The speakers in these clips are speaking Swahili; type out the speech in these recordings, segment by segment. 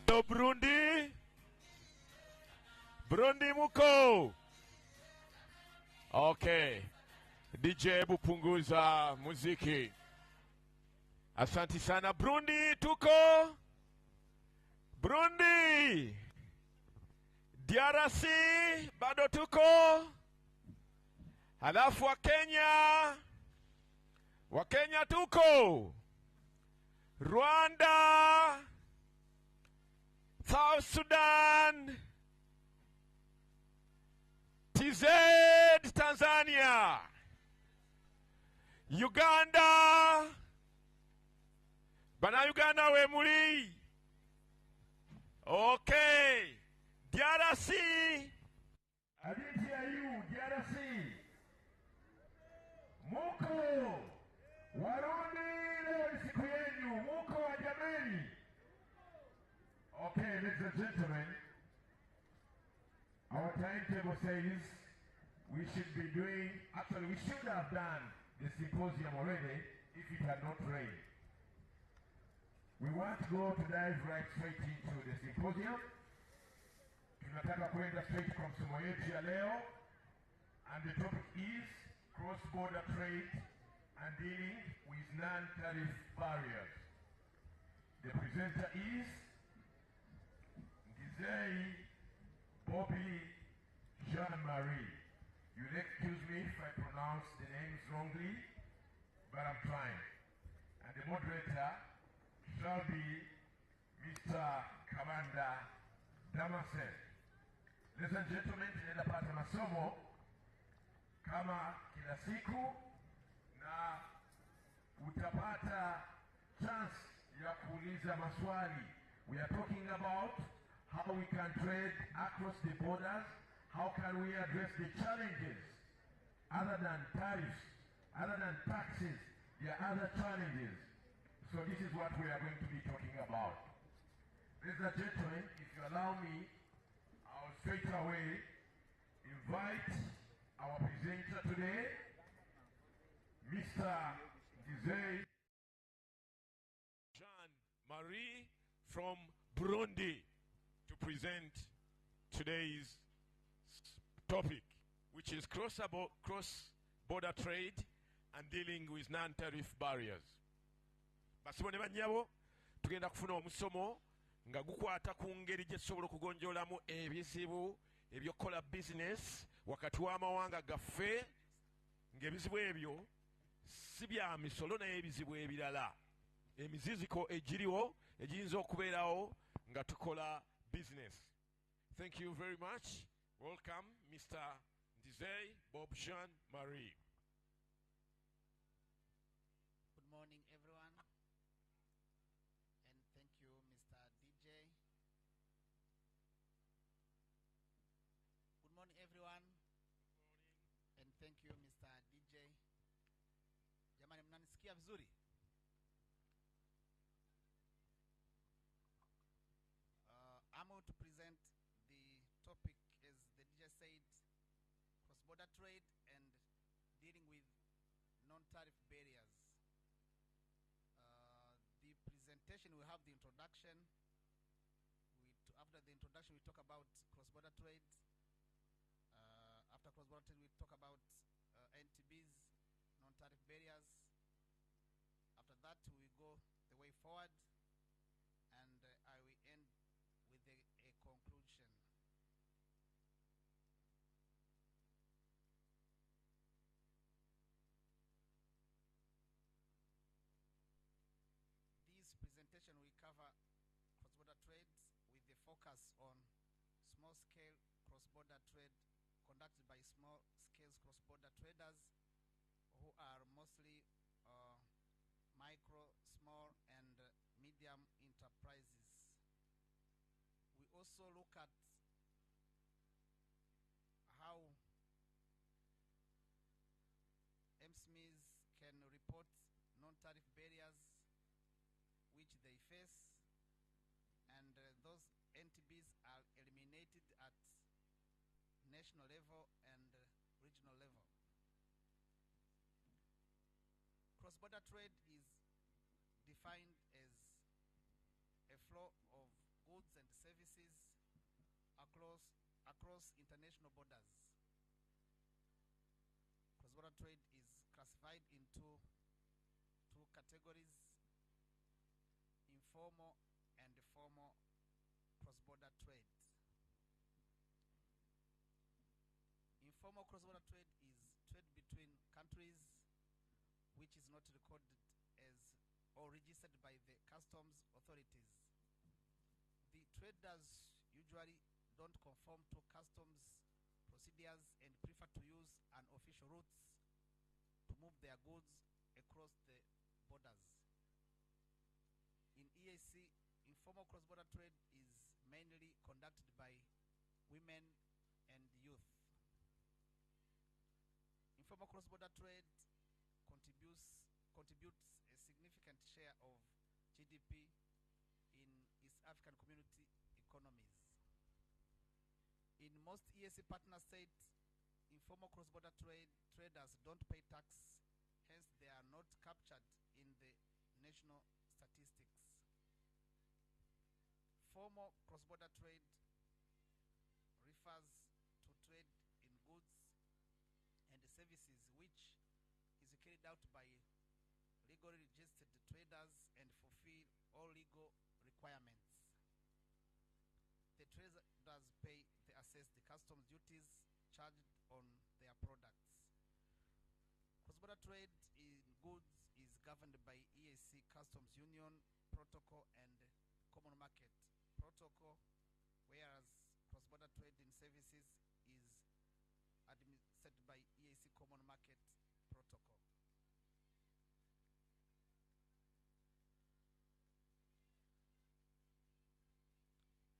So Burundi, Burundi muko. Okay, DJ bupunguza muziki. Asante sana. Burundi tuko. Burundi. DRC bado tuko. Halafu wa Kenya tuko. Rwanda, South Sudan, TZ Tanzania, Uganda, bana Uganda we muri. Okay, DRC, I didn't hear you, DRC. Muko, Warundi leo siku yenu, muko wa jameni. Okay, ladies and gentlemen, our timetable says we should be doing, actually we should have done the symposium already if it had not rained. We want to go to dive right straight into the symposium. Tunataka kwenda straight kwa msomo yetu ya leo, and the topic is cross-border trade and dealing with non-tariff barriers. The presenter is Bobby Jean-Marie. You'll excuse me if I pronounce the names wrongly, but I'm trying. And the moderator shall be Mr. Kamanda Damasen. Ladies and gentlemen, tunaenda pata masomo kama kila siku, na utapata chance ya kuuliza maswali. We are talking about how we can trade across the borders. How can we address the challenges other than tariffs, other than taxes? There are other challenges. So this is what we are going to be talking about. Ladies and gentlemen, if you allow me, I'll straight away invite our presenter today, Mr. Jean-Marie from Burundi, to present today's topic, which is cross-border trade and dealing with non-tariff barriers. Basibo ne banyabo tugenda kufuna omusomo nga gukwata ku ngeri gye tusobola okugonjoolamu ebizibu ebyokola business wakati w'amawanga gaffe, ng'ebizibu ebyo si bya misolo naye ebizibu ebirala, emiziziko egiriwo egiyinza okubeerawo nga tukola business. Thank you very much. Welcome, Mr. Ndizeye Bob Jean-Marie. Good morning, everyone. And thank you, Mr. DJ. Good morning, everyone. Good morning. And thank you, Mr. DJ. Jamani, mnanisikia vizuri? I'm going to present the topic, as the DJ said, cross-border trade and dealing with non-tariff barriers. The presentation, we have the introduction. After the introduction, we talk about cross-border trade. After cross-border trade, we talk about NTBs, non-tariff barriers. After that, we go the way forward, and I will end with a conclusion. This presentation will cover cross-border trade with the focus on small-scale cross-border trade conducted by small-scale cross-border traders who are mostly micro, small, and medium enterprises. We also look at how MSMEs can report non-tariff barriers which they face, and those NTBs are eliminated at national level and regional level. Cross-border trade is defined as a flow of goods and across international borders. Cross-border trade is classified into two categories: informal and formal cross-border trade. Informal cross-border trade is trade between countries which is not recorded as or registered by the customs authorities. The traders usually don't conform to customs procedures and prefer to use unofficial routes to move their goods across the borders. In EAC, informal cross-border trade is mainly conducted by women and youth. Informal cross-border trade contributes a significant share of GDP in East African community economies. In most EAC partner states, informal cross-border traders don't pay tax, hence they are not captured in the national statistics. Formal cross-border trade refers to trade in goods and services which is carried out by legally registered traders and fulfill all legal requirements. The traders pay the assessed customs duties charged on their products. Cross-border trade in goods is governed by EAC Customs Union Protocol and Common Market Protocol, whereas cross-border trade in services is administered by EAC Common Market Protocol.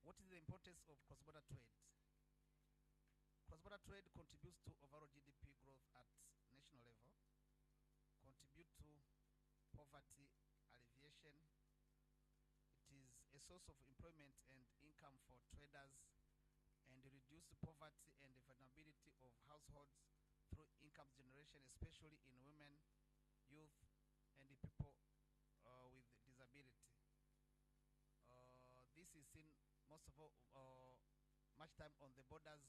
What is the importance of cross-border trade? Cross-border trade contributes to overall GDP growth at national level, contribute to poverty alleviation. It is a source of employment and income for traders, and reduce poverty and vulnerability of households through income generation, especially in women, youth, and people with disability. This is seen most of all much time on the borders.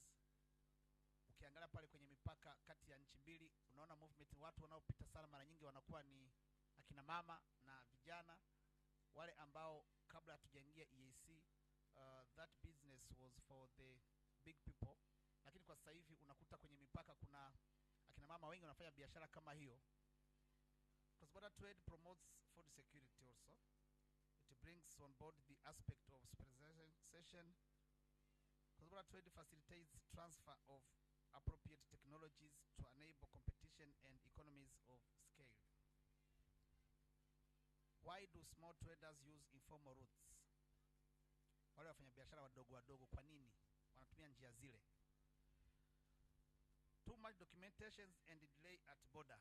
Ukiangalia pale kwenye mipaka kati ya nchi mbili, unaona movement, watu wanaopita sana mara nyingi wanakuwa ni akina mama na vijana, wale ambao kabla hatujaingia EAC that business was for the big people, lakini kwa sasa hivi unakuta kwenye mipaka kuna akina mama wengi wanafanya biashara kama hiyo. Cross-border trade promotes food security also. It brings on board the aspect of specialization. Cross-border trade facilitates transfer of appropriate technologies to enable competition and economies of scale. Why do small traders use informal routes? Wale wafanya biashara wadogo wadogo, kwa nini wanatumia njia zile? Too much documentations and delay at border.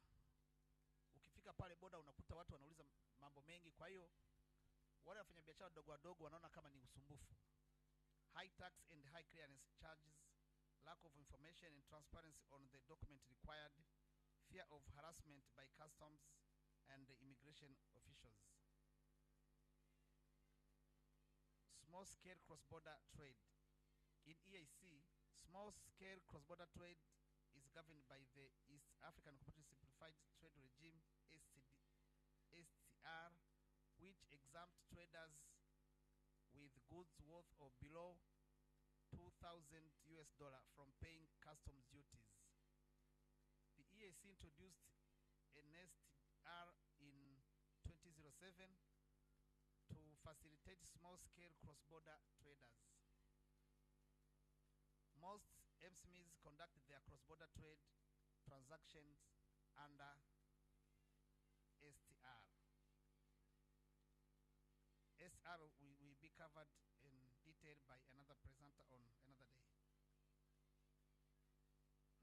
Ukifika pale border unakuta watu wanauliza mambo mengi, kwa hiyo wale wafanya biashara wadogo wadogo wanaona kama ni usumbufu. High tax and high clearance charges, lack of information and transparency on the document required, fear of harassment by customs and the immigration officials. Small-scale cross-border trade. In EAC, small-scale cross-border trade is governed by the East African Community Simplified Trade Regime, STR, which exempt traders with goods worth or below $2,000 from paying customs duties. The EAC introduced an STR in 2007 to facilitate small-scale cross-border traders. Most MSMEs conduct their cross-border trade transactions under STR. STR will be covered in detail by another presenter on another day.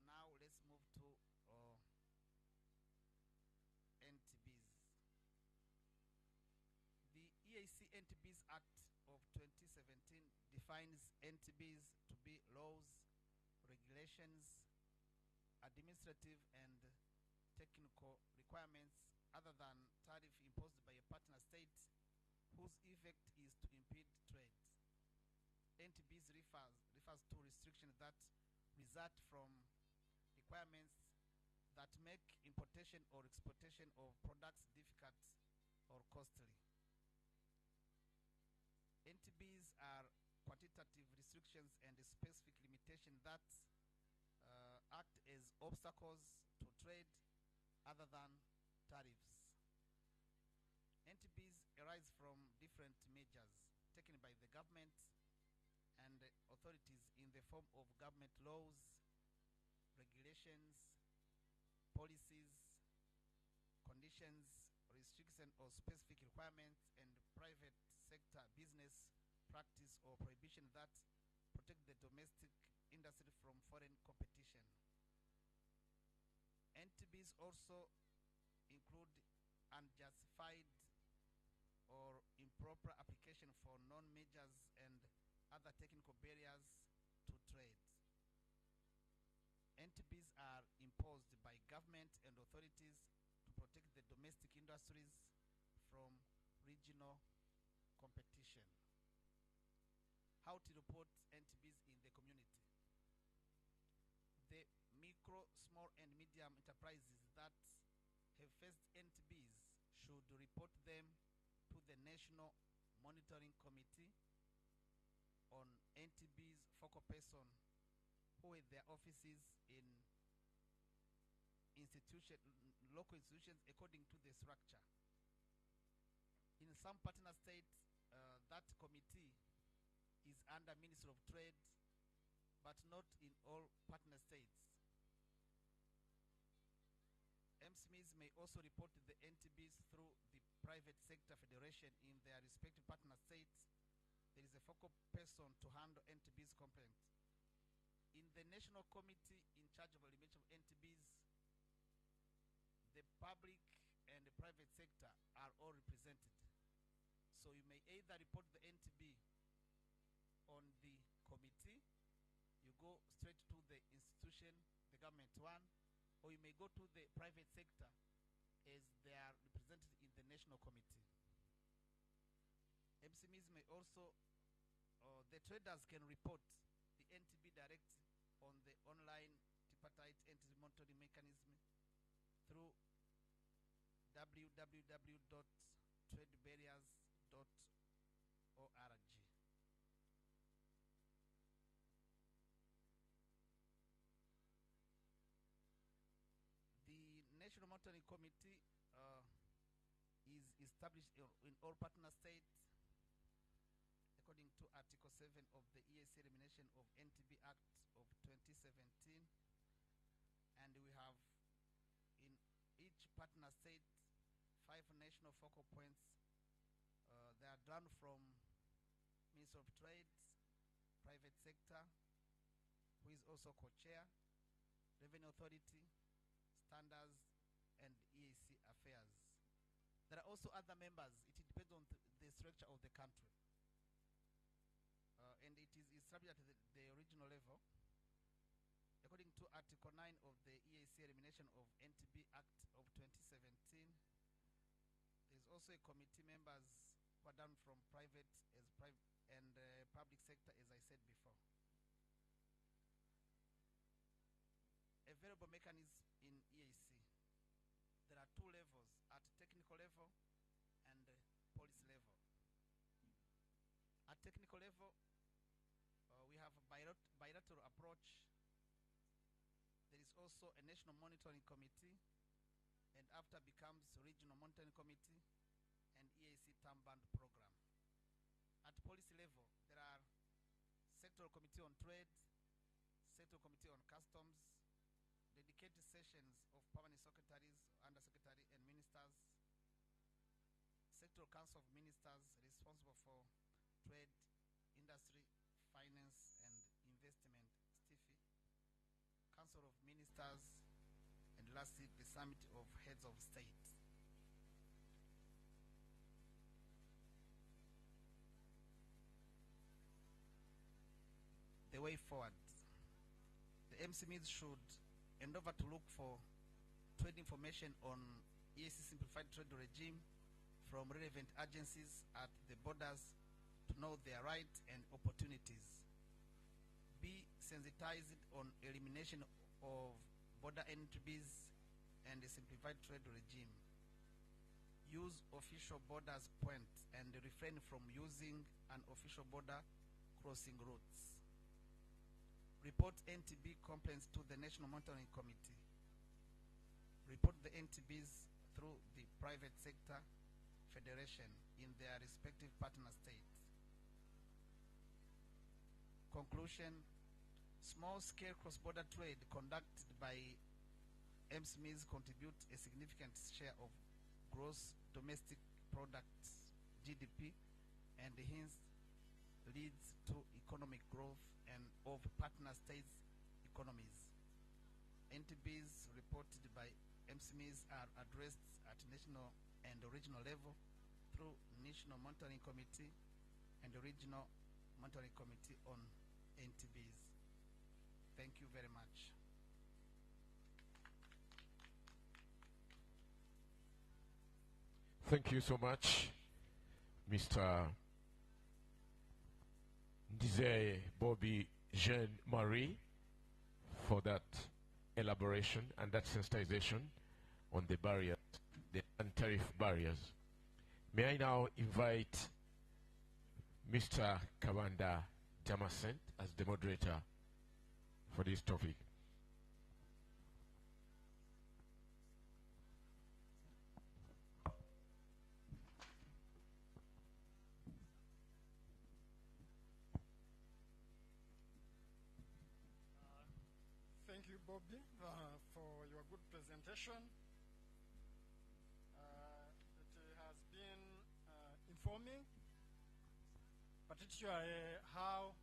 Now let's move to NTBs. The EAC NTBs Act of 2017 defines NTBs to be laws, regulations, administrative and technical requirements other than tariff imposed by a partner state whose effect is to impede trade. NTBs refers to restrictions that desert from requirements that make importation or exportation of products difficult or costly. NTBs are quantitative restrictions and specific limitations that act as obstacles to trade other than tariffs. NTBs arise from different measures taken by the government and authorities in the form of government laws, regulations, policies, conditions, restrictions or specific requirements, and private sector business practice or prohibition that protect the domestic industry from foreign competition. NTBs also include unjustified or improper application for non-measures and other technical barriers to trade. NTBs are imposed by government and authorities to protect the domestic industries from regional competition. How to report NTBs in the community? The micro, small and medium enterprises that have faced NTBs should report them to the National Monitoring Committee on NTBs focal person who have their offices in local institutions according to the structure. In some partner states, that committee is under Ministry of Trade, but not in all partner states. MSMEs may also report the NTBs through the private sector federation in their respective partner states. There is a focal person to handle NTBs complaints. In the national committee in charge of elimination of NTBs, the public and the private sector are all represented. So you may either report the NTB on the committee, you go straight to the institution, the government one, or you may go to the private sector as they are represented in the national committee. MSMEs may also, the traders can report the NTB direct on the online tripartite NTB monitoring mechanism through www.tradebarriers.org. The National Monitoring Committee is established in all partner states according to Article 7 of the EAC Elimination of NTB Act of 2017, and we have in each partner state 5 national focal points. They are drawn from Ministry of Trade, private sector, who is also co-chair, Revenue Authority, Standards, and EAC Affairs. There are also other members. It depends on the structure of the country. And it is established at the regional level. According to Article 9 of the EAC Elimination of NTB Act of 2017, there is also a committee members who are done from private and public sector, as I said before. Available mechanisms in EAC. There are 2 levels, at technical level and policy level. At technical level, we have a bilateral approach. There is also a national monitoring committee, and after becomes regional monitoring committee and EAC term band program. At policy level, there are sectoral committee on trade, sectoral committee on customs, dedicated sessions of permanent secretaries, undersecretary, and ministers, sectoral council of ministers responsible for trade, industry, finance, and investment, STIFI, council of ministers, and lastly, the summit of heads of state. The way forward. The MSMEs should endeavor to look for trade information on EAC simplified trade regime from relevant agencies at the borders to know their rights and opportunities. Be sensitized on elimination of border entities and a simplified trade regime. Use official borders points and refrain from using unofficial border crossing routes. Report NTB complaints to the National Monitoring Committee. Report the NTBs through the private sector federation in their respective partner states. Conclusion: small-scale cross-border trade conducted by MSMEs contribute a significant share of gross domestic product (GDP) and hence leads to economic growth and of partner states' economies. NTBs reported by MSMEs are addressed at national and regional level through National Monitoring Committee and the Regional Monitoring Committee on NTBs. Thank you very much. Thank you so much, Mr. Ndizeye Bobby Jean-Marie, for that elaboration and that sensitization on the barriers, the non-tariff barriers. May I now invite Mr. Kabanda Jamasent as the moderator for this topic. Thank you, Bobby, for your good presentation. It has been informing, particularly how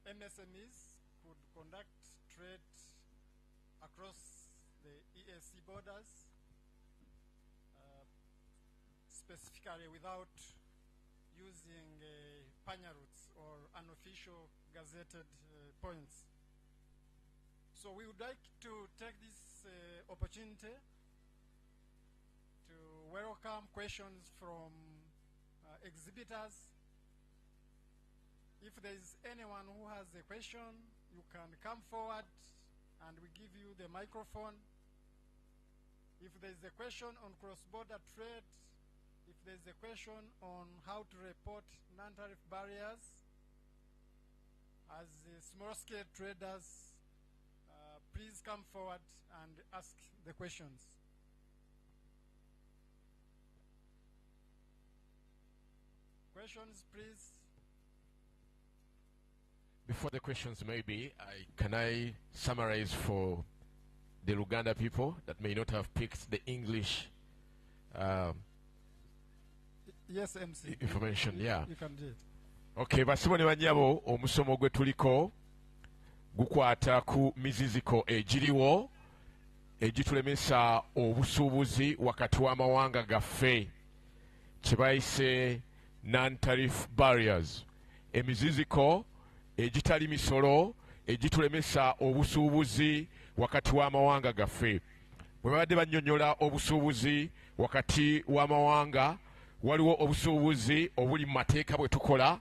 MSMEs could conduct trade across the EAC borders, specifically without using panya routes or unofficial gazetted points. So we would like to take this opportunity to welcome questions from exhibitors. If there is anyone who has a question, you can come forward and we give you the microphone. If there is a question on cross-border trade, if there is a question on how to report non-tariff barriers, as small-scale traders, please come forward and ask the questions. Questions, please. Before the questions maybe, can I summarize for the Uganda people that may not have picked the English yes, MC. information? Yeah. You can do it. Okay, basibo ne banyabo omusomo gwe tuliko gukwata ku miziziko egiriwo egitulemesa obusuubuzi wakati w'amawanga gaffe kye bayise non-tariff barriers, emiziziko egitali misolo egitulemesa obusuubuzi wakati w'amawanga gaffe. Bwe babadde bannyonnyola obusuubuzi wakati w'amawanga, waliwo obusuubuzi obuli mu mateeka bwe tukola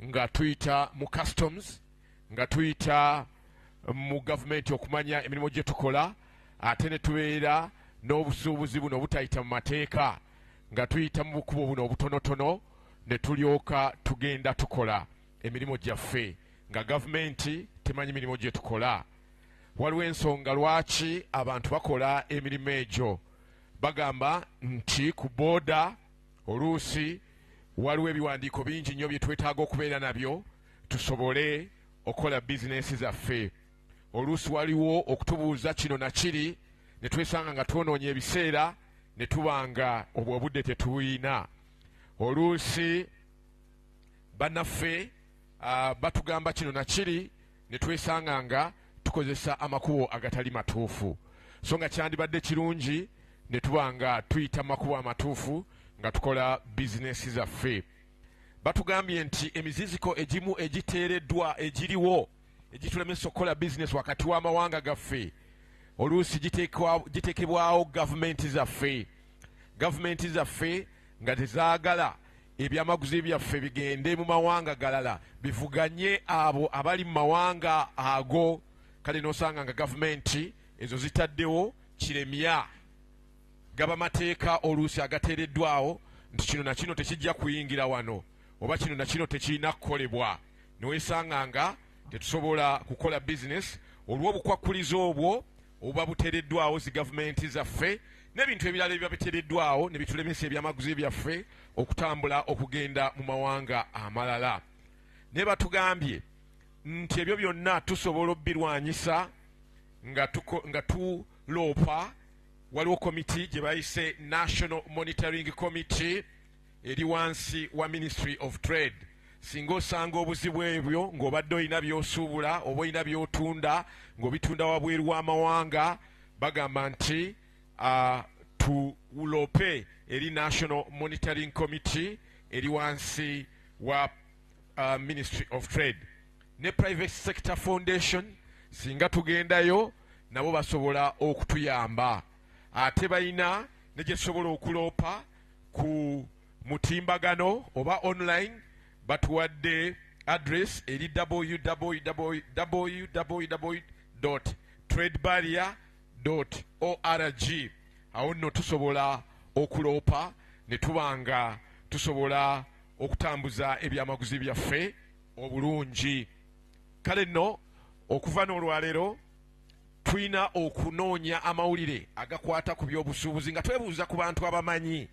nga tuyita mu customs, nga tuyita mu gavumenti okumanya emirimu gye tukola, ate ne tubeera n'obusuubuzi buno obutayita mu mateeka nga tuyita mu bukubo buno obutonotono, ne tulyoka tugenda tukola emirimu gyaffe nga gavumenti temanyi mirimu gye tukola. Waliwo ensonga lwaki abantu bakola emirimu egyo. Bagamba nti ku booda oluusi waliwo ebiwandiiko bingi nnyo bye twetaaga okubeera nabyo tusobole okukola bizinesi zaffe. Oluusi waliwo okutubuuza kino na kiri, ne twesanga nga twonoonye ebiseera ne tuba nga obudde tetuyina. Oluusi bannaffe batugamba kino na kiri, ne twesanga nga tukozesa amakubo agatali matuufu. So nga kyandibadde kirungi ne tuba nga tuyita makubo amatuufu nga tukola bizinesi zaffe. Batugambye nti emiziziko egimu egiteereddwa egiriwo egitulemesa okukola bizinesi wakati w'amawanga gaffe, oluusi giteekebwawo gavumenti zaffe. Gavumenti zaffe nga tezaagala ebyamaguzi byaffe bigende mu mawanga galala bivuganye abo abali mu mawanga ago, kale n'osanga nga gavumenti ezo zitaddewo kiremya, gaba mateeka oluusi agateereddwawo nti kino na kino tekijja kuyingira wano oba kino na kino tekirina kukolebwa, niweesanga nga tetusobola kukola bizinesi olw'obukwakkulizo obwo obuba buteereddwawo zi gavumenti zaffe n'ebintu ebirala ebiba biteereddwawo ne bitulemesa ebyamaguzi byaffe okutambula okugenda mu mawanga amalala. Ne batugambye nti ebyo byonna tusobola obbirwanyisa nga tuloopa. Waliwo komiti gye bayise National Monitoring Committee eri wansi wa Ministry of Trade. Singa osanga obuzibu ebyo ng'obadde olina by'osuubula oba olina by'otunda ng'obitunda wabweru w'amawanga, bagamba nti tuloope eri National Monitoring Committee eri wansi wa Ministry of Trade. Ne Private Sector Foundation singa tugendayo nabo basobola okutuyamba. Ate balina ne gye tusobola okuloopa ku mutimbagano oba online, batuwadde address eri www.tradebarrier.org. awo nno tusobola okuloopa ne tubanga tusobola okutambuza ebyamaguzi byaffe obulungi. Kale nno okuva n'olwaleero tulina okunoonya amawulire agakwata ku by'obusuubuzi nga twebuuza ku bantu abamanyi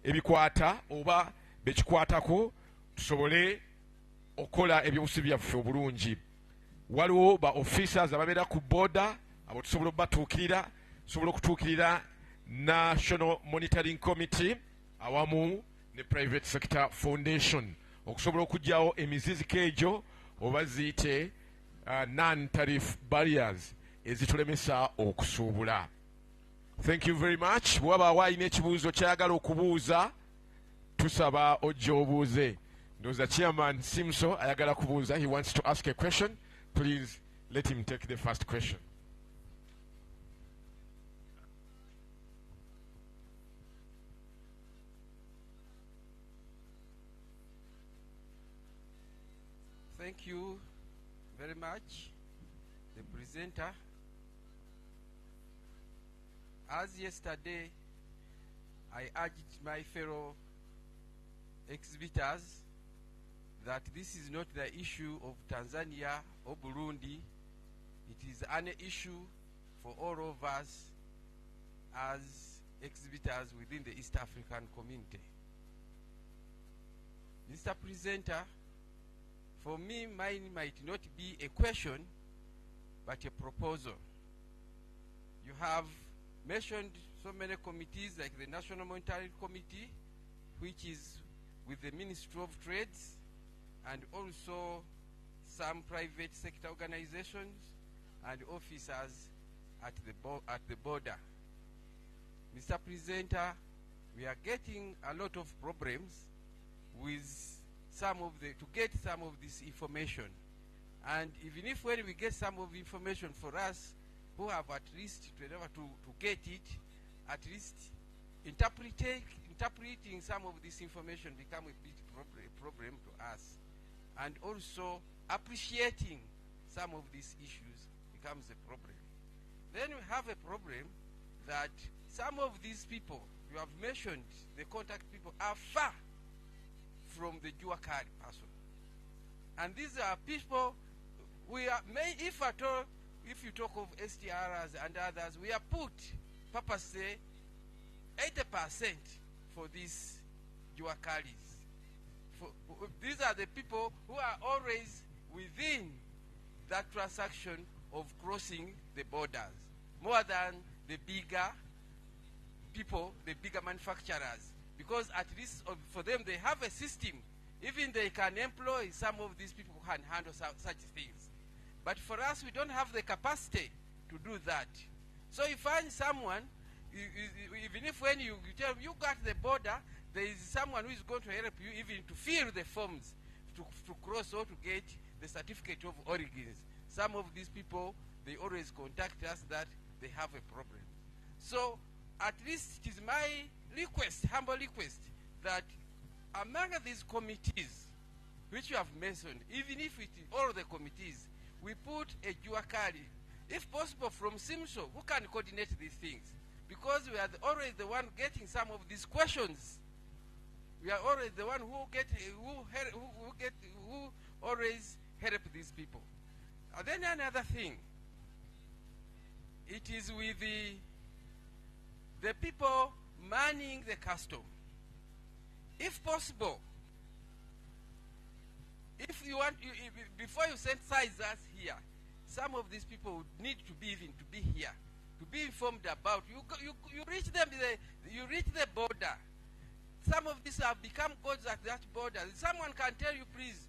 ebikwata oba bekikwatako, tusobole okukola ebyobusuubuzi byaffe obulungi. Waliwo ba officers ababeera ku booda, abo tusobola okubatuukirira, tusobola okutuukirira National Monitoring Committee awamu ne Private Sector Foundation okusobola okugyawo emiziziko egyo oba ziyite non-tariff barriers ezitulemesa okusuubula. Thank you very much. Bw'abaawo alina ekibuuzo kyayagala okubuuza, tusaba ojja obuuze. Ndowooza Chairman Simso ayagala kubuuza. He wants to ask a question. Please let him take the first question. Thank you very much, the presenter. As yesterday, I urged my fellow exhibitors that this is not the issue of Tanzania or Burundi. It is an issue for all of us as exhibitors within the East African community. Mr. Presenter, for me, mine might not be a question, but a proposal. You have mentioned so many committees like the National Monetary Committee, which is with the Ministry of Trades, and also some private sector organizations and officers at the border. Mr. Presenter, we are getting a lot of problems with to get some of this information. And even if when we get some of the information, for us who have at least to get it, at least interpreting some of this information become a bit problem to us. And also appreciating some of these issues becomes a problem. Then we have a problem that some of these people you have mentioned, the contact people, are far from the Juakari person. And these are people, if at all, if you talk of STRs and others, we are put purposely 80% for these Juakaris. These are the people who are always within that transaction of crossing the borders, more than the bigger people, the bigger manufacturers. Because at least for them, they have a system. Even they can employ some of these people who can handle such things. But for us, we don't have the capacity to do that. So you find someone, even if when you tell them you got the border, there is someone who is going to help you even to fill the forms to cross or to get the certificate of origins. Some of these people, they always contact us that they have a problem. So at least it is my request, humble request, that among these committees, which you have mentioned, even if it all the committees, we put a juakari, if possible from Simso, who can coordinate these things, because we are always the one getting some of these questions. We are always the one who always help these people. And then another thing, it is with the people manning the custom. If possible, if you want, before you sensitize us here, some of these people would need to be here, to be informed about. You reach them, you reach the border. Some of these have become gods at that border. Someone can tell you, please,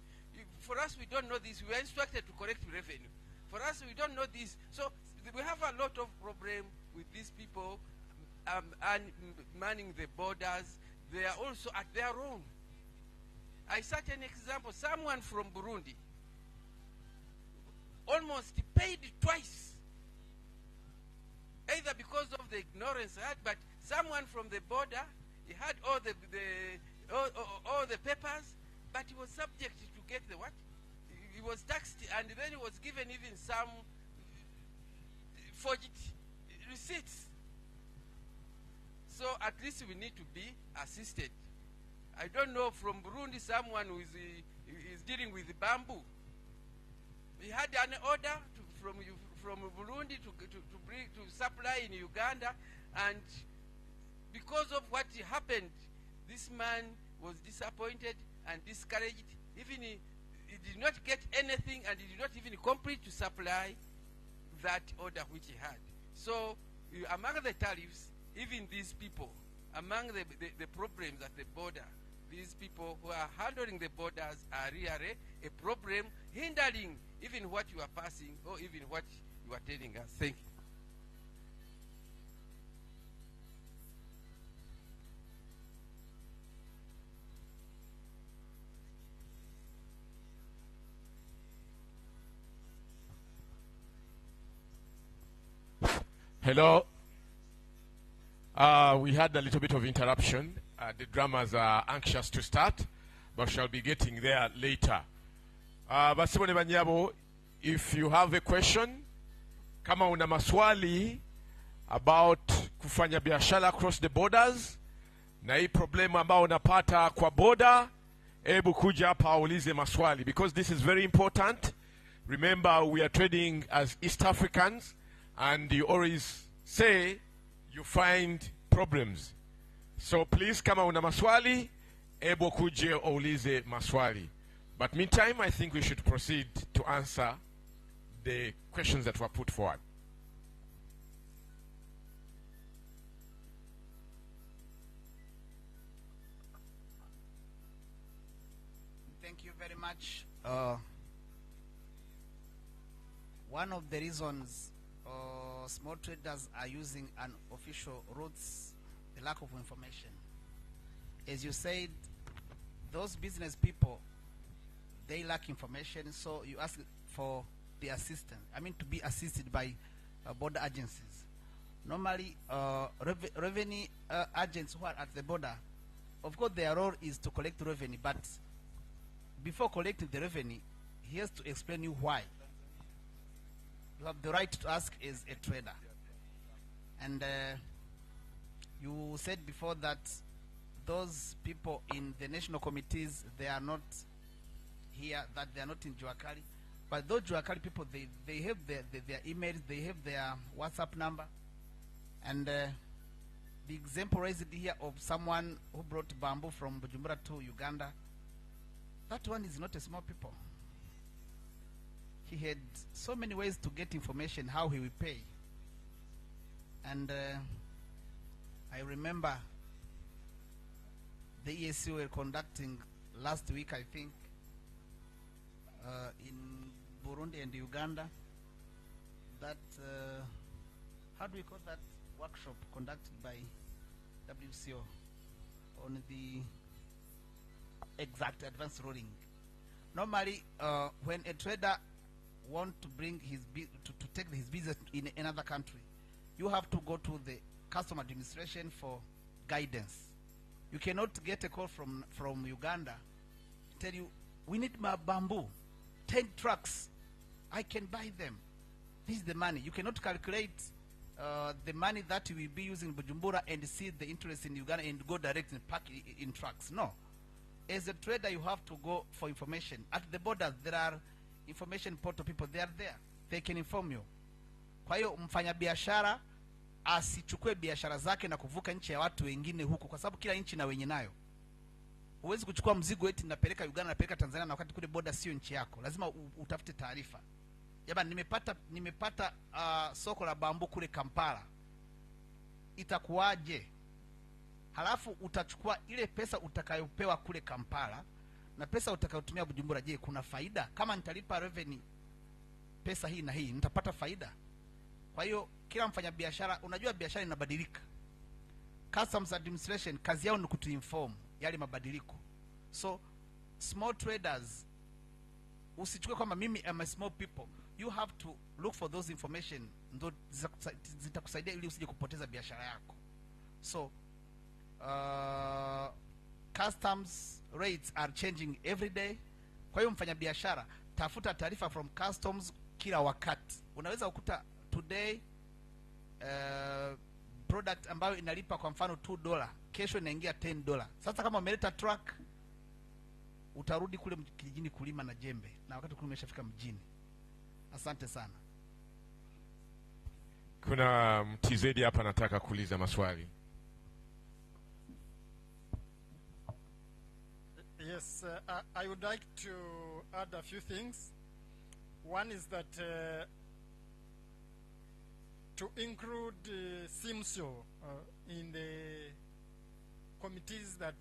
for us we don't know this. We are instructed to collect revenue. For us we don't know this. So we have a lot of problem with these people and manning the borders. They are also at their own. I cite an example. Someone from Burundi almost paid twice, either because of the ignorance he had, but someone from the border, he had all the papers, but he was subject to get the what? He was taxed, and then he was given even some forged receipts. So at least we need to be assisted. I don't know, from Burundi, someone who is dealing with bamboo. We had an order from Burundi to supply in Uganda, and because of what happened, this man was disappointed and discouraged. Even he did not get anything, and he did not even complete to supply that order which he had. So among the tariffs, even these people, among the problems at the border, these people who are handling the borders are really a problem, hindering even what you are passing or even what you are telling us. Thank you. Hello. We had a little bit of interruption. The drummers are anxious to start, but shall be getting there later. Basibone Banyabo, if you have a question, kama una maswali about kufanya biashara across the borders, na hii problem ambao unapata kwa border, hebu kuja hapa ulize maswali, because this is very important. Remember, we are trading as East Africans, and you always say you find problems. So please, kama una maswali, hebu kuje ulize maswali. But meantime, I think we should proceed to answer the questions that were put forward. Thank you very much. One of the reasons small traders are using unofficial routes, the lack of information. As you said, those business people, they lack information, so you ask for the assistance. I mean, to be assisted by border agencies. Normally, revenue agents who are at the border, of course, their role is to collect revenue, but before collecting the revenue, he has to explain you why. You have the right to ask as a trader. And you said before that those people in the national committees, they are not here, that they are not in Juakali. But those Juakali people, they have their emails, they have their WhatsApp number. And the example raised here of someone who brought bamboo from Bujumbura to Uganda, that one is not a small people. He had so many ways to get information how he will pay. And I remember the EAC were conducting last week, I think, in Burundi and Uganda, that, how do we call that workshop conducted by WCO on the exact advanced ruling. Normally, when a trader wants to bring his to take his business in another country, you have to go to the custom administration for guidance. You cannot get a call from Uganda, tell you, we need my bamboo, 10 trucks, I can buy them. This is the money. You cannot calculate the money that we will be using in Bujumbura and see the interest in Uganda and go direct and pack in trucks. No. As a trader, you have to go for information. At the borders, there are information portal people. They are there. They can inform you. Kwa hiyo mfanya biashara asichukue biashara zake na kuvuka nchi ya watu wengine huko, kwa sababu kila nchi na wenye nayo. Huwezi kuchukua mzigo eti napeleka Uganda, napeleka Tanzania, na wakati kule border sio nchi yako. Lazima utafute taarifa. Jamani, nimepata soko la bambu kule Kampala. Itakuwaje? Halafu utachukua ile pesa utakayopewa kule Kampala na pesa utakayotumia Bujumbura. Je, kuna faida? Kama nitalipa revenue pesa hii na hii, nitapata faida? Kwa hiyo kila mfanyabiashara, unajua biashara inabadilika. Customs administration kazi yao ni kutuinform yale mabadiliko. So small traders, usichukue kama mimi am a small people. You have to look for those information, ndo zitakusaidia ili usije kupoteza biashara yako. So customs rates are changing every day. Kwa hiyo mfanya biashara, tafuta taarifa from customs kila wakati. Unaweza ukuta today product ambayo inalipa kwa mfano $2, kesho inaingia $10. Sasa kama umeleta truck, utarudi kule kijijini kulima na jembe, na wakati kule umeshafika mjini. Asante sana. Kuna mtizedi hapa nataka kuuliza maswali. Yes, I would like to add a few things. One is that to include SIMSO in the committees that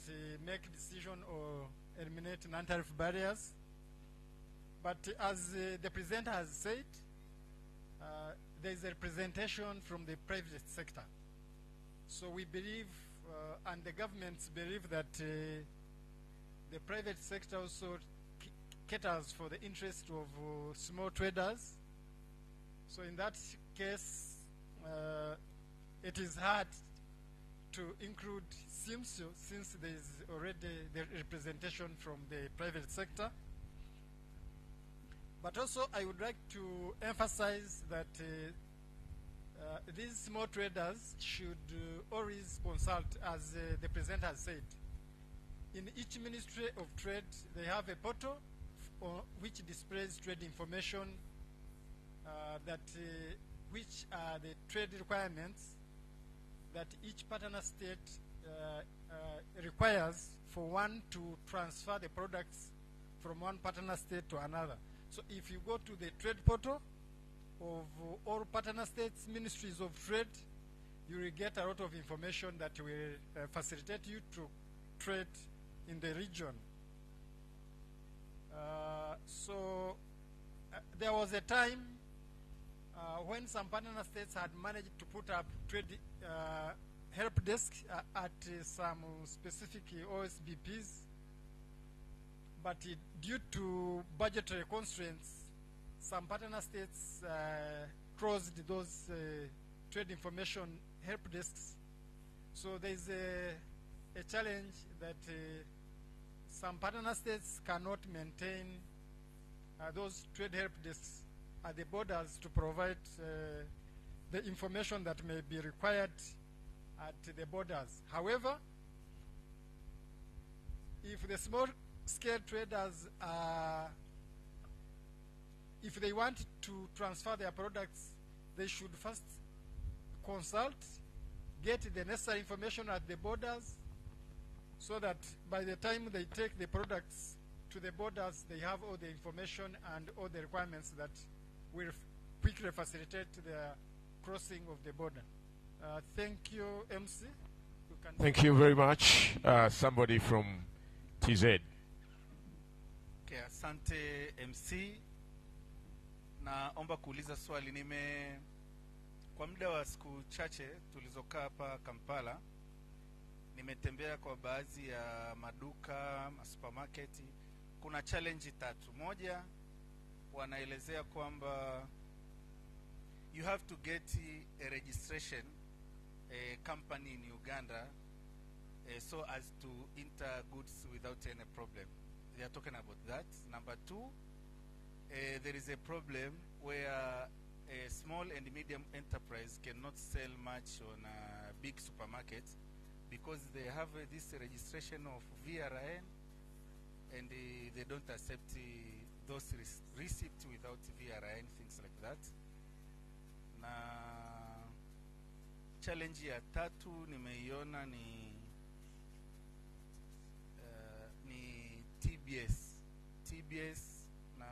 make decision or eliminate non-tariff barriers. But as the presenter has said, there is a representation from the private sector. So we believe, and the governments believe, that the private sector also caters for the interest of small traders. So in that case, it is hard to include SIMSO since there is already the representation from the private sector. But also I would like to emphasize that these small traders should always consult, as the presenter has said. In each Ministry of Trade, they have a portal which displays trade information, which are the trade requirements that each partner state requires for one to transfer the products from one partner state to another. So if you go to the trade portal of all partner states ministries of trade, you will get a lot of information that will facilitate you to trade in the region. There was a time when some partner states had managed to put up trade help desk at some specific OSBPs, but due to budgetary constraints, some partner states closed those trade information help desks. So there is a challenge that some partner states cannot maintain those trade help desks at the borders to provide the information that may be required at the borders. However, if the small-scale traders if they want to transfer their products, they should first consult, get the necessary information at the borders, so that by the time they take the products to the borders, they have all the information and all the requirements that will quickly facilitate the crossing of the border. Thank you, MC. Thank you very much. Somebody from TZ. Okay, asante MC. Naomba kuuliza swali. Kwa muda wa siku chache tulizokaa hapa Kampala, nimetembea kwa baadhi ya maduka, supermarket. Kuna challenge tatu. Moja, wanaelezea kwamba you have to get a registration, a company in Uganda, so as to enter goods without any problem. They are talking about that. Number two, there is a problem where a small and medium enterprise cannot sell much on big supermarkets because they have this registration of VRN, and they don't accept those receipts without VRN, things like that. Na challenge ya tatu nimeiona ni TBS na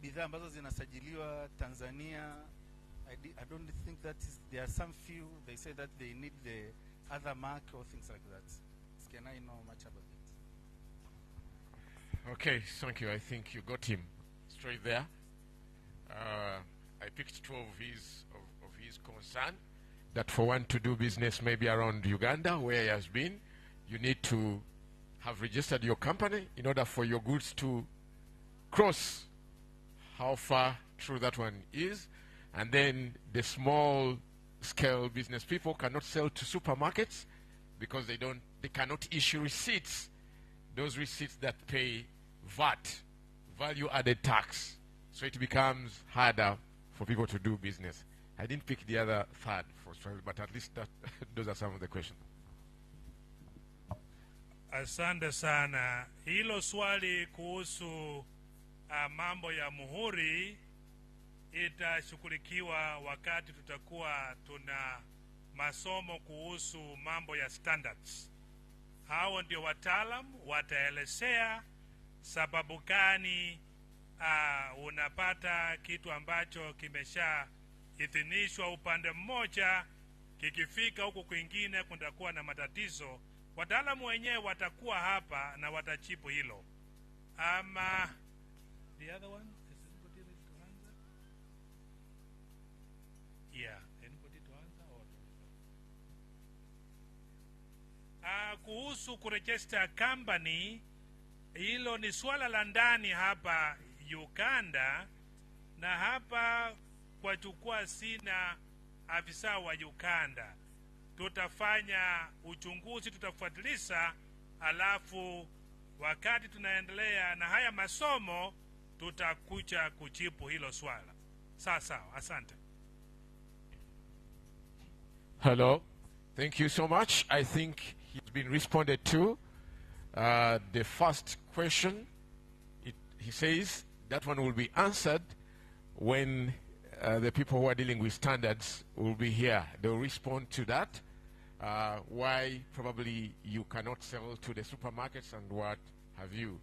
bidhaa ambazo zinasajiliwa Tanzania. I don't think that is, there are some few they say that they need the other mark or things like that. Can I know much about it? Okay, thank you. I think you got him straight there. I picked two of his concern, that for one to do business maybe around Uganda, where he has been, you need to have registered your company in order for your goods to cross. How far true that one is. And then the small scale business people cannot sell to supermarkets because they cannot issue receipts, those receipts that pay VAT, value added tax. So it becomes harder for people to do business. I didn't pick the other third for Australia, but at least those are some of the questions. Asante sana. Hilo swali kuhusu mambo ya muhuri itashughulikiwa wakati tutakuwa tuna masomo kuhusu mambo ya standards. Hao ndio wataalam wataelezea sababu gani unapata kitu ambacho kimesha idhinishwa upande mmoja, kikifika huku kwingine kutakuwa na matatizo. Wataalamu wenyewe watakuwa hapa na watachipu hilo. Ama the other one is anybody ready to answer? Yeah, anybody to answer or kuhusu kuregister company, hilo ni swala la ndani hapa Uganda, na hapa kwa tukua sina afisa wa Uganda. Tutafanya uchunguzi, tutafuatilisha, alafu wakati tunaendelea na haya masomo tutakuja kujibu hilo swala. Sawa, asante. Hello, thank you so much. I think he's been responded to. The first question, he says that one will be answered when the people who are dealing with standards will be here. They will respond to that. Why probably you cannot sell to the supermarkets and what have you.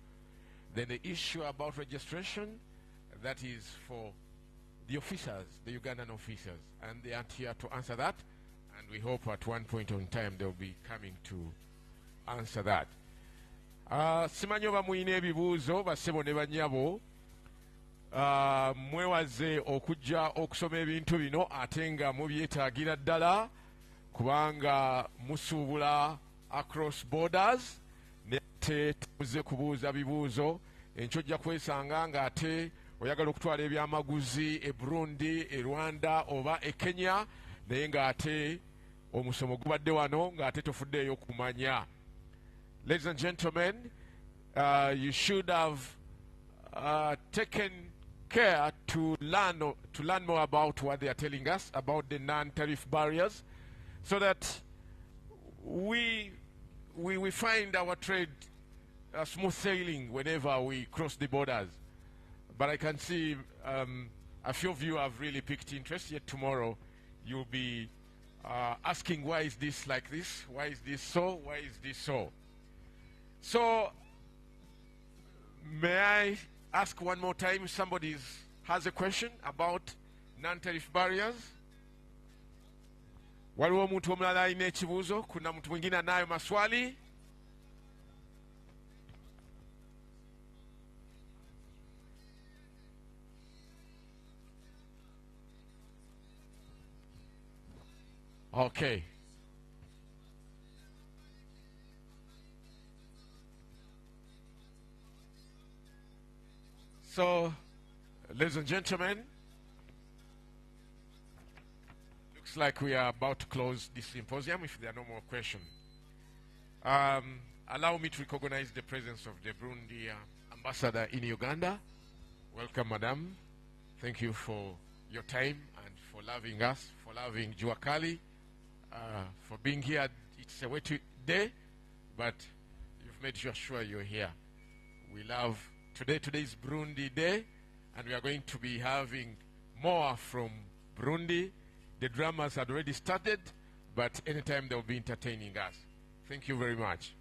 Then the issue about registration, that is for the officers, the Ugandan officers, and they aren't here to answer that. And we hope at one point in time they'll be coming to answer that. Simanyi oba muyina ebibuuzo bassebo ne bannyabo, mwewaze okujja okusoma ebintu bino ate nga mubyetaagira ddala kubanga musuubula across borders, ne ate temuze kubuuza bibuuzo enkyo ojja kwesanga ng'ate oyagala okutwala ebyamaguzi e Burundi, e Rwanda oba e Kenya, naye ng'ate omusomo gubadde wano ng'ate tofuddeeyo kumanya. Ladies and gentlemen, you should have taken care to learn more about what they are telling us about the non-tariff barriers, so that we find our trade smooth sailing whenever we cross the borders. But I can see a few of you have really picked interest. Yet tomorrow you'll be asking, why is this like this? Why is this so? Why is this so? So, may I ask one more time, if somebody has a question about non-tariff barriers? Waliwo omuntu omulala alina ekibuuzo? Kuna muntu mwingine anayo maswali? Okay. So, ladies and gentlemen, looks like we are about to close this symposium if there are no more questions. Allow me to recognize the presence of the Burundi ambassador in Uganda. Welcome, madam. Thank you for your time and for loving us, for loving Juakali, for being here. It's a wet day, but you've made sure you're here. We love today. Today is Burundi Day, and we are going to be having more from Burundi. The dramas had already started, but anytime they'll be entertaining us. Thank you very much.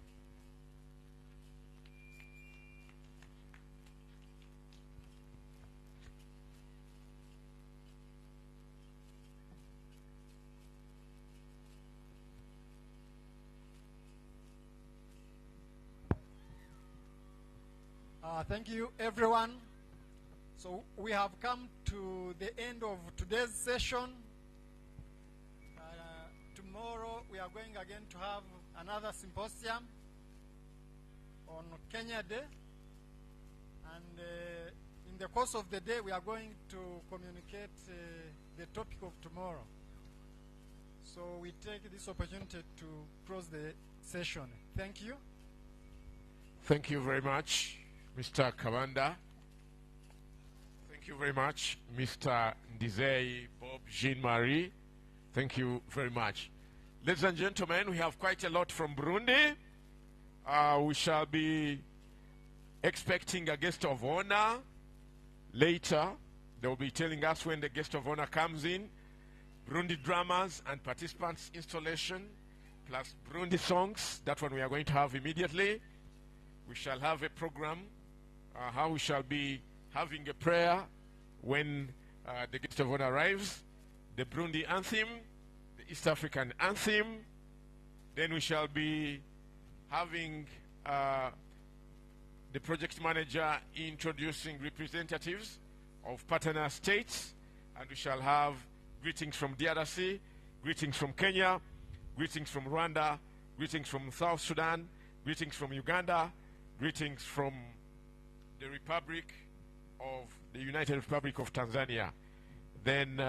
Thank you, everyone. So we have come to the end of today's session. Tomorrow we are going again to have another symposium on Kenya Day. And in the course of the day, we are going to communicate the topic of tomorrow. So we take this opportunity to close the session. Thank you. Thank you very much, Mr. Kabanda. Thank you very much, Mr. Ndizei Bob Jean-Marie. Thank you very much. Ladies and gentlemen, we have quite a lot from Burundi. We shall be expecting a guest of honor later. They will be telling us when the guest of honor comes in. Burundi dramas and participants installation, plus Burundi songs. That one we are going to have immediately. We shall have a program, how we shall be having a prayer when the guest of honor arrives. The Burundi anthem, the East African anthem. Then we shall be having the project manager introducing representatives of partner states, and we shall have greetings from DRC, greetings from Kenya, greetings from Rwanda, greetings from South Sudan, greetings from Uganda, greetings from the Republic of the United Republic of Tanzania. Then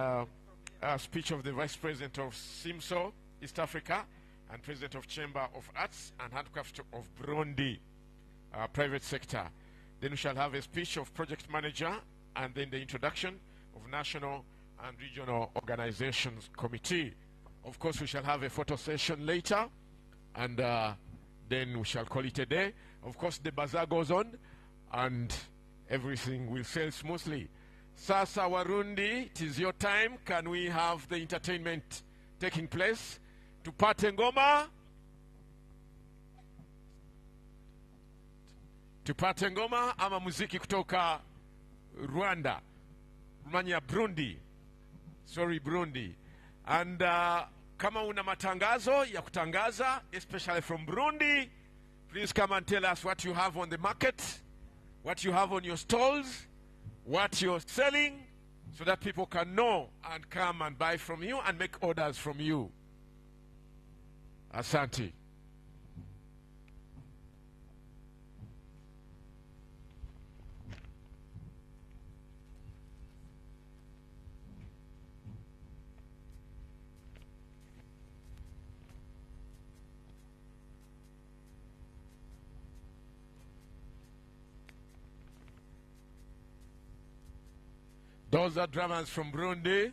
a speech of the Vice President of SIMSO, East Africa, and President of Chamber of Arts and Handicraft of Burundi, private sector. Then we shall have a speech of Project Manager, and then the introduction of National and Regional Organizations Committee. Of course, we shall have a photo session later, and then we shall call it a day. Of course, the bazaar goes on, and everything will sail smoothly. Sasa Warundi, it is your time. Can we have the entertainment taking place? Tupate ngoma. Tupate ngoma ama muziki kutoka Rwanda. Rumania Burundi. Sorry, Burundi. And kama una matangazo ya kutangaza, especially from Burundi, please come and tell us what you have on the market, what you have on your stalls, what you're selling, so that people can know and come and buy from you and make orders from you. Asante. Those are drummers from Burundi.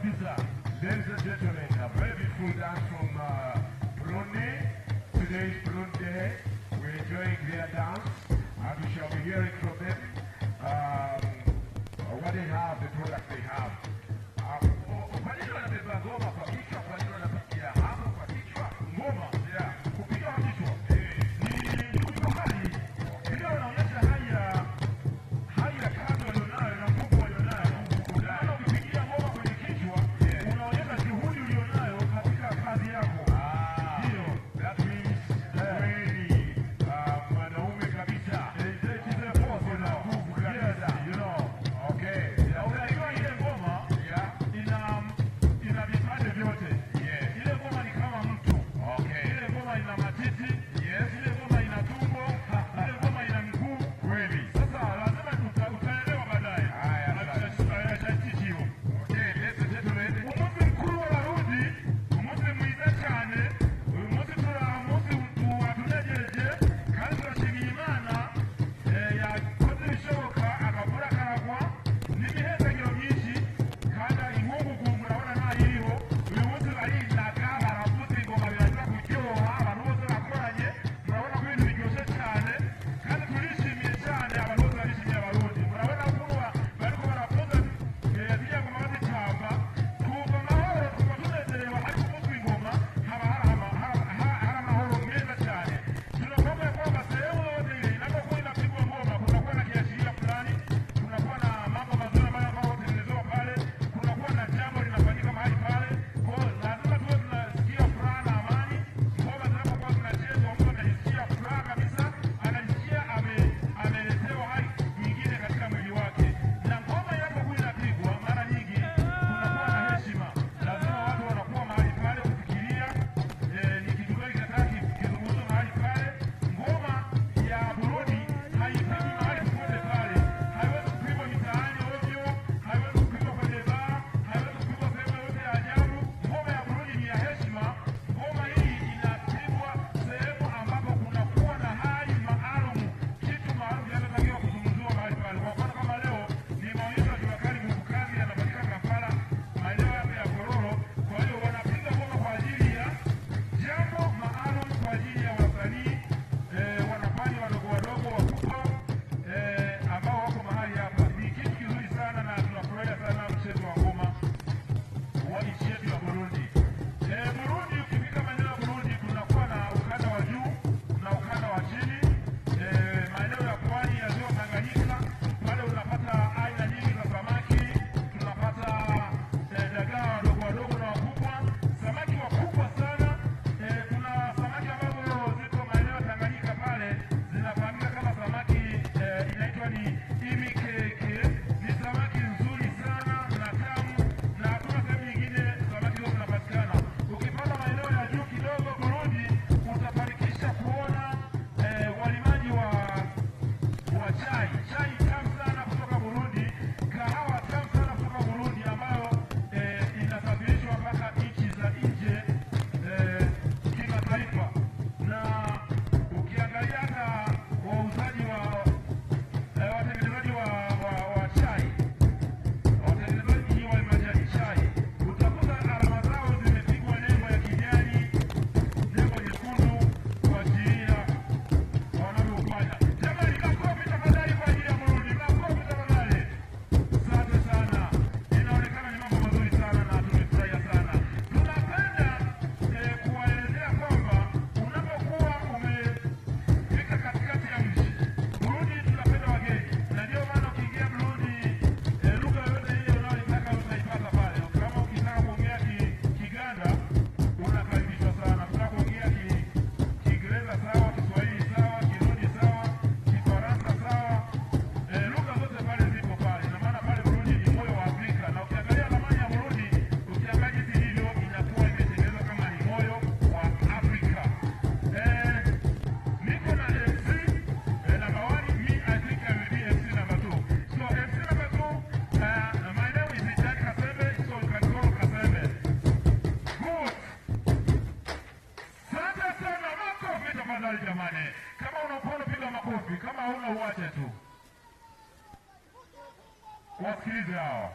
kabisa. Ladies and gentlemen, a very beautiful dance from Burundi. Today is Burundi Day. We're enjoying their dance, and we shall be hearing from them what they have, the product they have. Kwa nini wanabeba ngoma kwa kichwa? Kwa nini wanapigia hapo kwa kichwa? Ngoma, yeah. Kupiga kwa kichwa. Ni kukali. Ndio wanaonyesha haya kazi walionayo na nguvu walionayo. Unaona ukipigia ngoma kwenye kichwa, unaonyesha juhudi ulionayo katika kazi yako. Ndio. That means really wanaume kabisa. Ile force na nguvu kabisa. You know. Okay. Unajua ile ngoma ina vipande vyote. Ile ngoma ni kama mtu. Okay. Ile ngoma ina matiti. Yes. Ile ngoma ina tumbo. Ile ngoma ina mguu. Kweli. Sasa lazima utaelewa baadaye. Haya, teach you. Okay, let's gentlemen. Umunsi mkuru wa Burundi, umunsi mwiza cyane. Uyu munsi turamunsi watunejeje kandi turashimiye Imana yakoze ibishoboka akavura karagwa n'imihezagiro myinshi kandi inkungugu murabona ntayiriho. Uyu munsi barinaga baravuza ingoma biraza kuryoha abantu bose bakoranye murabona ko ibintu biryoshye cyane kandi turishimiye cyane abantu bose barishimiye Abarundi. Murabona ko bariko baravuza ziriya ngoma bazicamba twumva amahoro twumva tunezerewe ariko umunsi w'ingoma haba hari amahoro meza cyane. Tunakwambia kwamba sehemu yote ile inapokuwa inapigwa ngoma kunakuwa na kiashiria fulani, kunakuwa na mambo mazuri ambayo hutengenezewa pale, kunakuwa na jambo linafanyika mahali pale. Kwa hiyo lazima tuwe tunasikia furaha na amani. Ngoma zinapokuwa zinachezwa mtu anajisikia furaha kabisa, anajisikia ameletewa hai nyingine katika mwili wake. Na ngoma inapokuwa inapigwa mara nyingi kunakuwa na heshima. Lazima watu wanakuwa mahali pale kufikiria ni kitu gani kinataka kizungumzwe mahali pale. Ngoma ya Burundi haipigwi mahali popote pale. Haiwezi kupigwa mitaani ovyo, haiwezi kupigwa kwenye baa, haiwezi kupigwa sehemu yote ya ajabu. Ngoma ya Burundi ni ya heshima. Ngoma hii inapigwa sehemu ambapo kunakuwa na hali maalum, kitu maalum kinachotakiwa kuzungumziwa mahali pale. Kwa mfano kama leo ni maonyesho ya jua kali nguvu kazi yanafanyika Kampala, maeneo yake ya Kololo. Kwa hiyo wanapiga ngoma kwa ajili ya jambo maalum, kwa ajili ya wasanii wanafanya wadogo wadogo wakubwa ambao wako mahali hapa. Ni kitu kizuri sana na tunafurahia sana mchezo wa ngoma wa nchi yetu ya Burundi. Burundi, ukifika maeneo ya Burundi kunakuwa na ukanda wa juu na ukanda wa chini. Maeneo ya pwani ya ziwa Tanganyika pale unapata aina nyingi za samaki. Tunapata dagaa wadogo wadogo na wakubwa. Samaki wakubwa sana. Kuna samaki ambazo ziko maeneo ya Tanganyika pale zinafahamika kama samaki inaitwa ni imikeke. Ni samaki nzuri sana na tamu na hakuna sehemu nyingine samaki hizo zinapatikana. Ukipata maeneo ya juu kidogo Burundi utafanikisha kuona walimaji wa chai. Chai tamu sana kutoka Burundi, kahawa tamu sana kutoka Burundi ambayo inasafirishwa mpaka nchi za nje kimataifa. Na ukiangalia hata wauzaji watengenezaji wa chai, watengenezaji wa majani chai, utakuta alama zao zimepigwa nembo ya kijani, nembo nyekundu kuashiria wanavyofanya. Jamani, makofi tafadhali kwa ajili ya Burundi, makofi tafadhali. Asante sana, inaonekana ni mambo mazuri sana na tumefurahia sana. Tunapenda kuwaelezea kwamba unapokuwa umefika katikati ya mji Burundi, tunapenda wageni, na ndio maana ukiingia Burundi lugha yoyote ile unayoitaka utaipata pale. Kama ukitaka kuongea Kiganda unakaribishwa sana. Ukitaka kuongea Kiingereza sawa, Kiswahili sawa, Kirundi sawa, Kifaransa sawa. Lugha zote pale zipo pale. Na maana pale Burundi ni moyo wa Afrika. Na ukiangalia ramani ya Burundi, ukiangalia jinsi ilivyo inakuwa imetengenezwa kama ni moyo wa Afrika. Niko na FC number 1, me I think I will be FC number 2. So FC number 2, my name is Ijani Kasembe, so you can call Kasembe. Good. Asante sana, makofi tafadhali jamani. Kama unapenda piga makofi, kama huna uache tu. Wasikilize hao.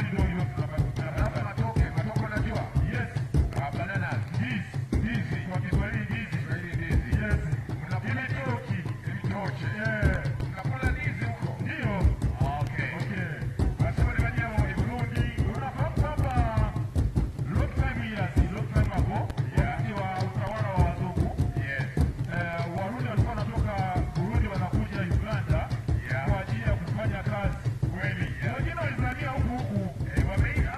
Jamani ndio hilo tunapata. Matoke unajua? Yes. Banana. Ndizi kwa Kiswahili ndizi. Yes. Unakula toki. Toki. Unakula ndizi huko. Ndio. Okay. Basi wale wanyama wa Burundi unafahamu kwamba long time ago wakati wa utawala wa wazungu. Yes. Warundi walikuwa wanatoka Burundi wanakuja Uganda kwa ajili ya kufanya kazi. Kweli. Wengine walizamia huku. Wameingia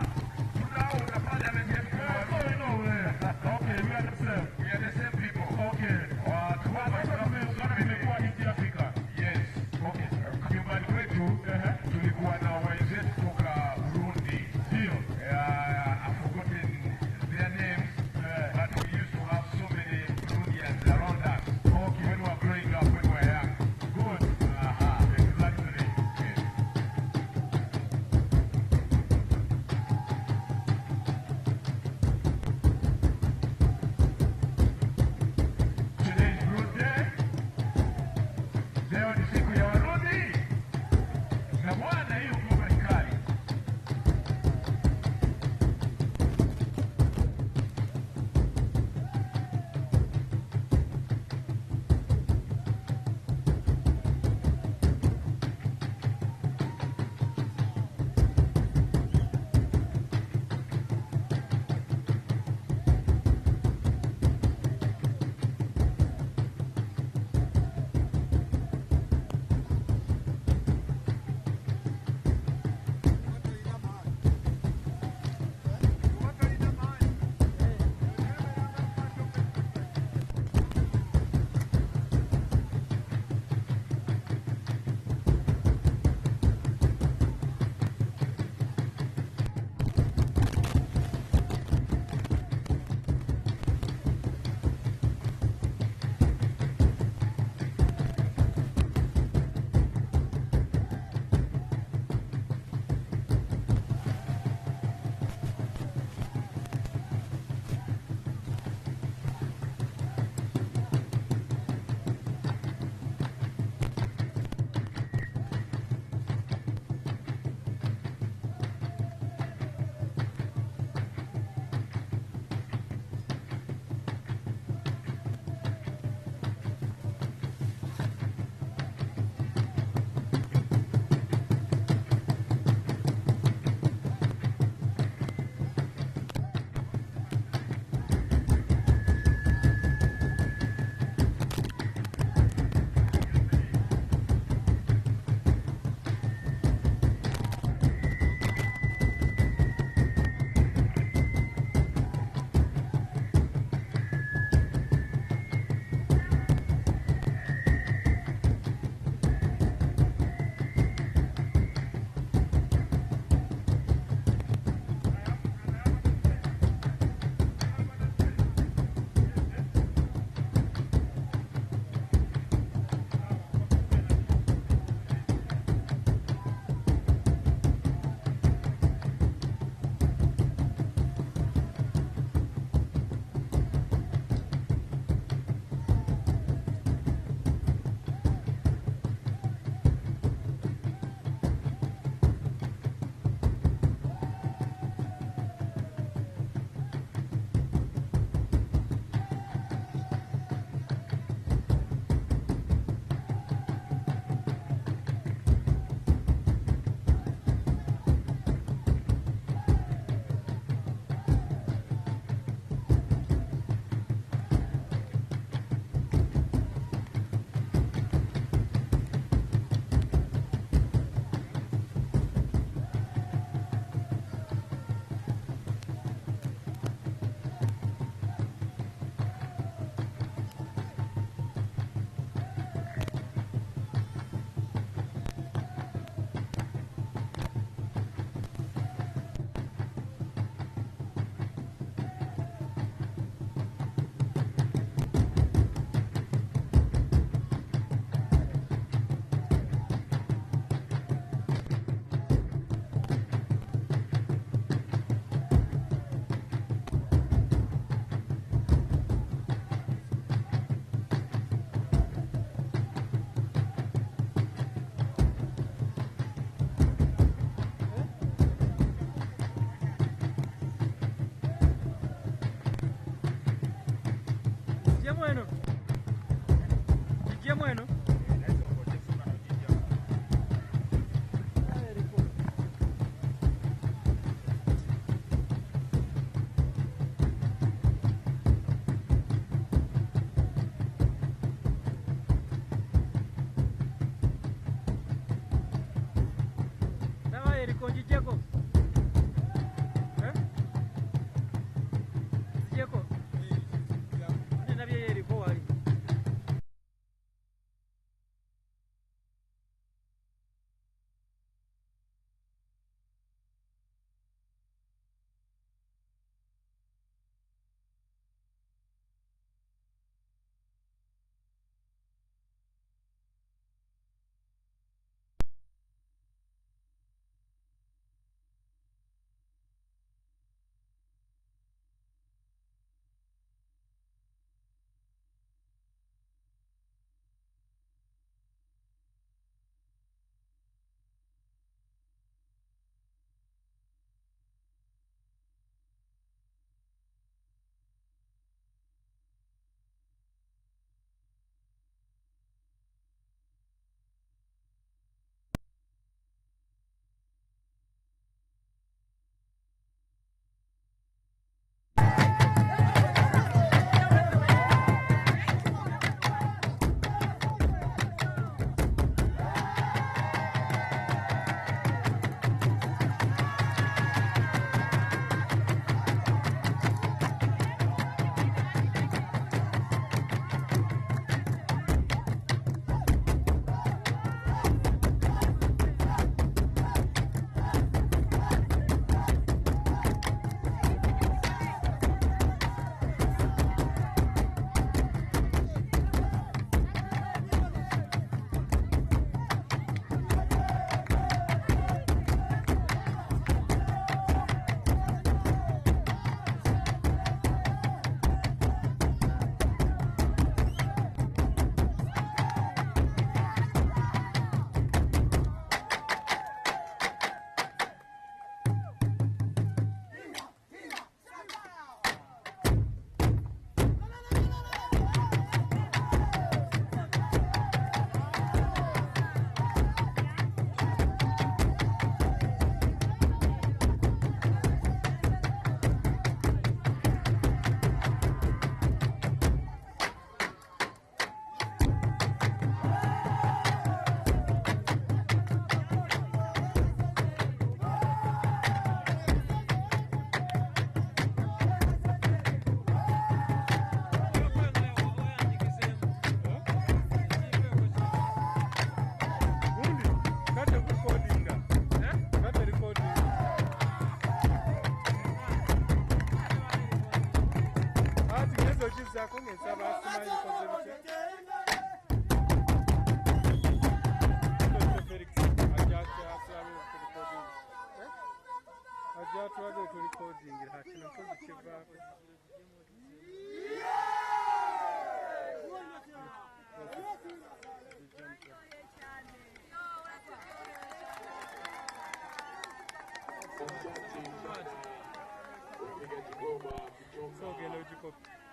ajatwage tuli coding hakina mkozi kivako.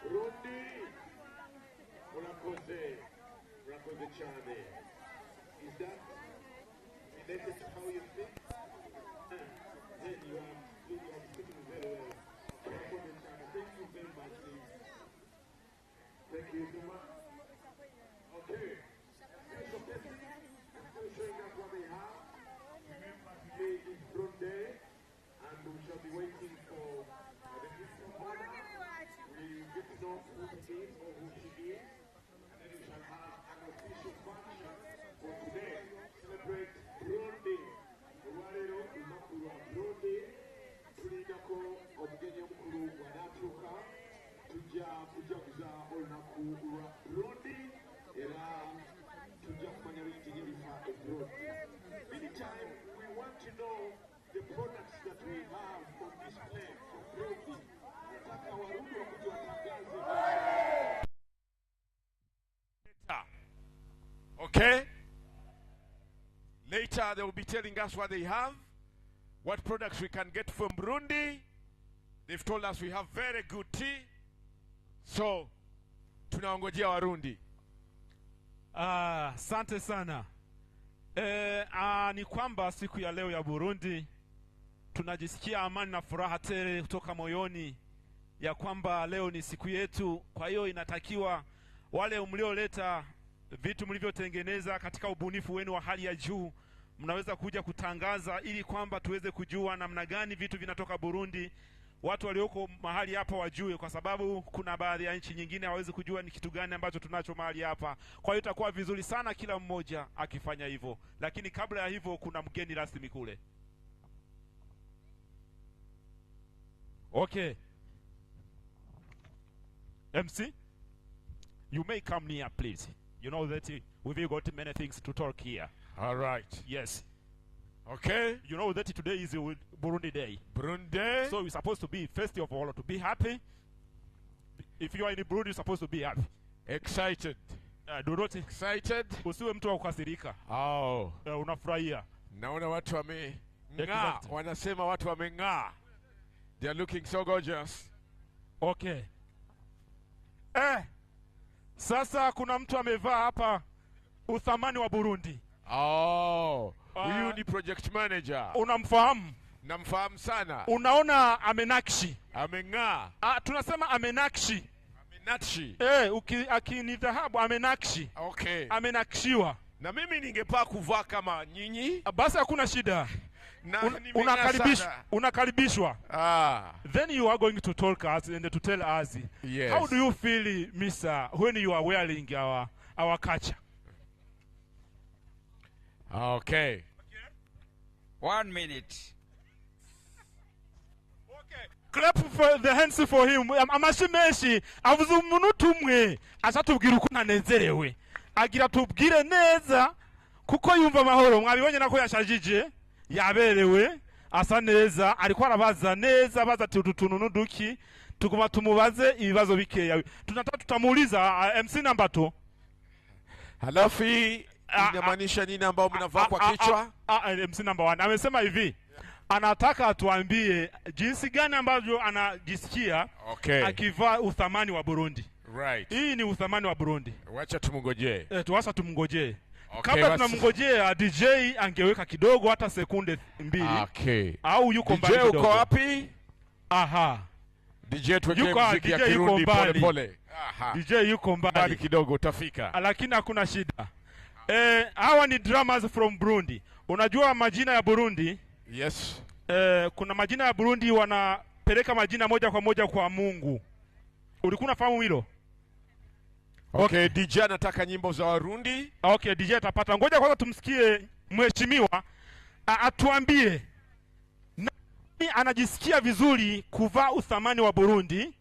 Burundi, murakoze cyane. Is that related to how you think? Then you are speaking very well. Thank you very much, please. Thank you so much. Okay. So showing us what they have. Remember, today is Burundi, and we shall be waiting for the people of honor. We get to know who he is or who she is, and then we shall have an official function for today. Celebrate Burundi. Uwarero umakuru wa Burundi. Tulindako omugenyi omukulu wanatuuka. Tujja kujaguza olunaku lwa Burundi era tujja kumanya bingi ebifa e Burundi. Anytime we want to know the products that we have on display for Burundi. Okay? Later they will be telling us what they have, what products we can get from Burundi. They've told us we have very good tea. So, tunaongojea Warundi. Asante sana. Ni kwamba siku ya leo ya Burundi tunajisikia amani na furaha tele kutoka moyoni ya kwamba leo ni siku yetu. Kwa hiyo inatakiwa wale mlioleta vitu mlivyotengeneza katika ubunifu wenu wa hali ya juu mnaweza kuja kutangaza ili kwamba tuweze kujua namna gani vitu vinatoka Burundi. Watu walioko mahali hapa wajue, kwa sababu kuna baadhi ya nchi nyingine hawezi kujua ni kitu gani ambacho tunacho mahali hapa. Kwa hiyo itakuwa vizuri sana kila mmoja akifanya hivyo. Lakini kabla ya hivyo kuna mgeni rasmi kule. Okay. MC, you may come near, please. You know that we've got many things to talk here. All right. Yes. Okay. You know that today is Burundi Day. Burundi. So we're supposed to be, first of all, to be happy. If you are in Burundi, you're supposed to be happy. Excited. Do not excited. Usiwe mtu wa kukasirika. Oh. Unafurahia. Naona watu wameng'aa. Wanasema watu wameng'aa. They are looking so gorgeous. Okay. Sasa kuna mtu amevaa hapa uthamani wa Burundi. Oh. Huyu ni project manager. Unamfahamu? Namfahamu sana. Unaona amenakshi. Ameng'aa. Tunasema amenakshi. Amenakshi. Akini dhahabu amenakshi. Okay. Amenakshiwa. Na mimi ningepaa kuvaa kama nyinyi. Basi hakuna shida. Unakaribishwa. Then you are going to talk us and to tell us. Yes. How do you feel, Mr., when you are wearing our culture? Okay. 1 minute. Okay. Clap for the hands for him. Amashimeshi avuze umuntu umwe asatubwira uko nanezerewe. Agira tubwire neza kuko yumva amahoro. Mwabibonye nako yashajije, yaberewe, asa neza, ariko arabaza neza, baza tuntu nuduki, tuguma tumubaze ibibazo bikeya. Tunataka tutamuuliza MC number 2. Halafu inamaanisha nini ambao mnavaa kwa kichwa? MC number 1 amesema hivi, anataka atuambie jinsi gani ambavyo anajisikia akivaa uthamani wa Burundi. Right. Hii ni uthamani wa Burundi. Wacha tumngojee. Tuwasa tumngojee. Kabla tunamngojea DJ angeweka kidogo hata sekunde 2. Okay. Au yuko mbali kidogo. DJ uko wapi? Aha. DJ tuweke muziki ya Kirundi pole pole. Aha. DJ yuko mbali kidogo utafika. Lakini hakuna shida. Hawa ni drummers from Burundi. Unajua majina ya Burundi? Yes. Kuna majina ya Burundi wanapeleka majina moja kwa moja kwa Mungu. Ulikuwa unafahamu hilo? Okay, DJ anataka nyimbo za Warundi. Okay, DJ atapata. Ngoja kwanza tumsikie mheshimiwa atuambie nani anajisikia vizuri kuvaa uthamani wa Burundi,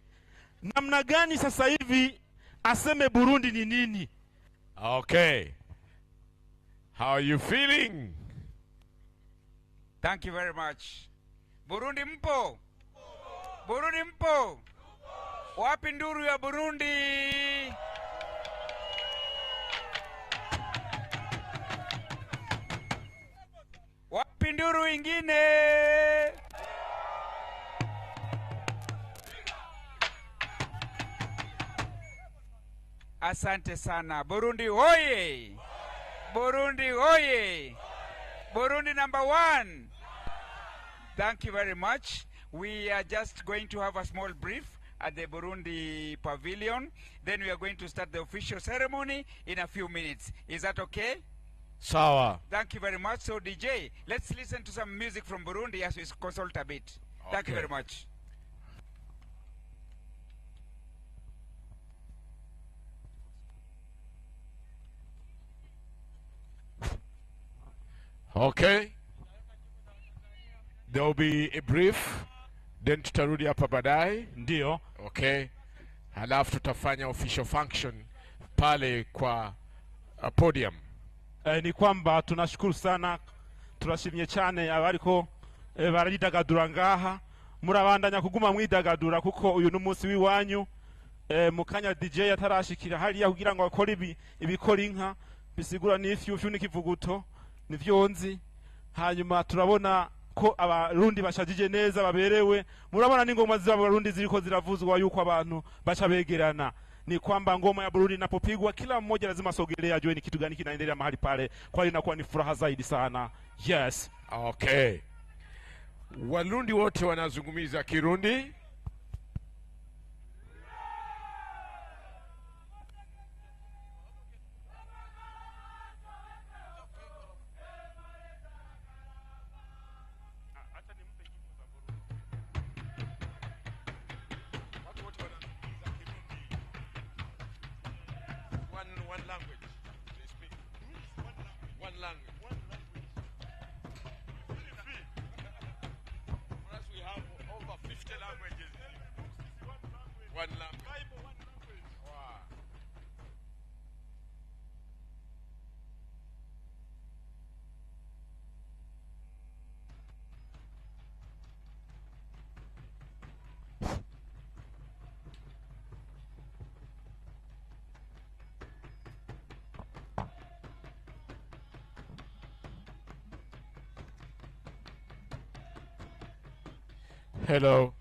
namna gani sasa hivi aseme Burundi ni nini. Okay. How are you feeling? Thank you very much. Burundi mpo? Burundi mpo? Wapi nduru ya Burundi? Wapi nduru ingine? Asante sana. Burundi hoye! Burundi hoye! Burundi number 1. Thank you very much. We are just going to have a small brief at the Burundi pavilion. Then we are going to start the official ceremony in a few minutes. Is that okay? Sawa. Thank you very much. So DJ, let's listen to some music from Burundi as we consult a bit. Thank you very much. Okay. There will be a brief, then tutarudi hapa baadaye. Ndio. Okay. Halafu tutafanya official function pale kwa podium. Ni kwamba tunashukuru sana, turashimye cyane abariko barayidagadura ngaha, murabandanya kuguma mwidagadura kuko uyu n'umunsi w'iwanyu. Mukanya DJ atarashikira hariya kugira ngo akore ibikora inka bisigura n'ifyufyu n'ikivuguto nivyonzi. Hanyuma turabona ko abarundi bashajije neza baberewe, murabona n'ingoma z'abarundi ziriko ziravuzwa yuko abantu bacha begerana. Ni kwamba ngoma ya Burundi inapopigwa kila mmoja lazima sogelea ajue ni kitu gani kinaendelea mahali pale, kwa hiyo inakuwa ni furaha zaidi sana. Yes. Okay. Warundi wote wanazungumza Kirundi. One language. They speak. One language. For us, we have over 50 languages. One language. Wow. Hello.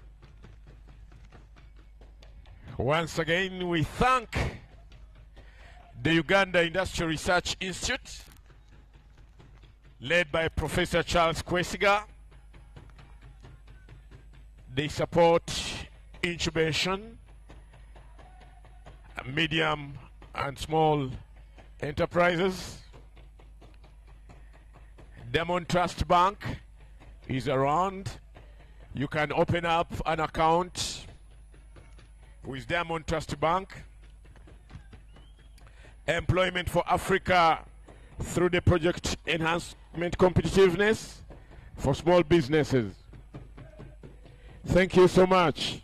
Once again, we thank the Uganda Industrial Research Institute, led by Professor Charles Kwesiga. They support incubation, medium and small enterprises. Diamond Trust Bank is around. You can open up an account with Diamond Trust Bank. Employment for Africa through the project Enhancement Competitiveness for Small Businesses. Thank you so much.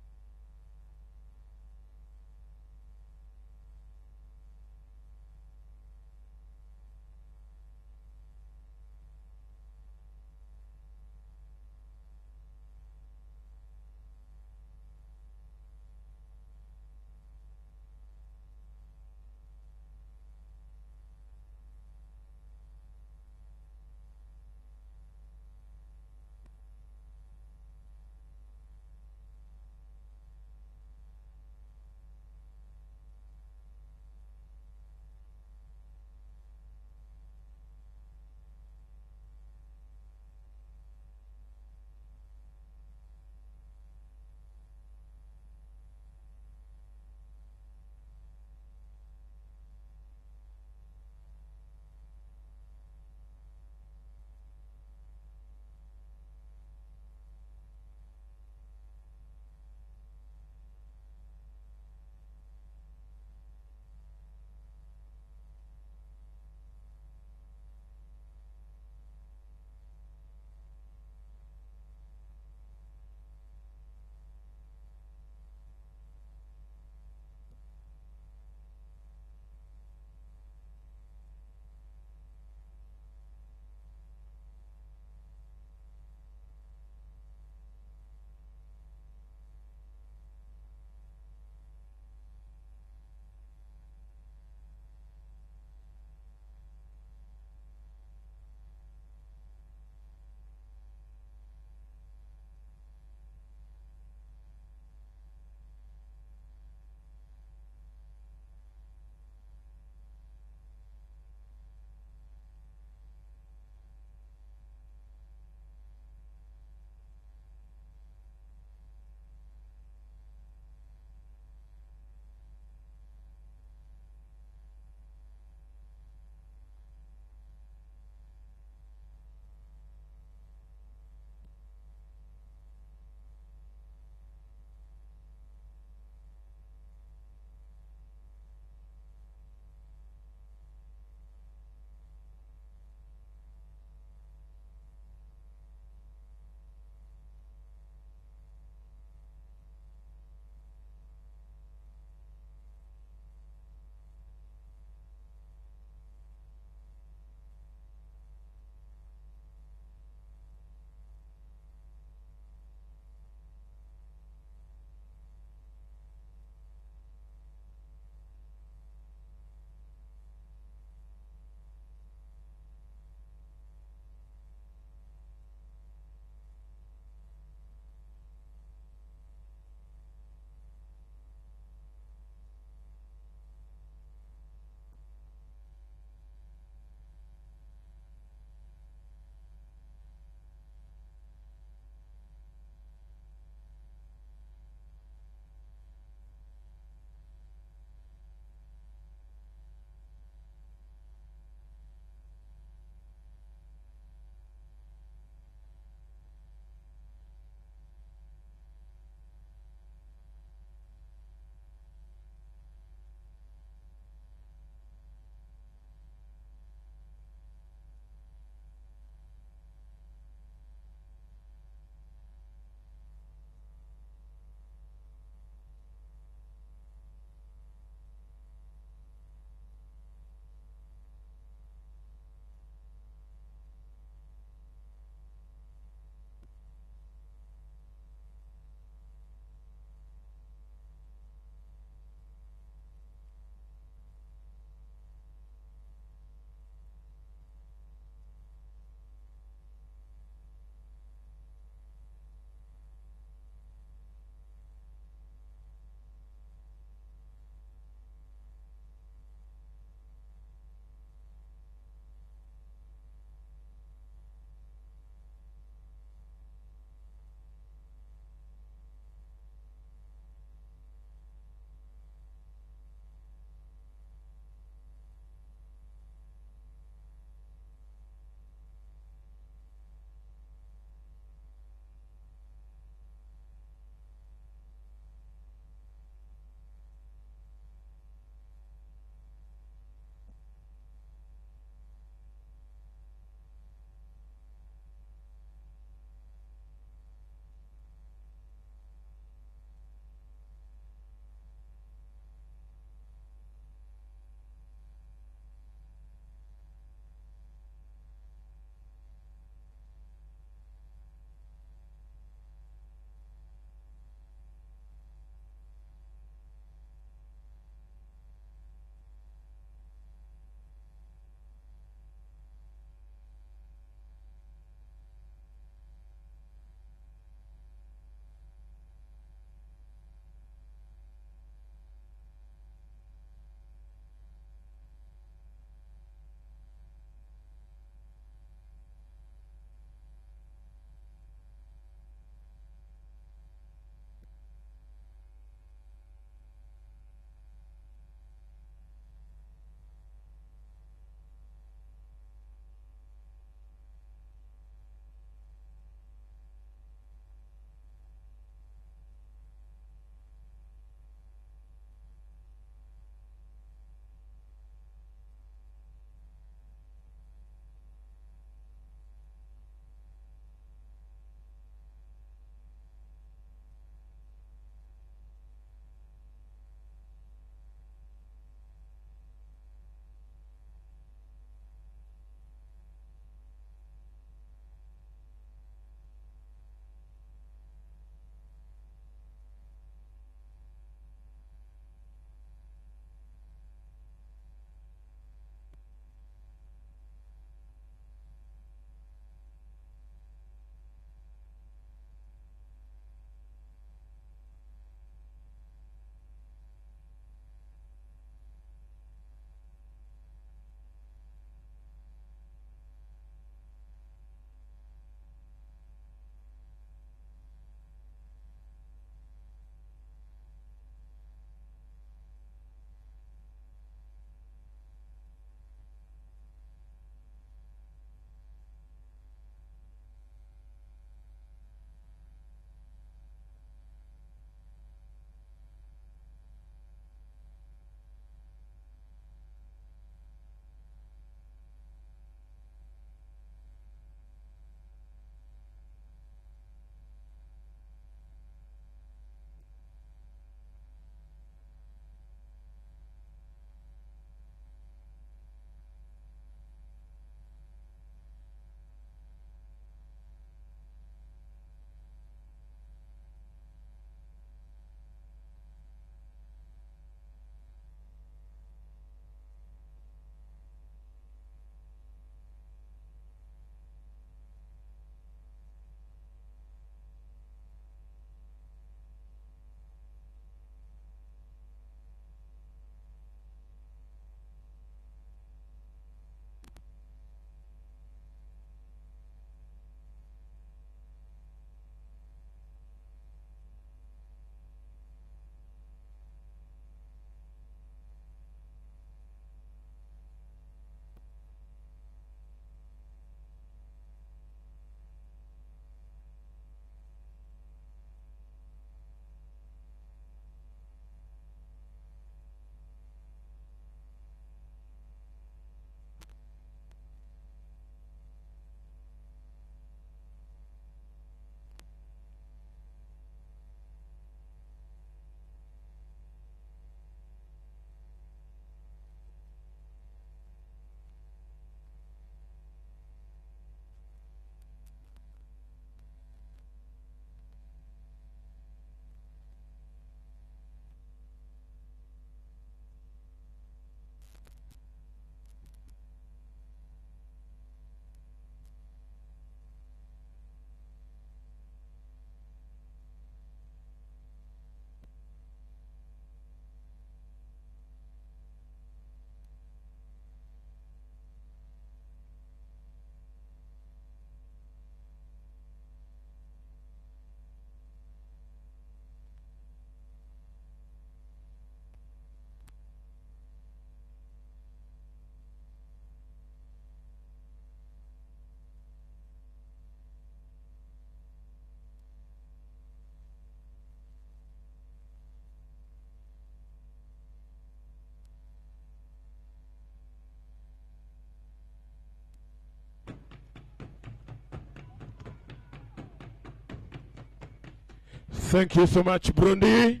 Thank you so much, Burundi.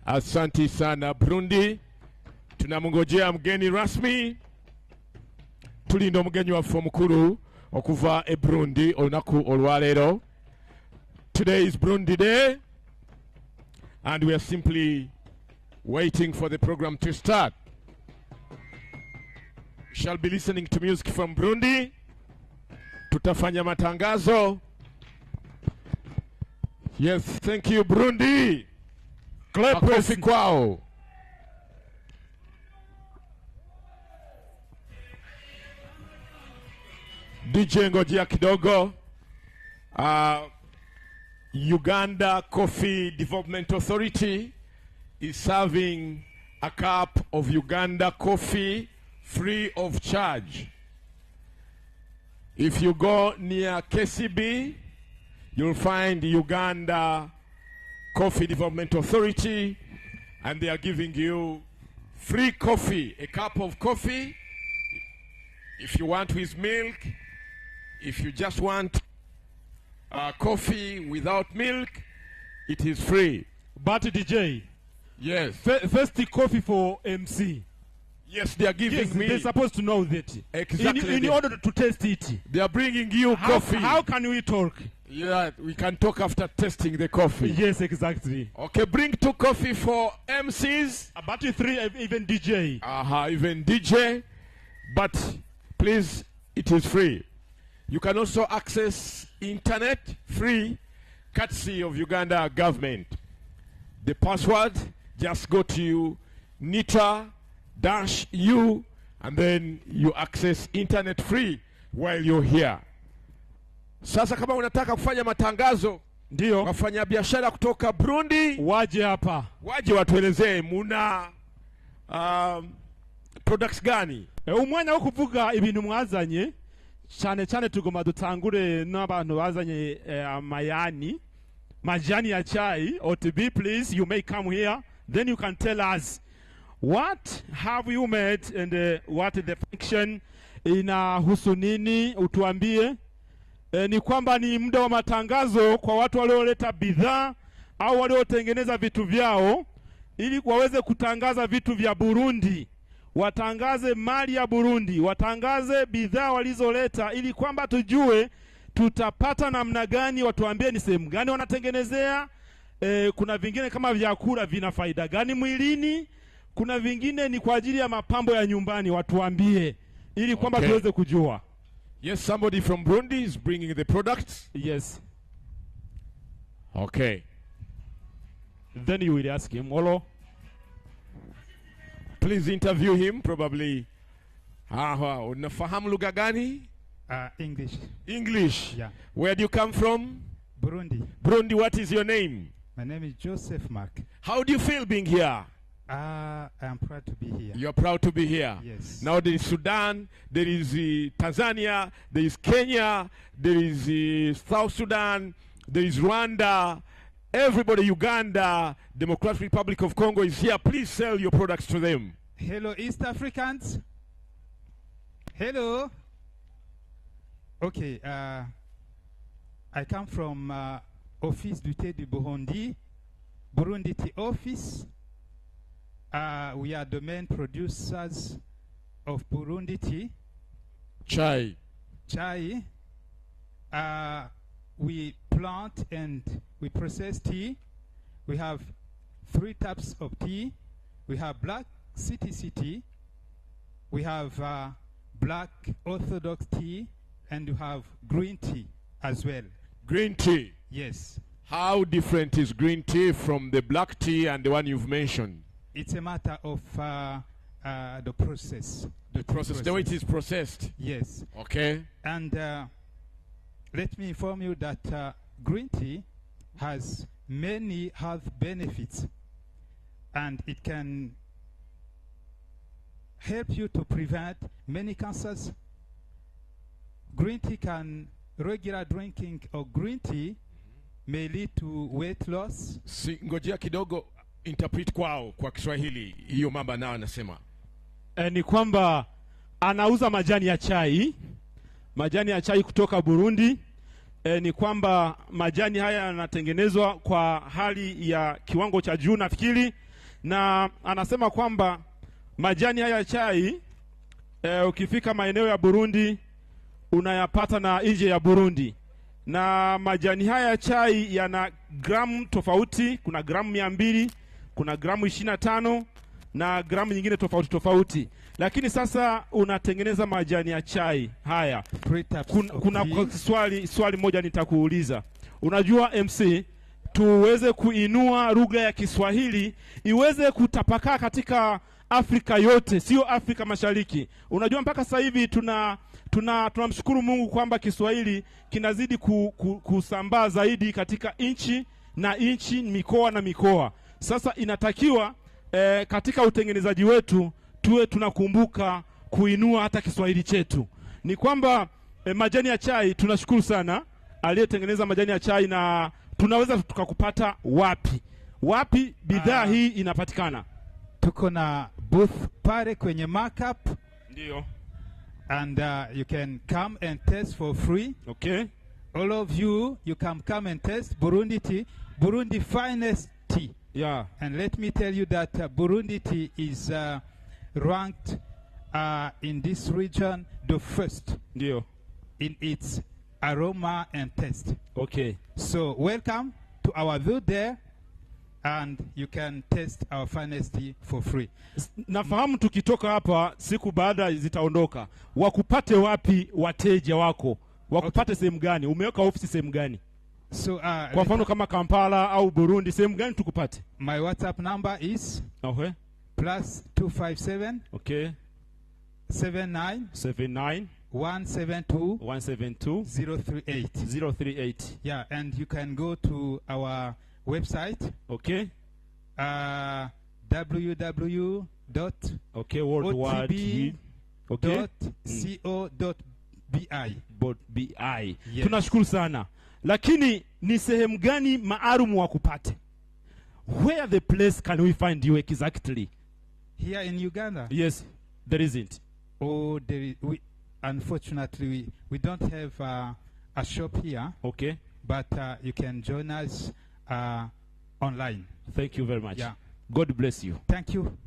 Asante sana, Burundi. Tunamungojea mgeni rasmi. Tulindo mgeni wa mukuru okuva e Burundi olunaku olwaleero. Today is Burundi Day, and we are simply waiting for the program to start. We shall be listening to music from Burundi. Tutafanya matangazo. Yes, thank you, Burundi. Makofi kwao. DJ ngojea kidogo. Uganda Coffee Development Authority is serving a cup of Uganda coffee free of charge. If you go near KCB, you'll find Uganda Coffee Development Authority, and they are giving you free coffee, a cup of coffee. If you want with milk, if you just want coffee without milk, it is free. But DJ, yes, first the coffee for MC. Yes, they are giving me. They're supposed to know that. Exactly. In order to taste it. They are bringing you coffee. How can we talk? Yeah, we can talk after testing the coffee. Yes, exactly. Okay, bring 2 coffee for MCs. About 3, even DJ. Even DJ. But please, it is free. You can also access internet free, courtesy of Uganda government. The password, just go to NITA-U, and then you access internet free while you're here. Sasa kama unataka kufanya matangazo, ndio wafanya biashara kutoka Burundi waje hapa, waje watuelezee muna products gani. Umwanya wo kuvuga ibintu mwazanye cyane cyane tugoma dutangure n'abantu bazanye majani ya chai. OTB, please, you may come here, then you can tell us what have you made and what the function inahusu nini. Utuambie. Ni kwamba ni muda wa matangazo kwa watu walioleta bidhaa au waliotengeneza vitu vyao ili waweze kutangaza vitu vya Burundi, watangaze mali ya Burundi, watangaze bidhaa walizoleta ili kwamba tujue tutapata namna gani. Watuambie ni sehemu gani wanatengenezea. Kuna vingine kama vyakula vina faida gani mwilini, kuna vingine ni kwa ajili ya mapambo ya nyumbani. Watuambie ili kwamba tuweze kujua. Yes, somebody from Burundi is bringing the products. Yes. Okay. Then you will ask him, Olo. Please interview him, probably. Unafahamu lugha gani? English. English? Yeah. Where do you come from? Burundi. Burundi, what is your name? My name is Joseph Mark. How do you feel being here? I am proud to be here. You're proud to be here? Yes. Now there is Sudan, there is Tanzania, there is Kenya, there is South Sudan, there is Rwanda, everybody, Uganda, Democratic Republic of Congo is here. Please sell your products to them. Hello, East Africans. Hello. Okay, I come from Office du Thé du Burundi, Burundi Tea Office. We are the main producers of Burundi tea. Chai. Chai. We plant and we process tea. We have 3 types of tea. We have black CTC tea. We have black orthodox tea, and you have green tea as well. Green tea? Yes. How different is green tea from the black tea and the one you've mentioned? It's a matter of the process. The process, the way it is processed? Yes. Okay. And let me inform you that green tea has many health benefits, and it can help you to prevent many cancers. Green tea regular drinking of green tea may lead to weight loss. Ngojea kidogo interpret kwao kwa Kiswahili hiyo mamba nao anasema. Ni kwamba anauza majani ya chai kutoka Burundi. ni kwamba majani haya yanatengenezwa kwa hali ya kiwango cha juu nafikiri, na anasema kwamba majani haya ya chai ukifika maeneo ya Burundi unayapata na nje ya Burundi, na majani haya ya chai yana gramu tofauti. Kuna gramu 200, kuna gramu 25 na gramu nyingine tofauti tofauti. Lakini sasa unatengeneza majani ya chai haya, kuna swali moja nitakuuliza. Unajua MC, tuweze kuinua lugha ya Kiswahili iweze kutapakaa katika Afrika yote, sio Afrika Mashariki. Unajua mpaka sasa hivi tunamshukuru Mungu kwamba Kiswahili kinazidi kusambaa zaidi katika nchi na nchi, mikoa na mikoa. Sasa inatakiwa katika utengenezaji wetu tuwe tunakumbuka kuinua hata Kiswahili chetu. Ni kwamba majani ya chai, tunashukuru sana aliyetengeneza majani ya chai, na tunaweza tukakupata wapi bidhaa hii inapatikana? Tuko na booth pale kwenye markup. Ndio. And you can come and test for free. Okay. All of you can come and test Burundi tea, Burundi finest tea. Yeah. And let me tell you that Burundi tea is ranked in this region the first. Ndio. In its aroma and taste. Okay. So welcome to our booth there, and you can test our finest tea for free. Nafahamu tukitoka hapa siku baada zitaondoka, wakupate wapi wateja wako? Wakupate sehemu gani? Umeweka ofisi sehemu gani? So kwa mfano kama Kampala au Burundi, sehemu gani tukupate? My WhatsApp number is +257 okay 79 172 038. Yeah, and you can go to our website. Okay. www.otb.co.bi. Yes. Tunashukuru sana. Lakini ni sehemu gani maalum wa kupate? Where the place can we find you exactly? Here in Uganda? Yes, there isn't. Oh, unfortunately, we don't have a shop here. Okay. But you can join us online. Thank you very much. Yeah. God bless you. Thank you.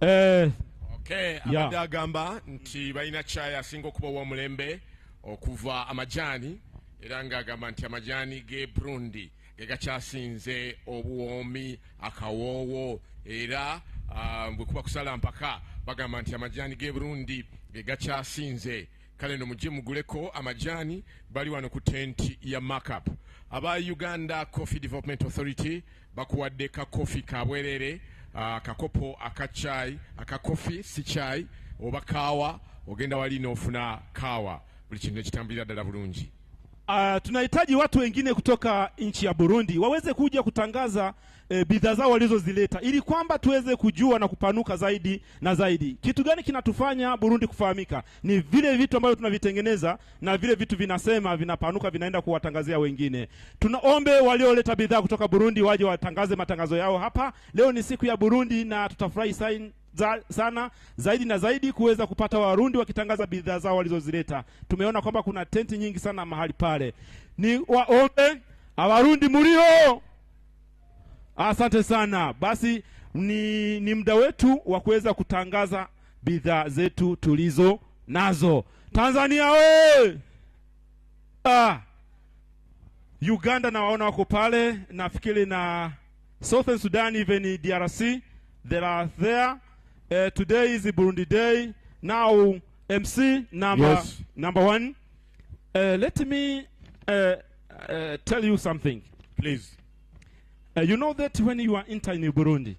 Okay. Abadde agamba nti balina chai asinga okuba w'omulembe okuva amajani, era ng'agamba nti amajani ge Burundi ge gakyasinze obuwoomi, akawoowo, era bwe kuba kusala mpaka bagamba nti amajani ge Burundi ge gakyasinze. Kale no mujje muguleko amajani, bali wano ku tent ya markup. Aba Uganda Coffee Development Authority bakuwadde ka coffee kabwerere, kakopo akachai, akakofi si chai oba kawa, ogenda wali n'ofuna kawa, buli kintu ekitambulira ddala bulungi. Tunahitaji watu wengine kutoka nchi ya Burundi waweze kuja kutangaza bidhaa zao walizozileta, ili kwamba tuweze kujua na kupanuka zaidi na zaidi. Kitu gani kinatufanya Burundi kufahamika? Ni vile vitu ambavyo tunavitengeneza, na vile vitu vinasema vinapanuka, vinaenda kuwatangazia wengine. Tunaombe walioleta bidhaa kutoka Burundi waje watangaze matangazo yao hapa. Leo ni siku ya Burundi na tutafurahi sana zaidi na zaidi kuweza kupata Warundi wakitangaza bidhaa zao walizozileta. Tumeona kwamba kuna tenti nyingi sana mahali pale. Ni waombe Abarundi mulio. Asante sana. Basi ni muda wetu wa kuweza kutangaza bidhaa zetu tulizo nazo. Tanzania we! Uganda na waona wako pale, nafikiri na Southern Sudan, even DRC, they are there. Today is the Burundi Day. Now, MC number one. Let me tell you something, please. You know that when you are entering Burundi,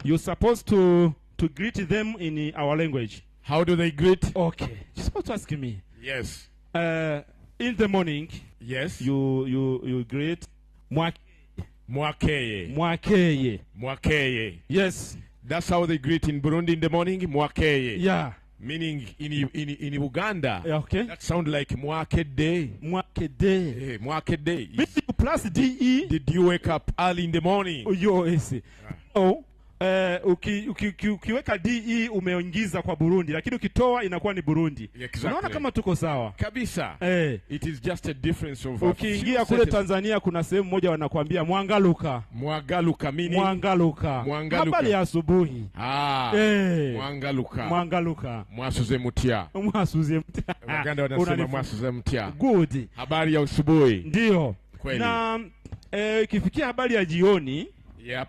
you're supposed to greet them in our language. How do they greet? Okay, you're supposed to ask me. Yes. In the morning. Yes. You greet Mwakeye. Yes. That's how they greet in Burundi in the morning. Mwakeye. Yeah. Meaning in Uganda. Okay. That sounds like Mwakede. Mwakede. Mwakede. Plus DE. Did you wake up early in the morning? Oh, yes. Oh, ukiweka DE umeingiza kwa Burundi, lakini ukitoa inakuwa ni Burundi. Exactly. Unaona kama tuko sawa Kabisa. It is just a difference of ukiingia kule Tanzania kuna sehemu moja wanakuambia Mwangaluka. Mwangaluka mini? Mwangaluka. Habari ya asubuhi. Mwangaluka. Mwangaluka. Mwasuze mutia. Mwasuze mutia. Waganda wanasema mwasuze mutia. Good. Habari ya asubuhi. Ndio. Kweli. Na ikifikia habari ya jioni, yep.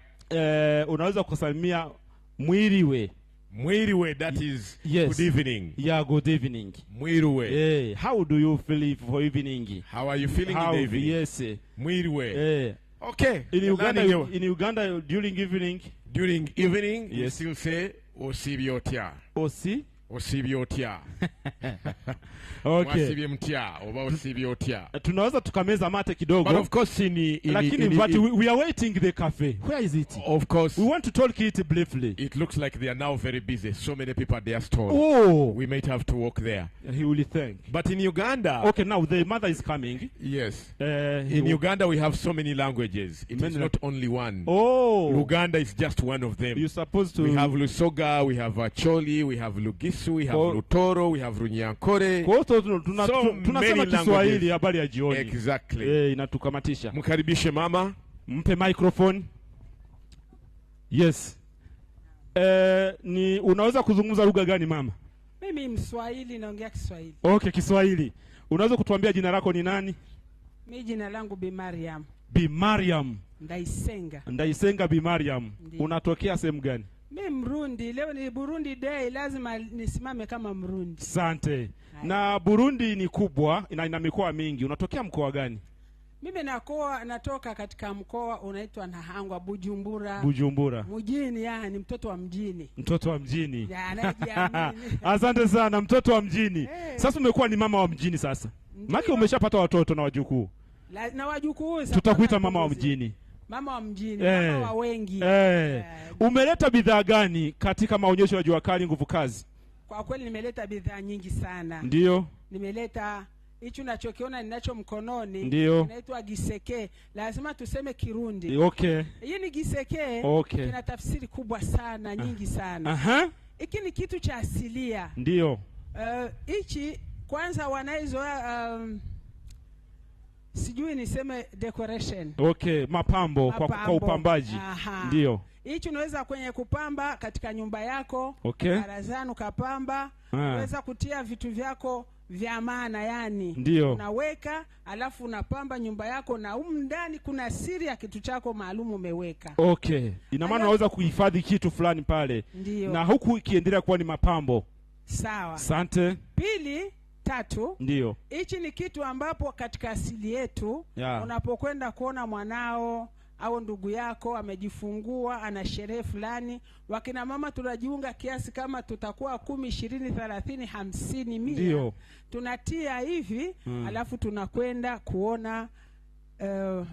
Unaweza kusalimia mwiriwe. Mwiriwe, that is good evening. Yeah, good evening. Mwiriwe. How do you feel for evening? How are you feeling in the evening? Yes. Mwiriwe. Okay. In Uganda during evening? During evening, yes. You still say osibiotia. Osibiotia. Okay. Osibiotia oba osibiotia. Tunaweza tukameza mate kidogo. But of course we are waiting the cafe. Where is it? Of course. We want to talk it briefly. It looks like they are now very busy. So many people at their store. Oh. We might have to walk there. He will think. But in Uganda. Okay, now the mother is coming. Yes. In Uganda we have so many languages. It is not only one. Oh. Uganda is just one of them. You're supposed to. We have Lusoga, we have Acholi, we have Lugisu, we have Lutoro, we have Runyankore. Tunasema Kiswahili habari ya jioni. Exactly. Inatukamatisha. Mkaribishe mama. Mpe microphone. Yes. Ni unaweza kuzungumza lugha gani mama? Mimi Mswahili, naongea Kiswahili. Okay, Kiswahili. Unaweza kutuambia jina lako ni nani? Mimi jina langu Bi Mariam. Bi Mariam. Ndaisenga Bi Mariam. Unatokea sehemu gani? Mimi Mrundi. Leo ni Burundi Day, lazima nisimame kama Mrundi. Asante. Na Burundi ni kubwa, ina mikoa mingi. Unatokea mkoa gani? Mimi natoka katika mkoa unaitwa Nahangwa, Bujumbura. Mjini, yani mtoto wa mjini. Mtoto wa mjini. Ya, anajiamini. Asante sana, mtoto wa mjini. Sasa umekuwa ni mama wa mjini sasa. Maki umeshapata watoto na wajukuu. Na wajukuu sasa. Tutakuita mama wa mjini. Mama wa mjini, mama wa wengi. Umeleta bidhaa gani katika maonyesho ya Jua Kali Nguvu Kazi? Kwa kweli nimeleta bidhaa nyingi sana. Ndio. Nimeleta hicho unachokiona ninacho mkononi. Ndio. Inaitwa giseke. Lazima tuseme Kirundi. Okay. Hii ni giseke. Okay. Kina tafsiri kubwa sana, nyingi sana. Aha. Hiki ni kitu cha asilia. Ndio. Hichi kwanza wanaizoea sijui niseme decoration. Okay, mapambo. Kwa upambaji. Ndio. Hichi unaweza kwenye kupamba katika nyumba yako. Okay. Barazani ukapamba. Unaweza kutia vitu vyako vya maana yani. Ndio. Unaweka alafu unapamba nyumba yako na ndani kuna siri ya kitu chako maalum umeweka. Okay. Ina maana unaweza kuhifadhi kitu fulani pale. Ndio. Na huku ikiendelea kuwa ni mapambo. Sawa. Asante. Pili, tatu. Ndio. Hichi ni kitu ambapo katika asili yetu unapokwenda kuona mwanao au ndugu yako amejifungua, ana sherehe fulani, wakina mama tunajiunga kiasi kama tutakuwa 10, 20, 30, 50, 100. Ndio. Tunatia hivi, alafu tunakwenda kuona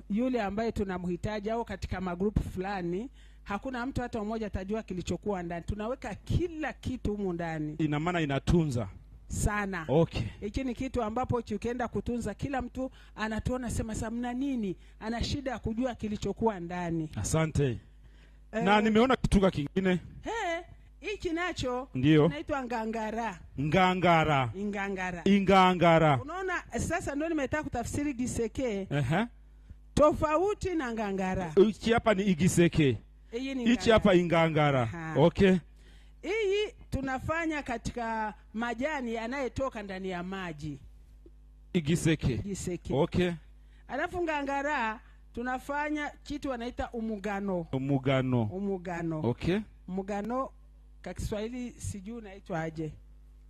yule ambaye tunamhitaji au katika magrupu fulani. Hakuna mtu hata mmoja atajua kilichokuwa ndani. Tunaweka kila kitu humu ndani. Ina maana inatunza sana. Okay. Hiki ni kitu ambapo ukienda kutunza kila mtu anatuona sema samna nini, ana shida ya kujua kilichokuwa ndani. Asante. Na nimeona kitu kingine. Hiki nacho inaitwa ngangara. Ingangara. Unaona sasa ndio nimetaka kutafsiri giseke. Tofauti na ngangara. Hiki hapa ni igiseke. Hiki hapa ingangara. Okay. Hii tunafanya katika majani yanayetoka ndani ya maji. Igiseke. Okay. Alafu ngangara tunafanya kitu wanaita umugano. Okay. Mugano kwa Kiswahili sijui unaitwa aje.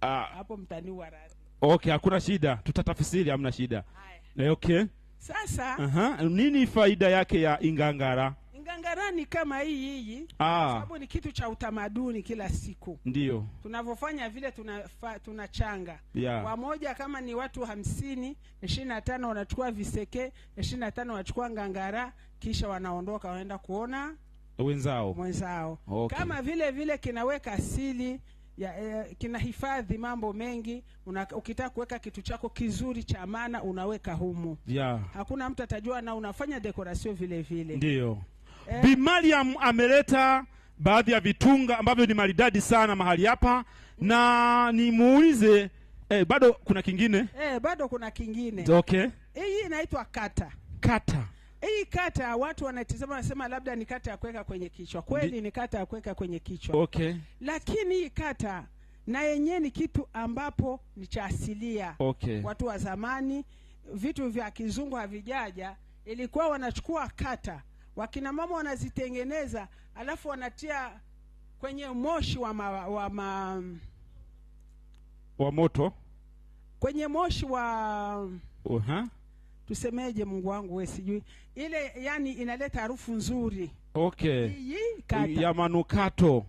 Hapo mtani wa radhi. Okay, hakuna shida. Tutatafsiri, hamna shida. Okay. Sasa nini faida yake ya ingangara? Ingangara ni kama hii sababu ni kitu cha utamaduni kila siku. Ndio. Tunavyofanya vile tunachanga. Wamoja kama ni watu 50, 25 wanachukua viseke, 25 wanachukua ngangara, kisha wanaondoka wanaenda kuona mwenzao. Okay. Kama vile kinaweka asili kinahifadhi mambo mengi. Ukitaka kuweka kitu chako kizuri cha maana unaweka humu. Hakuna mtu atajua na unafanya decoration vile. Ndio. Bi Mariam ameleta baadhi ya vitunga ambavyo ni maridadi sana mahali hapa, na nimuulize bado kuna kingine? Bado kuna kingine. Okay. Hii inaitwa kata. Kata. Hii kata watu wanatizama wanasema labda ni kata ya kuweka kwenye kichwa. Kweli ni kata ya kuweka kwenye kichwa. Okay. Lakini hii kata na yenyewe ni kitu ambapo ni cha asilia. Okay. Watu wa zamani, vitu vya kizungu havijaja, ilikuwa wanachukua kata, wakina mama wanazitengeneza, alafu wanatia kwenye moshi wa moto, kwenye moshi wa tusemeje, Mungu wangu wewe, sijui ile, yani inaleta harufu nzuri. Okay. Hii kata ya manukato,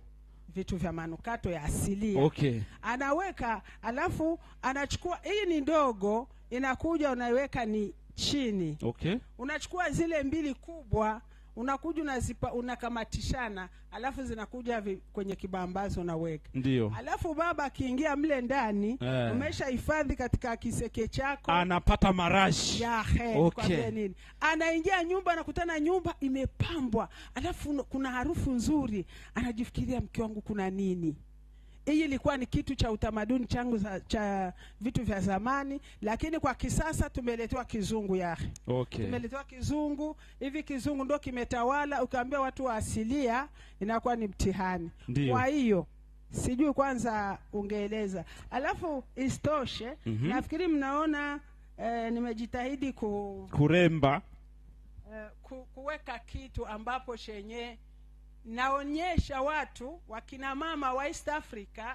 vitu vya manukato ya asilia. Okay. Anaweka, alafu anachukua, hii ni ndogo, inakuja unaiweka ni chini. Okay. Unachukua zile mbili kubwa, unakuja unazipa, unakamatishana, alafu zinakuja kwenye kibambazo unaweka. Ndio. Alafu baba akiingia mle ndani, umeshahifadhi katika kiseke chako, anapata marashi. Okay. Nini? Anaingia nyumba, anakutana nyumba imepambwa, alafu kuna harufu nzuri, anajifikiria mke wangu kuna nini? Hii ilikuwa ni kitu cha utamaduni changu cha vitu vya zamani, lakini kwa kisasa tumeletewa kizungu yake. Okay. Tumeletewa kizungu, hivi kizungu ndio kimetawala, ukaambia watu wa asilia inakuwa ni mtihani. Kwa hiyo sijui kwanza ungeeleza. Alafu istoshe, nafikiri mnaona nimejitahidi kuremba, kuweka kitu ambapo chenye naonyesha watu wakina mama wa East Africa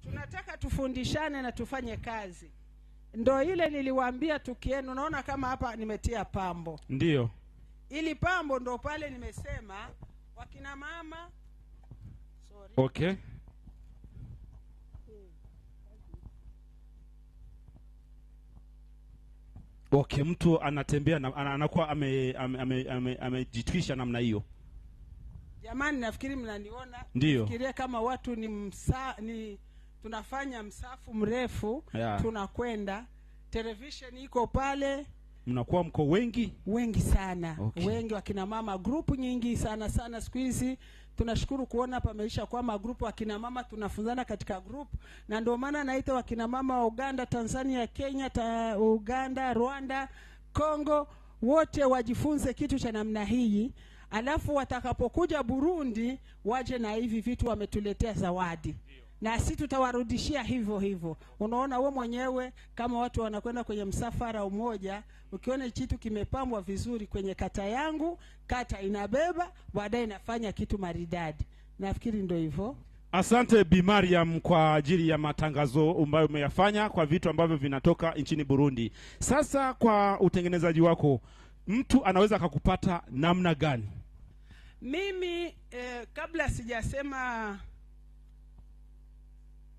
tunataka tufundishane na tufanye kazi. Ndio ile niliwaambia tukienda, unaona kama hapa nimetia pambo. Ndio. Ili pambo ndo pale nimesema wakina mama. Sorry. Okay. Okay, mtu anatembea na anakuwa amejitwisha namna hiyo. Jamani, nafikiri mnaniona. Fikiria kama watu ni tunafanya msafu mrefu, tunakwenda television iko pale, mnakuwa mko wengi sana. Okay. Wengi wakina mama, grupu nyingi sana siku hizi. Tunashukuru kuona pameisha kwa magrupu wakina mama, tunafunzana katika grupu, na ndio maana naita wakina mama wa Uganda, Tanzania, Kenya, Uganda, Rwanda, Kongo, wote wajifunze kitu cha namna hii. Alafu watakapokuja Burundi waje na hivi vitu, wametuletea zawadi. Na sisi tutawarudishia hivyo hivyo. Unaona wewe mwenyewe kama watu wanakwenda kwenye msafara umoja, ukiona kitu kimepambwa vizuri kwenye kata yangu, kata inabeba, baadaye inafanya kitu maridadi. Nafikiri ndio hivyo. Asante Bi Mariam kwa ajili ya matangazo ambayo umeyafanya kwa vitu ambavyo vinatoka nchini Burundi. Sasa kwa utengenezaji wako, mtu anaweza akakupata namna gani? Mimi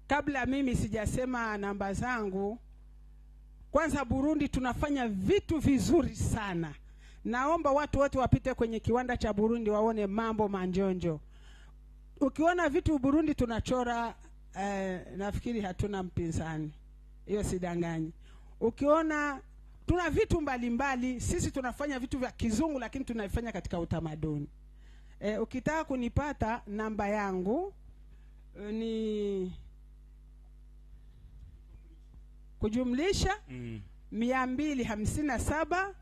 kabla mimi sijasema namba zangu, kwanza Burundi tunafanya vitu vizuri sana. Naomba watu wote wapite kwenye kiwanda cha Burundi waone mambo manjonjo. Ukiona vitu Burundi tunachora, nafikiri hatuna mpinzani. Hiyo sidanganyi. Ukiona tuna vitu mbalimbali, sisi tunafanya vitu vya kizungu lakini tunafanya katika utamaduni. Ukitaka kunipata, namba yangu ni kujumlisha 257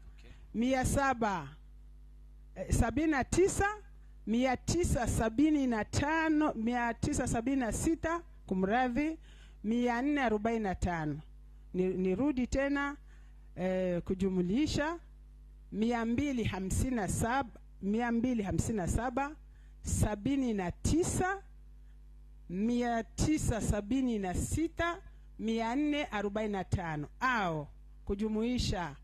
779 975 976 kumradhi 445. Nirudi tena, kujumlisha 257 79 976 445, au kujumuisha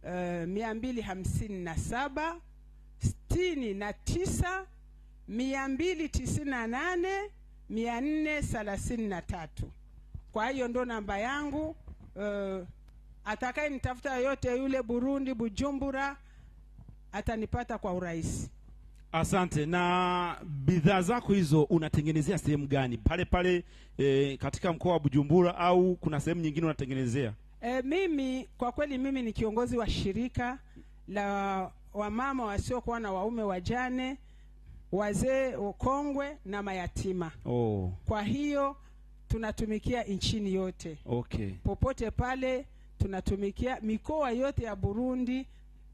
257 69 298 433. Kwa hiyo ndo namba yangu. Atakaye nitafuta yote yule Burundi, Bujumbura, atanipata kwa urahisi. Asante. Na bidhaa zako hizo unatengenezea sehemu gani? Pale katika mkoa wa Bujumbura au kuna sehemu nyingine unatengenezea? Mimi kwa kweli mimi ni kiongozi wa shirika la wamama wasiokuwa na waume wajane wazee, wakongwe na mayatima. Kwa hiyo tunatumikia nchini yote. Popote pale tunatumikia, mikoa yote ya Burundi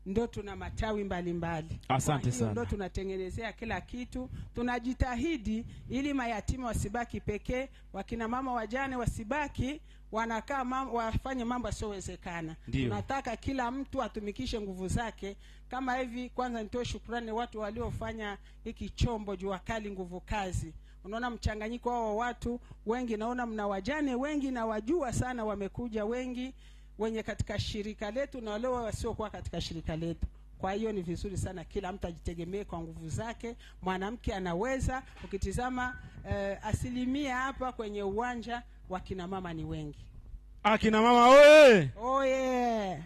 ndo tuna matawi mbalimbali. Asante sana. Ndo tunatengenezea kila kitu. Tunajitahidi ili mayatima wasibaki pekee, wakina mama wajane wasibaki wanakaa wafanye mambo yasiyowezekana. Tunataka kila mtu atumikishe nguvu zake. Kama hivi, kwanza nitoe shukrani watu waliofanya hiki chombo Jua Kali nguvu kazi. Unaona mchanganyiko wa watu wengi, naona mna wajane wengi na wajua sana wamekuja wengi, wenye katika shirika letu na wale wasiokuwa katika shirika letu. Kwa hiyo ni vizuri sana kila mtu ajitegemee kwa nguvu zake. Mwanamke anaweza. Ukitizama asilimia hapa kwenye uwanja wakina mama ni wengi. Akina mama oye! Oye!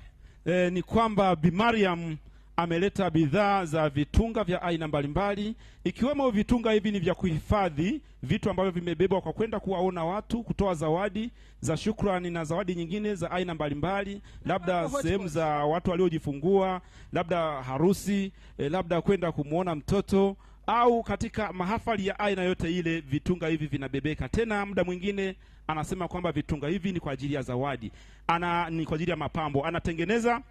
Ni kwamba Bi Mariam ameleta bidhaa za vitunga vya aina mbalimbali, ikiwemo vitunga hivi ni vya kuhifadhi vitu ambavyo vimebebwa kwa kwenda kuwaona watu, kutoa zawadi za shukrani na zawadi nyingine za aina mbalimbali, labda sehemu za watu waliojifungua, labda harusi, labda kwenda kumuona mtoto, au katika mahafali ya aina yote ile. Vitunga hivi vinabebeka. Tena muda mwingine anasema kwamba vitunga hivi ni kwa ajili ya zawadi, ni kwa ajili ya mapambo. Anatengeneza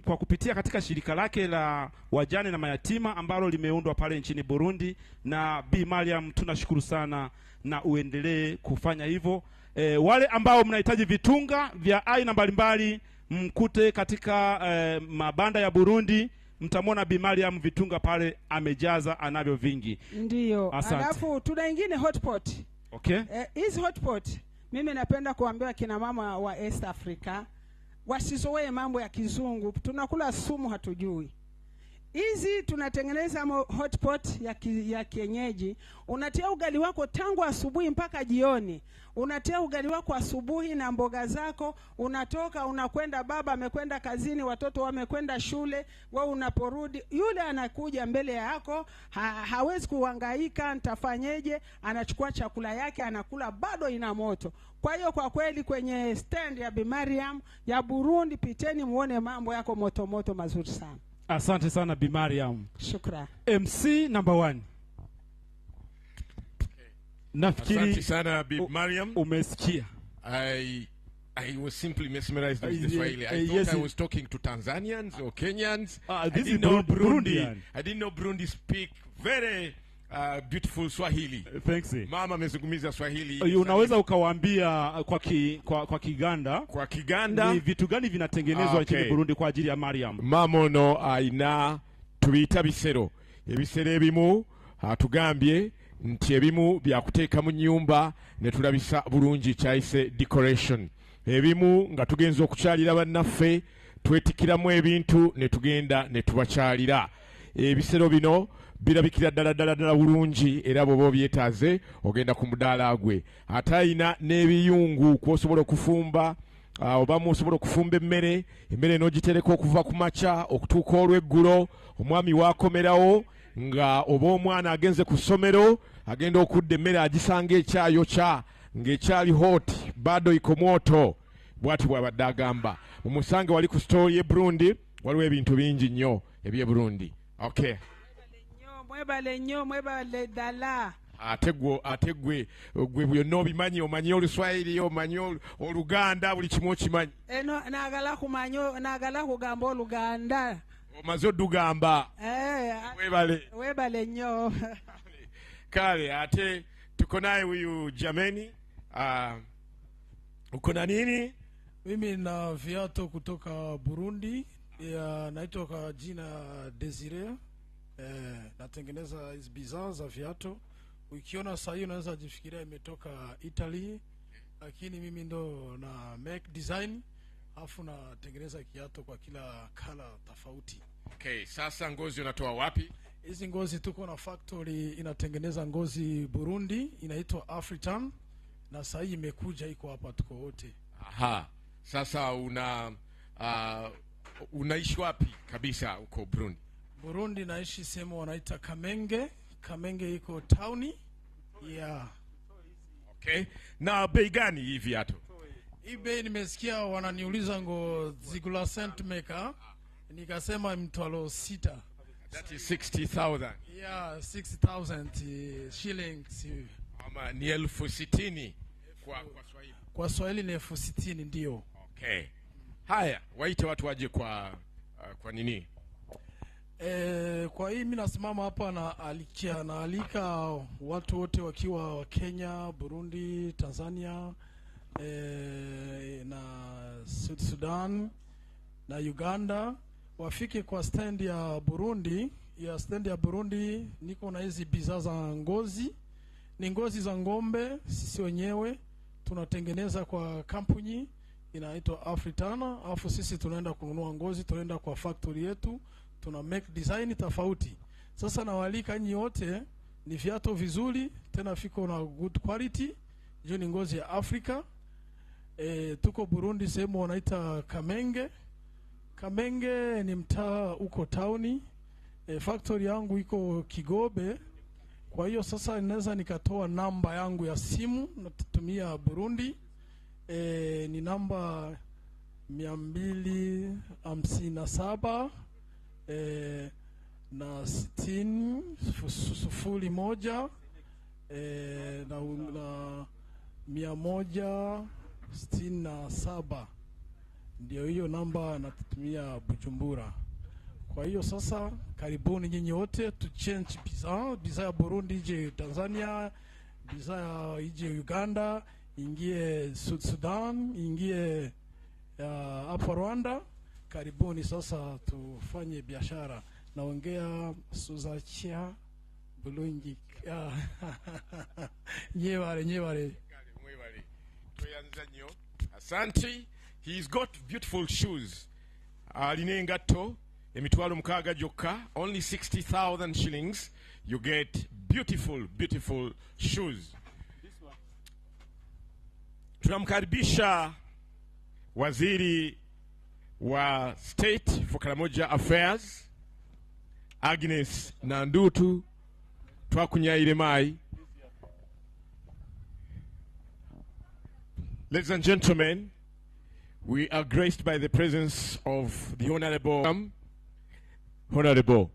kwa kupitia katika shirika lake la wajane na mayatima ambalo limeundwa pale nchini Burundi. Na Bi Mariam, tunashukuru sana na uendelee kufanya hivyo. Wale ambao mnahitaji vitunga vya aina mbalimbali, mkute katika mabanda ya Burundi, mtamwona Bi Mariam vitunga pale amejaza, anavyo vingi. Ndio. Alafu tuna ingine hotpot. Hizi hotpot mimi napenda kuambia kina mama wa East Africa wasizoee mambo ya kizungu. Tunakula sumu hatujui. Hizi tunatengeneza hotpot ya kienyeji. Unatia ugali wako tangu asubuhi mpaka jioni. Unatia ugali wako asubuhi na mboga zako, unatoka unakwenda, baba amekwenda kazini, watoto wamekwenda shule, wewe unaporudi yule anakuja mbele yako, hawezi kuhangaika nitafanyeje, anachukua chakula yake anakula, bado ina moto. Kwa hiyo kwa kweli kwenye stand ya Bi Mariam ya Burundi, piteni muone mambo yako moto moto mazuri sana. Asante sana Bi Mariam. Shukran. MC number 1. Nafikiri Asante sana Bi Mariam. Umesikia. I was simply mesmerized with the Swahili. I thought I was talking to Tanzanians or Kenyans. This is Burundian. I didn't know Burundi speak very beautiful Swahili. Thanks. Mama amezungumza Swahili. Unaweza ukawaambia kwa Kiganda. Kwa Kiganda ni vitu gani vinatengenezwa nchini Burundi kwa ajili ya Mariam? Mamono aina tubita bisero. Ebisero ebimu atugambye nti ebimu byakuteeka mu nyumba ne tulabisa bulungi kyayise decoration. Ebimu nga tugenza okukyalira bannaffe twetikiramu ebintu ne tugenda ne tubakyalira. Ebisero bino birabikira ddala bulungi, era bw'oba byetaaze ogenda ku mudaala gwe. Ate ayina n'ebiyungu kw'osobola okufumba, oba osobola okufumba emmere n'ogitereka okuva ku makya okutuuka olw'eggulo, omwami waakomerawo nga oba omwana agenze ku ssomero agenda okudda emmere agisanga ekyayokya ng'ekyali hot bado iko moto. Bw'ati bw'abadde agamba. Mumusange wali ku story y'e Burundi, waliwo ebintu bingi nnyo eby'e Burundi. Mwebale nnyo, mwebale ddala. Ate gwe byonna obimanyi, omanyi Oluswahili, omanyi Oluganda, buli kimu okimanyi. Naagala kugamba Oluganda. Omaze oddugamba. Webale nnyo. Kale, ate tuko naye huyu jameni. Uko na nini? Mimi na viatu kutoka Burundi. Naitwa kwa jina Desire. Natengeneza hizi bidhaa za viatu. Ukiona saa hii unaweza jifikiria imetoka Italy, lakini mimi ndo na make design, afu natengeneza kiatu kwa kila color tofauti. Sasa ngozi unatoa wapi? Hizi ngozi tuko na factory inatengeneza ngozi Burundi, inaitwa African, na saa hii imekuja iko hapa tuko wote. Sasa unaishi wapi kabisa uko Burundi? Burundi naishi sehemu wanaita Kamenge iko towni. Na bei gani hivi viatu? Hii bei nimesikia wananiuliza ngo zigula cent maker, nikasema mtwalo 6. That is 60,000. Yeah, 60,000 shillings. Ama ni 60,000 kwa Swahili. Kwa Swahili ni 60,000 ndio. Okay. Haya, waite watu waje kwa nini? Kwa hii mimi nasimama hapa na naalika watu wote wakiwa wa Kenya, Burundi, Tanzania, na Sudan na Uganda wafike kwa stand ya Burundi. Stand ya Burundi niko na hizi bidhaa za ngozi. Ni ngozi za ngombe, sisi wenyewe tunatengeneza kwa kampuni inaitwa Africana, afu sisi tunaenda kununua ngozi, tunaenda kwa factory yetu, tuna make design tofauti. Sasa nawalika nyinyi wote, ni viatu vizuri, tena fiko na good quality, hiyo ni ngozi ya Afrika. Tuko Burundi, sehemu wanaita Kamenge. Kamenge ni mtaa uko towni. Factory yangu iko Kigobe. Kwa hiyo sasa ninaweza nikatoa namba yangu ya simu natumia Burundi. Ni namba 257 na 60 na 167. Ndio hiyo namba natutumia Bujumbura. Kwa hiyo sasa karibuni nyinyi wote tu change bidhaa ya Burundi ije Tanzania, bidhaa ije Uganda, ingie Sudan, ingie hapa Rwanda. Karibuni sasa tufanye biashara. Naongea Suzachia Bulungi. Nyewale. Tuyanza nyo. Asante. He's got beautiful shoes. Aline engato emitwalo mukaga joka, only 60,000 shillings. You get beautiful shoes. Tunamkaribisha waziri wa State for Karamoja Affairs Agnes Nandutu twakunyaire mai. Ladies and gentlemen, we are graced by the presence of the Honorable.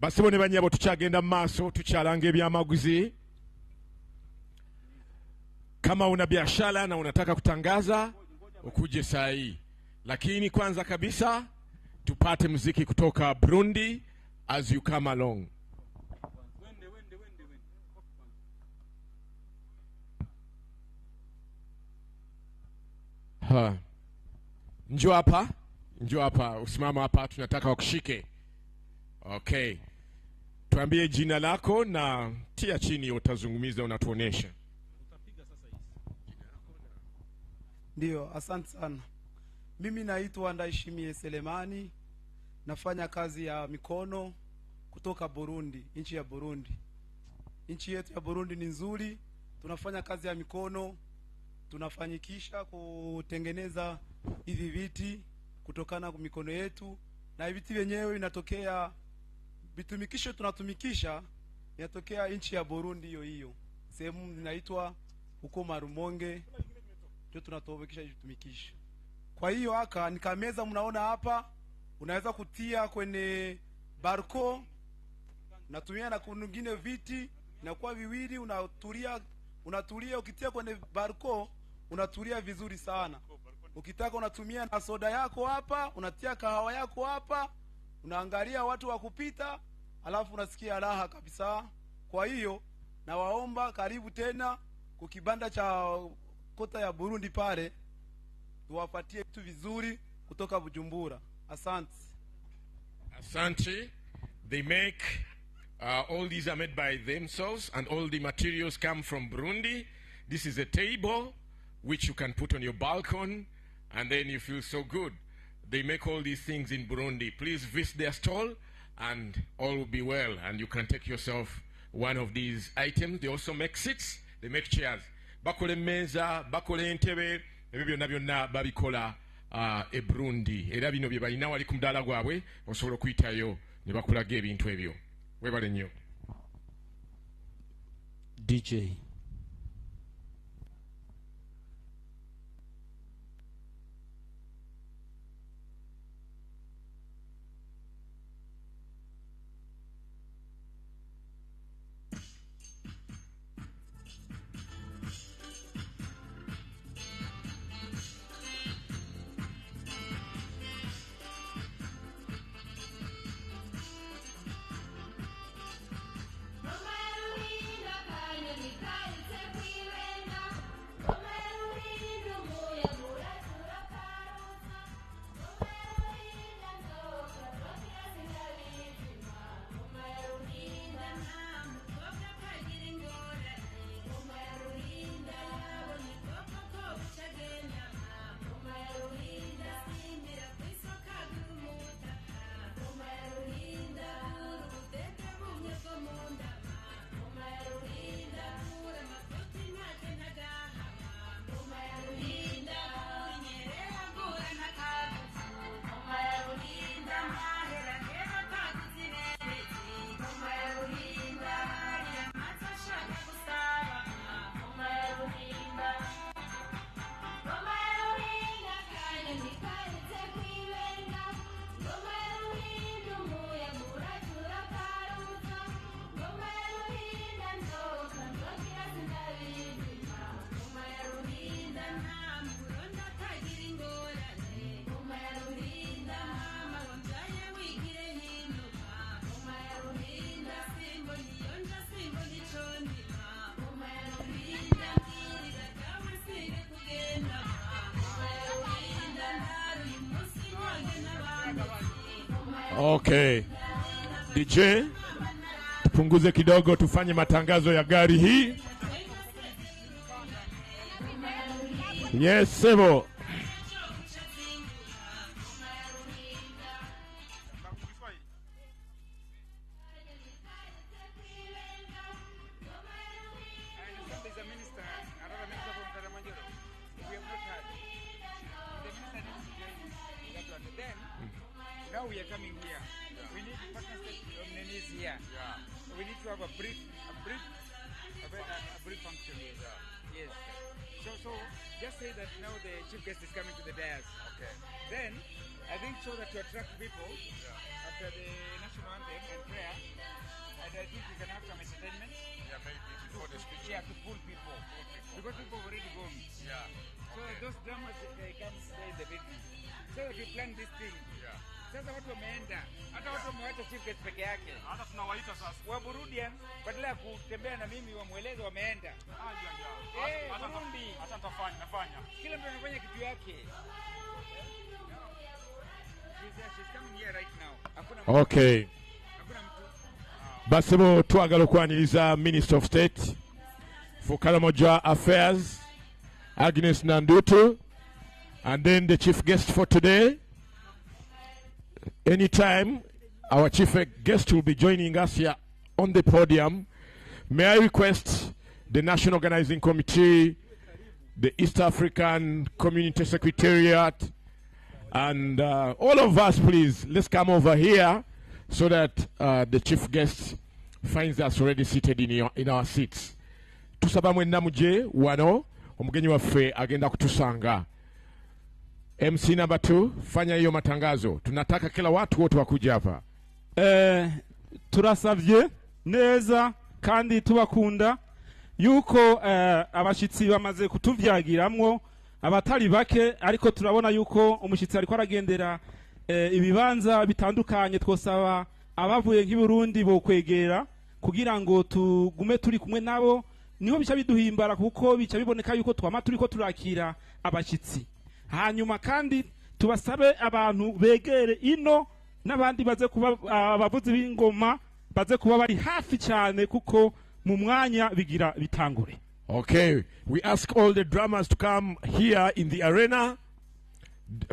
Basibone banyabo tuchagenda maso tuchalanga ebyamaguzi. Kama una biashara na unataka kutangaza ukuje saa hii. Lakini kwanza kabisa tupate muziki kutoka Burundi as you come along. Njoo hapa, usimama hapa, tunataka wakushike. Okay. Tuambie jina lako na tia chini utazungumiza unatuonesha. Ndio, asante sana. Mimi naitwa Ndaishimie Selemani, nafanya kazi ya mikono kutoka Burundi, nchi ya Burundi. Nchi yetu ya Burundi ni nzuri, tunafanya kazi ya mikono, tunafanyikisha kutengeneza hivi viti kutokana kwa mikono yetu, na viti vyenyewe inatokea bitumikisho tunatumikisha inatokea nchi ya Burundi hiyo. Sehemu inaitwa huko Marumonge ndio tunatumikisha vitumikisho. Kwa hiyo haka nikameza mnaona hapa, unaweza kutia kwenye barco, natumia na kunungine viti na kwa viwili unatulia ukitia kwenye barco unatulia vizuri sana. Ukitaka unatumia na soda yako hapa, unatia kahawa yako hapa, unaangalia watu wa kupita, alafu unasikia raha kabisa. Kwa hiyo na waomba karibu tena kukibanda cha kota ya Burundi pale, tuwapatie vitu vizuri kutoka Bujumbura. Asante. Asante. They make all these are made by themselves and all the materials come from Burundi. This is a table which you can put on your balcony and then you feel so good. They make all these things in Burundi. Please visit their stall and all will be well and you can take yourself one of these items. They also make seats, they make chairs. Bakole meza, bakole entebe, ebyo byonna babikola e Burundi. Era bino bye balina wali ku mudala gwabwe osobola okuyitayo ne bakulaga ebintu ebyo. Webale nnyo. DJ. Okay. DJ, tupunguze kidogo tufanye matangazo ya gari hii. Yes, Sebo. Now we are coming here. We need partnership nominees here. We need to have a brief function here. Yes. So just say that now the chief guest is coming to the dais. Okay. Then I think so that to attract people after the national anthem and prayer, and I think we can have some entertainment. Yeah, maybe before the speech. Yeah, to pull people. Because people have already gone. Yeah. So those dramas they can stay in the building. So if you plan this thing. Yeah. Sasa watu wameenda, hata watu wamewacha chief guest peke yake. Hata tunawaita sasa. Wa Burundi badala ya kutembea na mimi wamueleze wameenda. Burundi. Hata nafanya. Kila mtu anafanya kitu yake. She's coming here right now. Okay. Basebo twagala okwaniriza Minister of State for Karamoja Affairs, Agnes Nandutu, and then the chief guest for today. Anytime our chief guest will be joining us here on the podium, may I request the National Organizing Committee, the East African Community Secretariat, and all of us, please, let's come over here so that the chief guest finds us already seated in our seats. Tusaba mwenna muje wano omugenyi waffe agenda kutusanga. MC number 2, fanya hiyo matangazo. Tunataka kila watu wote wakuja hapa. Turasavye neza kandi tubakunda yuko abashitsi bamaze kutuvyagiramwo abatari bake, ariko turabona yuko umushitsi ariko aragendera ibibanza bitandukanye. Twosaba abavuye nk'Iburundi bo kwegera kugira ngo tugume turi kumwe nabo, niho bica biduhimbara kuko bica biboneka yuko twama turiko turakira abashitsi. Hanyuma kandi tubasabe abantu begere ino n'abandi baze kuba abavuzi b'ingoma baze kuba bari hafi cyane kuko mu mwanya bigira bitangure. Okay, we ask all the drummers to come here in the arena.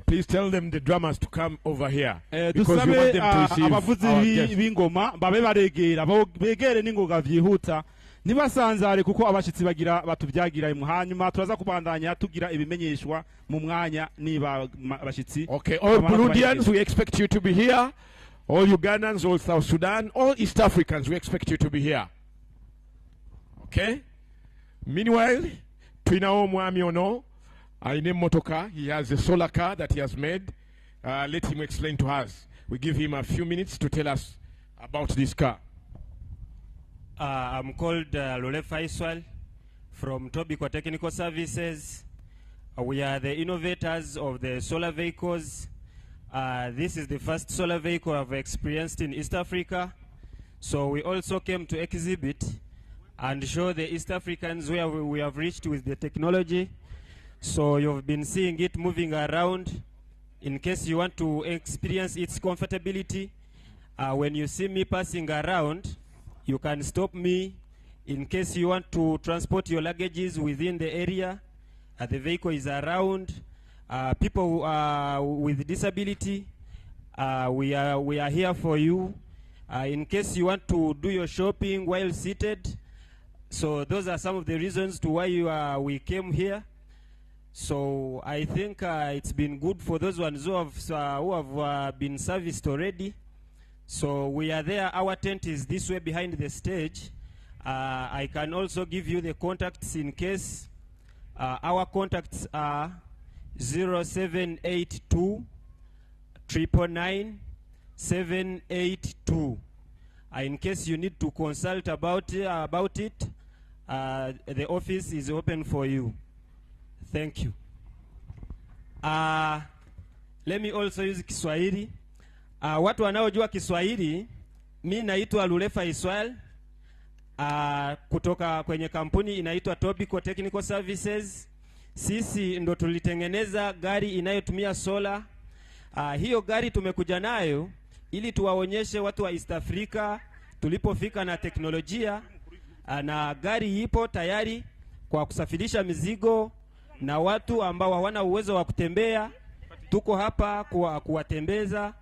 Please tell them the drummers to come over here because we want them to receive abavuzi b'ingoma babe baregera begere n'ingoga vyihuta nibasanzare kuko abashitsi bagira batuvyagira imwe. Hanyuma turaza kubandanya tugira ibimenyeshwa mu mwanya niba abashitsi. Okay, all Burundians, we expect you to be here. All Ugandans, all South Sudan, all East Africans, we expect you to be here. Okay? Meanwhile, twinao mwami ono aine motoka. He has a solar car that he has made. Let him explain to us. We give him a few minutes to tell us about this car. I'm called Lolefa Iswal from Tobiko Technical Services. We are the innovators of the solar vehicles. This is the first solar vehicle I've experienced in East Africa. So we also came to exhibit and show the East Africans where we have reached with the technology. So you've been seeing it moving around. In case you want to experience its comfortability, when you see me passing around, you can stop me. In case you want to transport your luggages within the area, the vehicle is around. People with disability, we are here for you. In case you want to do your shopping while seated, so those are some of the reasons to why we came here. So I think it's been good for those ones who have been serviced already. So we are there. Our tent is this way behind the stage. I can also give you the contacts in case. Our contacts are 0782 999 782. In case you need to consult about it, the office is open for you. Thank you. Let me also use Kiswahili. Watu wanaojua Kiswahili, mi naitwa Lulefa Iswal, kutoka kwenye kampuni inaitwa Tobiko Technical Services. Sisi ndo tulitengeneza gari inayotumia sola. Hiyo gari tumekuja nayo ili tuwaonyeshe watu wa East Africa tulipofika na teknolojia, na gari ipo tayari kwa kusafirisha mizigo, na watu ambao hawana uwezo wa kutembea tuko hapa kuwatembeza.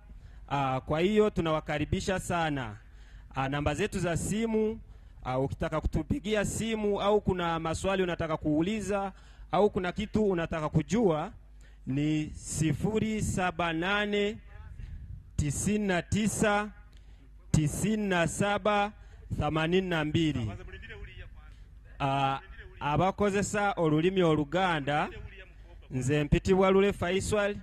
Kwa hiyo tunawakaribisha sana. Namba zetu za simu, ukitaka kutupigia simu au kuna maswali unataka kuuliza au kuna kitu unataka kujua, ni 078 99 97 82. Abakozesa olulimi Oluganda, nze mpitibwa Lule Faisal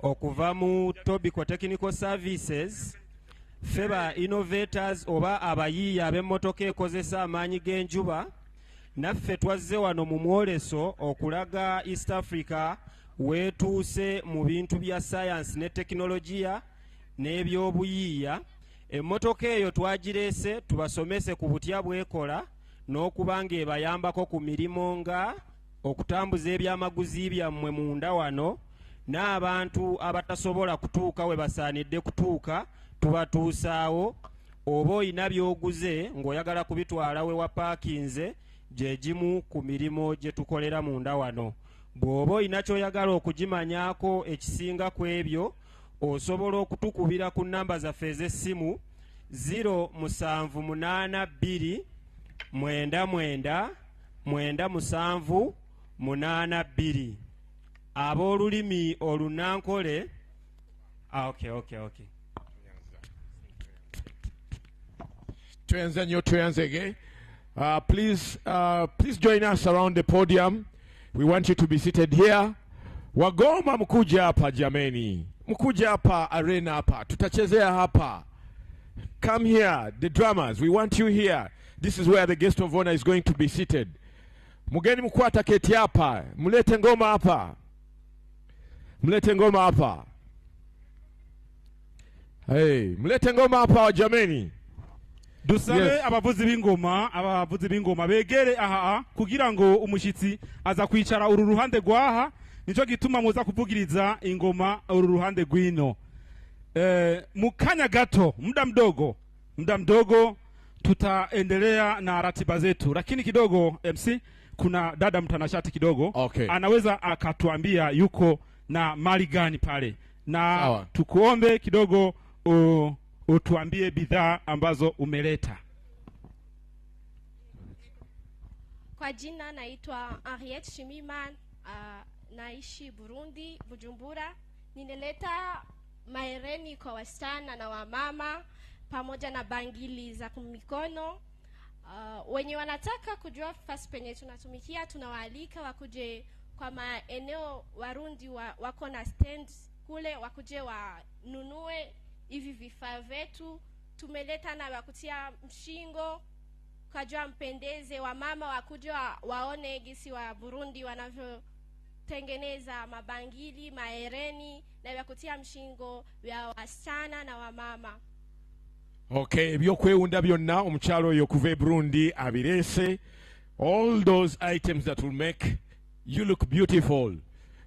okuva mu Tobiko Technical Services. Feba innovators oba abayiiya ab'emmotoka ekozesa amaanyi g'enjuba, naffe twazze wano mu mwoleso okulaga East Africa weetuuse mu bintu bya science ne teknologiya n'ebyobuyiiya. Emmotoka eyo twagireese tubasomese ku butya bwekola n'okubanga ebayambako ku mirimo nga okutambuza ebyamaguzi byammwe munda wano, n'abantu abatasobola kutuuka we basaanidde kutuuka tubatuusaawo. Oba olina byoguze ng'oyagala kubitwala we wapaakinze, gye gimu ku mirimo gye tukolera munda wano. Bw'oba olina ky'oyagala okugimanyaako ekisinga ku ebyo, osobola okutukubira ku namba zaffe ez'essimu 0782 99 97 82. Ab'olulimi Olunankole. Okay. Please join us around the podium. We want you to be seated here. Wagoma mkuja hapa jameni. Mkuja hapa arena hapa. Tutachezea hapa. Come here, the drummers. We want you here. This is where the guest of honor is going to be seated. Mugeni mkwata keti hapa. Mlete ngoma hapa. Hey, mlete ngoma hapa jameni. Dusabe abavuzi b'ingoma begere aha kugira ngo umushitsi aza kwicara uru ruhande gwaha, nico gituma muza kuvugiriza ingoma uru ruhande gwino. Mukanya gato, muda mdogo tutaendelea na ratiba zetu, lakini kidogo MC kuna dada mtanashati kidogo. Okay. Anaweza akatuambia yuko na mali gani pale, na tukuombe kidogo utuambie bidhaa ambazo umeleta. Kwa jina naitwa Henriette Shimiman, naishi Burundi, Bujumbura. Nineleta mahereni kwa wasichana na wamama pamoja na bangili za mikono. Wenye wanataka kujua fast penye tunatumikia, tunawaalika wakuje kwa maeneo Warundi wako na stands kule, wakuje wanunue hivi vifaa vyetu. Tumeleta na wakutia mshingo kajua mpendeze, wamama wakuje waone gisi wa Burundi wanavyotengeneza mabangili, mahereni na wakutia mshingo vya wasichana na wamama. Okay, byokweunda byonna omukyalo oyo kuva Burundi abirese. All those items that will make you look beautiful.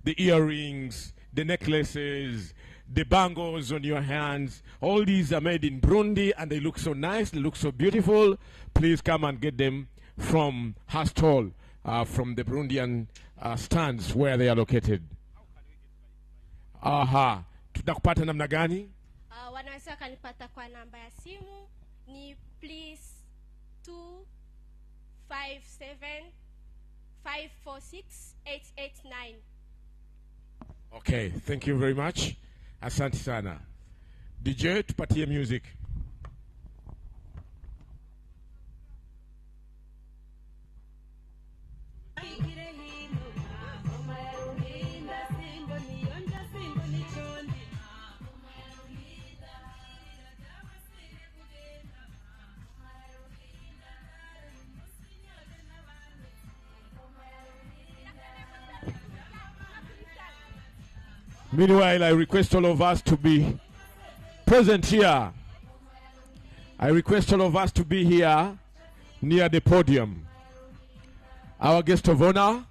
The earrings, the necklaces, the bangles on your hands. All these are made in Burundi and they look so nice, they look so beautiful. Please come and get them from her stall, from the Burundian stands where they are located. Aha. Tutakupata namna gani? Wanaweza kanipata kwa namba ya simu ni please 257 546 889. Okay, thank you very much. Asante sana. DJ, tupatie music. Meanwhile, I request all of us to be present here. I request all of us to be here near the podium. Our guest of honor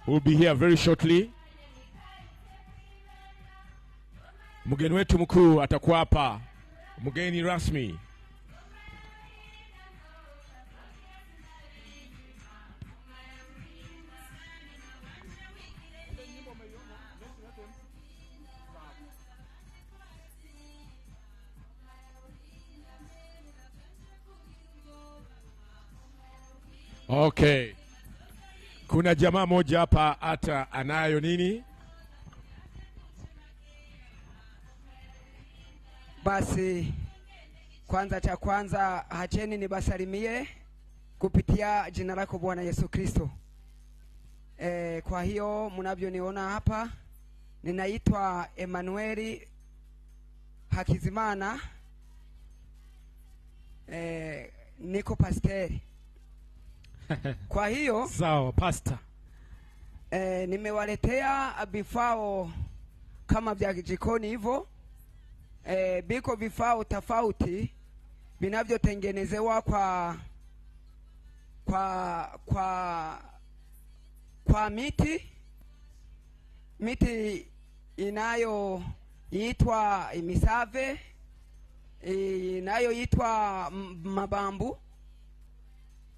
will be here very shortly. Mgeni wetu mkuu atakuwa hapa mgeni rasmi. Okay. Kuna jamaa moja hapa hata anayo nini? Basi kwanza cha kwanza hacheni nibasalimie kupitia jina lako Bwana Yesu Kristo. Kwa hiyo mnavyoniona hapa ninaitwa Emmanuel Hakizimana. Niko pasteri. Kwa hiyo sawa pastor. Nimewaletea vifao kama vya jikoni hivyo. Biko vifao tofauti vinavyotengenezewa kwa miti inayoitwa misave, inayoitwa mabambu.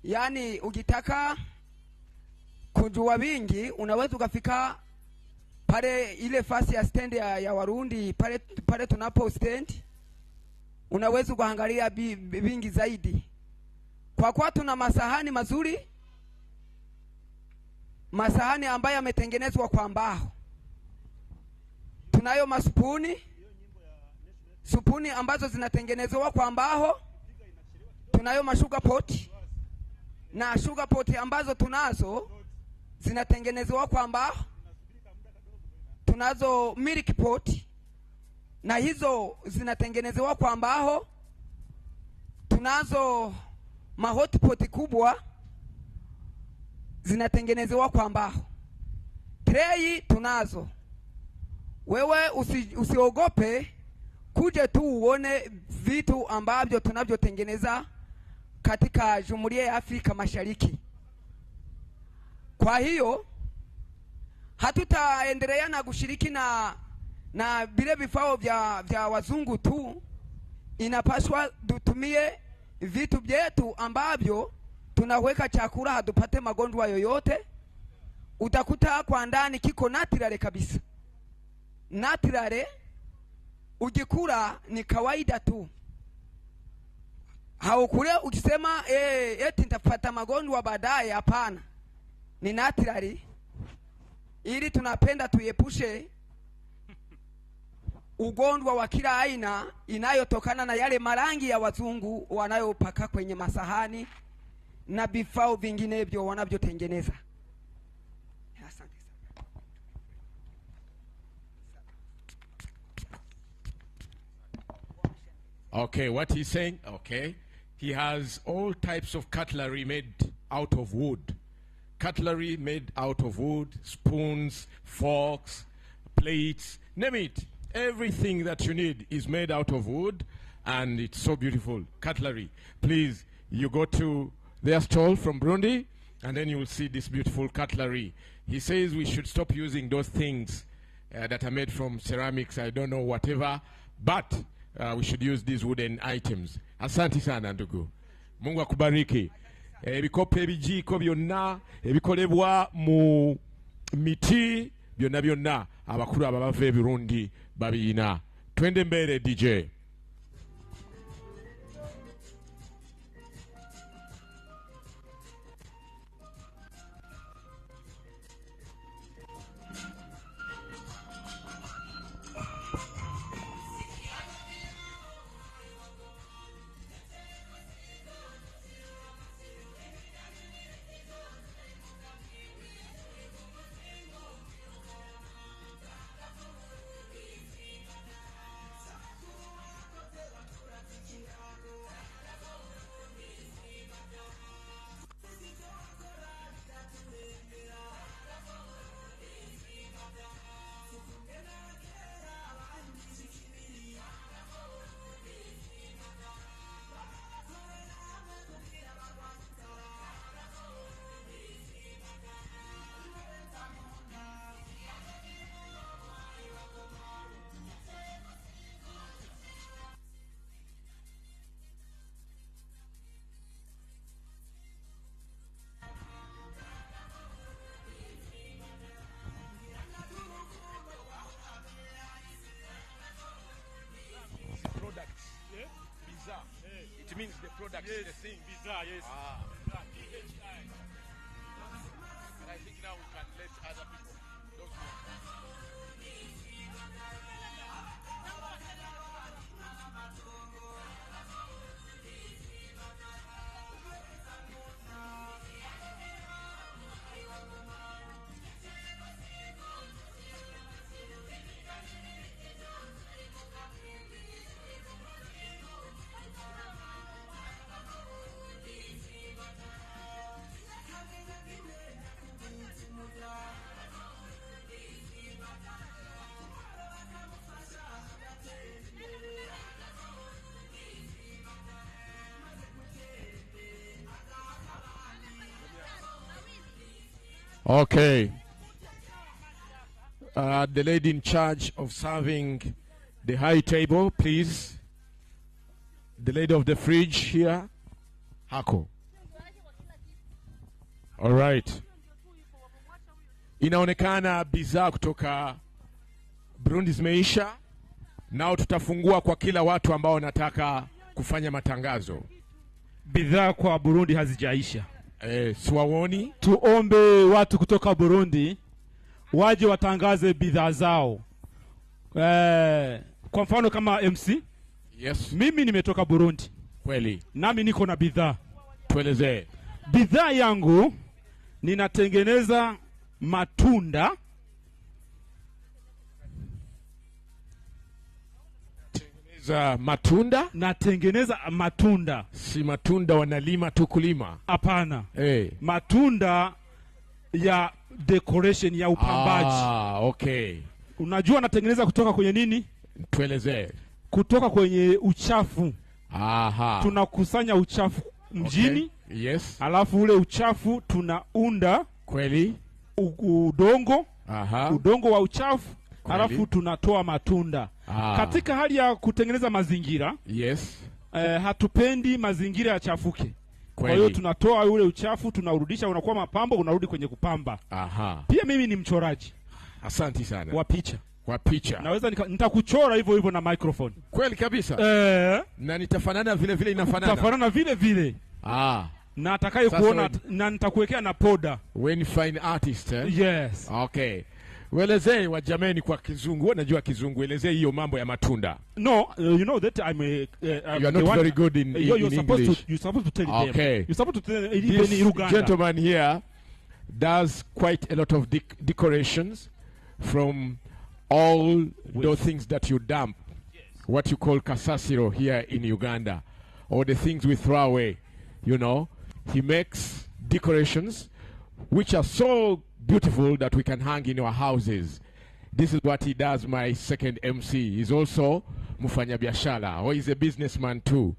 Yani ukitaka kujua vingi unaweza ukafika pale ile fasi ya stand ya Warundi pale tunapo stand, unaweza kuangalia vingi zaidi. Kwa kuwa tuna masahani mazuri, masahani ambayo yametengenezwa kwa mbao. Tunayo masupuni ambazo zinatengenezwa kwa mbao. Tunayo mashuga pot na sugar pot ambazo tunazo zinatengenezwa kwa mbao. Tunazo milk pot na hizo zinatengenezwa kwa mbao. Tunazo mahot pot kubwa zinatengenezwa kwa mbao. Tray tunazo. Wewe usiogope, kuja tu uone vitu ambavyo tunavyotengeneza katika Jumuiya ya Afrika Mashariki. Kwa hiyo hatutaendelea na kushiriki na vile vifao vya wazungu tu. Inapaswa tutumie vitu vyetu ambavyo tunaweka chakula hatupate magonjwa yoyote. Utakuta kwa ndani kiko natural kabisa. Natural ukikula ni kawaida tu. Haukule ukisema eti nitapata magonjwa baadaye, hapana. Ni natural. Ili tunapenda tuepushe ugonjwa wa kila aina inayotokana na yale marangi ya wazungu wanayopaka kwenye masahani na vifao vinginevyo wanavyotengeneza. Asante sana. Okay, what he's saying, okay, he has all types of cutlery made out of wood. Cutlery made out of wood, spoons, forks, plates, name it. Everything that you need is made out of wood, and it's so beautiful. Cutlery. Please, you go to their stall from Burundi, and then you will see this beautiful cutlery. He says we should stop using those things that are made from ceramics, I don't know, whatever, but we should use these wooden items. Asante sana ndugu. Mungu akubariki. Ebikopo ebijiko byonna ebikolebwa mu miti byonna abakulu abava Burundi babina. Twende mbele DJ. It means the product, Yes, the thing. bizarre, yes. PHI. And I think now we can let other people. Those who Okay. The lady in charge of serving the high table, please. The lady of the fridge here. Hako. All right. Inaonekana bidhaa kutoka Burundi zimeisha. Nao tutafungua kwa kila watu ambao wanataka kufanya matangazo. Bidhaa kwa Burundi hazijaisha. Siwaoni. Tuombe watu kutoka Burundi waje watangaze bidhaa zao. Kwa mfano kama MC. Yes. Mimi nimetoka Burundi. Kweli. Nami niko na bidhaa. Tuelezee. Bidhaa yangu ninatengeneza matunda. Za matunda? Natengeneza matunda. Si matunda wanalima tu kulima. Hapana. Matunda ya decoration ya upambaji. Okay. Unajua natengeneza kutoka kwenye nini? Tuelezee. Kutoka kwenye uchafu. Tunakusanya uchafu mjini. Okay. Yes. Alafu ule uchafu tunaunda kweli udongo. Udongo wa uchafu. Kweli. Alafu tunatoa matunda. Katika hali ya kutengeneza mazingira. Yes. Hatupendi mazingira yachafuke. Kwa hiyo tunatoa ule uchafu, tunarudisha, unakuwa mapambo, unarudi kwenye kupamba. Pia mimi ni mchoraji. Asante sana. Wa picha. Kwa picha. Naweza nitakuchora hivyo hivyo na microphone. Kweli kabisa. Na nitafanana vile vile inafanana. Nitafanana vile vile. Na atakaye kuona na nitakuwekea na poda. When fine artist, Yes. Okay. Welezee wa jameni kwa Kizungu. Unajua Kizungu, elezee hiyo mambo ya matunda. No, you know that I'm you are not very good in you're supposed English. You're supposed to tell them. Okay. You're supposed to tell This even Uganda. gentleman here does quite a lot of decorations from all those things that you dump. What you call kasasiro here in Uganda. Or the things we throw away. You know, he makes decorations which are so beautiful that we can hang in our houses. This is what he does, my second MC. He's also mufanya biashara, or he's a businessman too.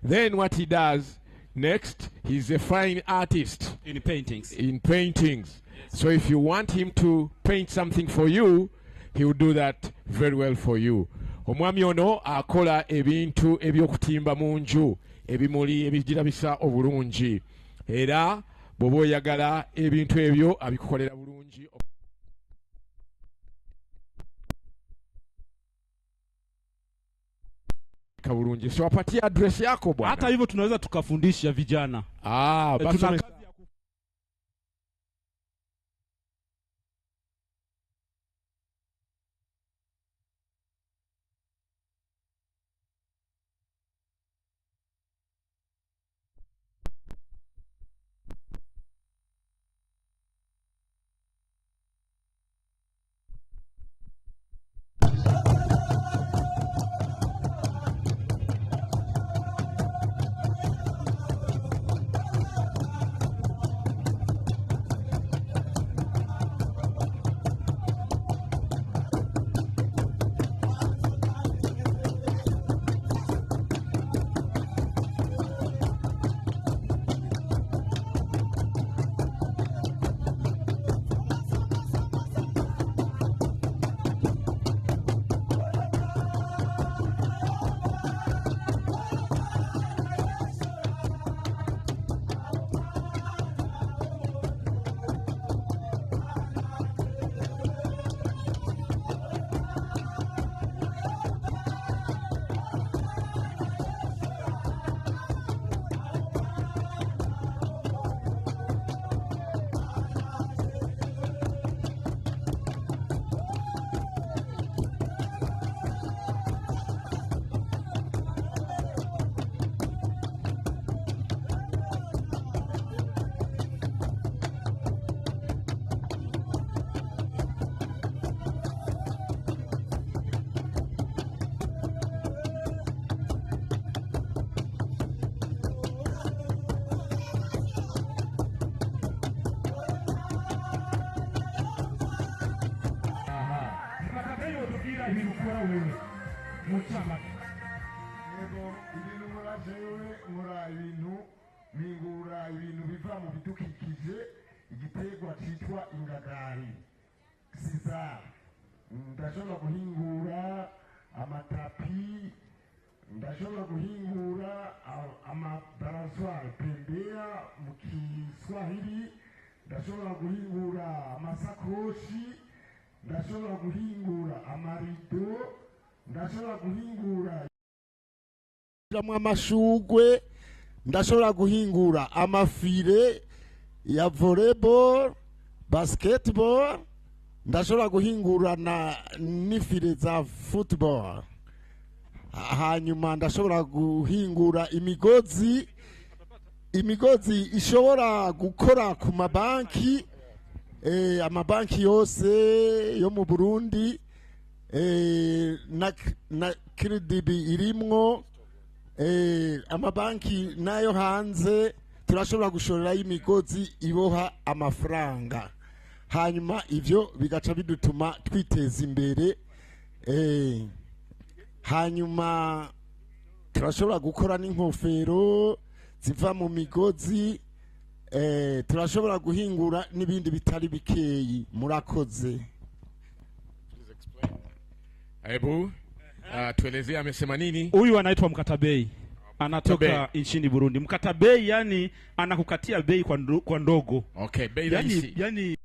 Then what he does next, he's a fine artist. In paintings. In paintings. Yes. So if you want him to paint something for you, he will do that very well for you. Omwami ono akola ebintu ebyokutimba munju, ebimuli ebigirabisa obulungi. Era bw'oba oyagala ebintu ebyo abikukolera bulungi. Kabulungi. So wapatie address yako bwana. Hata hivyo tunaweza tukafundisha vijana. Basi ibintu nkora jewe nkora ibintu mpingura ibintu biva mu bidukikije igiterwa cyitwa ingagari sizari ndashobora guhingura amatapi ndashobora guhingura amabarazwari pembea mu Kiswahili ndashobora guhingura amasakoshi ndashobora guhingura amarido ndashobora guhingura amashugwe ndashobora guhingura amafire ya volleyball basketball ndashobora guhingura n'ifire za football hanyuma ndashobora guhingura imigozi ishobora gukora ku mabanki amabanki yose yo mu Burundi na KDB irimwo amabanki nayo hanze turashobora gushorerayo imigozi iboha amafaranga hanyuma ivyo bigaca bidutuma twiteza imbere hanyuma turashobora gukora n'inkofero ziva mu migozi turashobora guhingura n'ibindi bitari bikeyi murakoze. Hebu tuelezee amesema nini? Huyu anaitwa Mkatabei. Anatoka nchini Burundi. Mkatabei yani anakukatia bei kwa ndogo. Okay, bei rahisi. Yani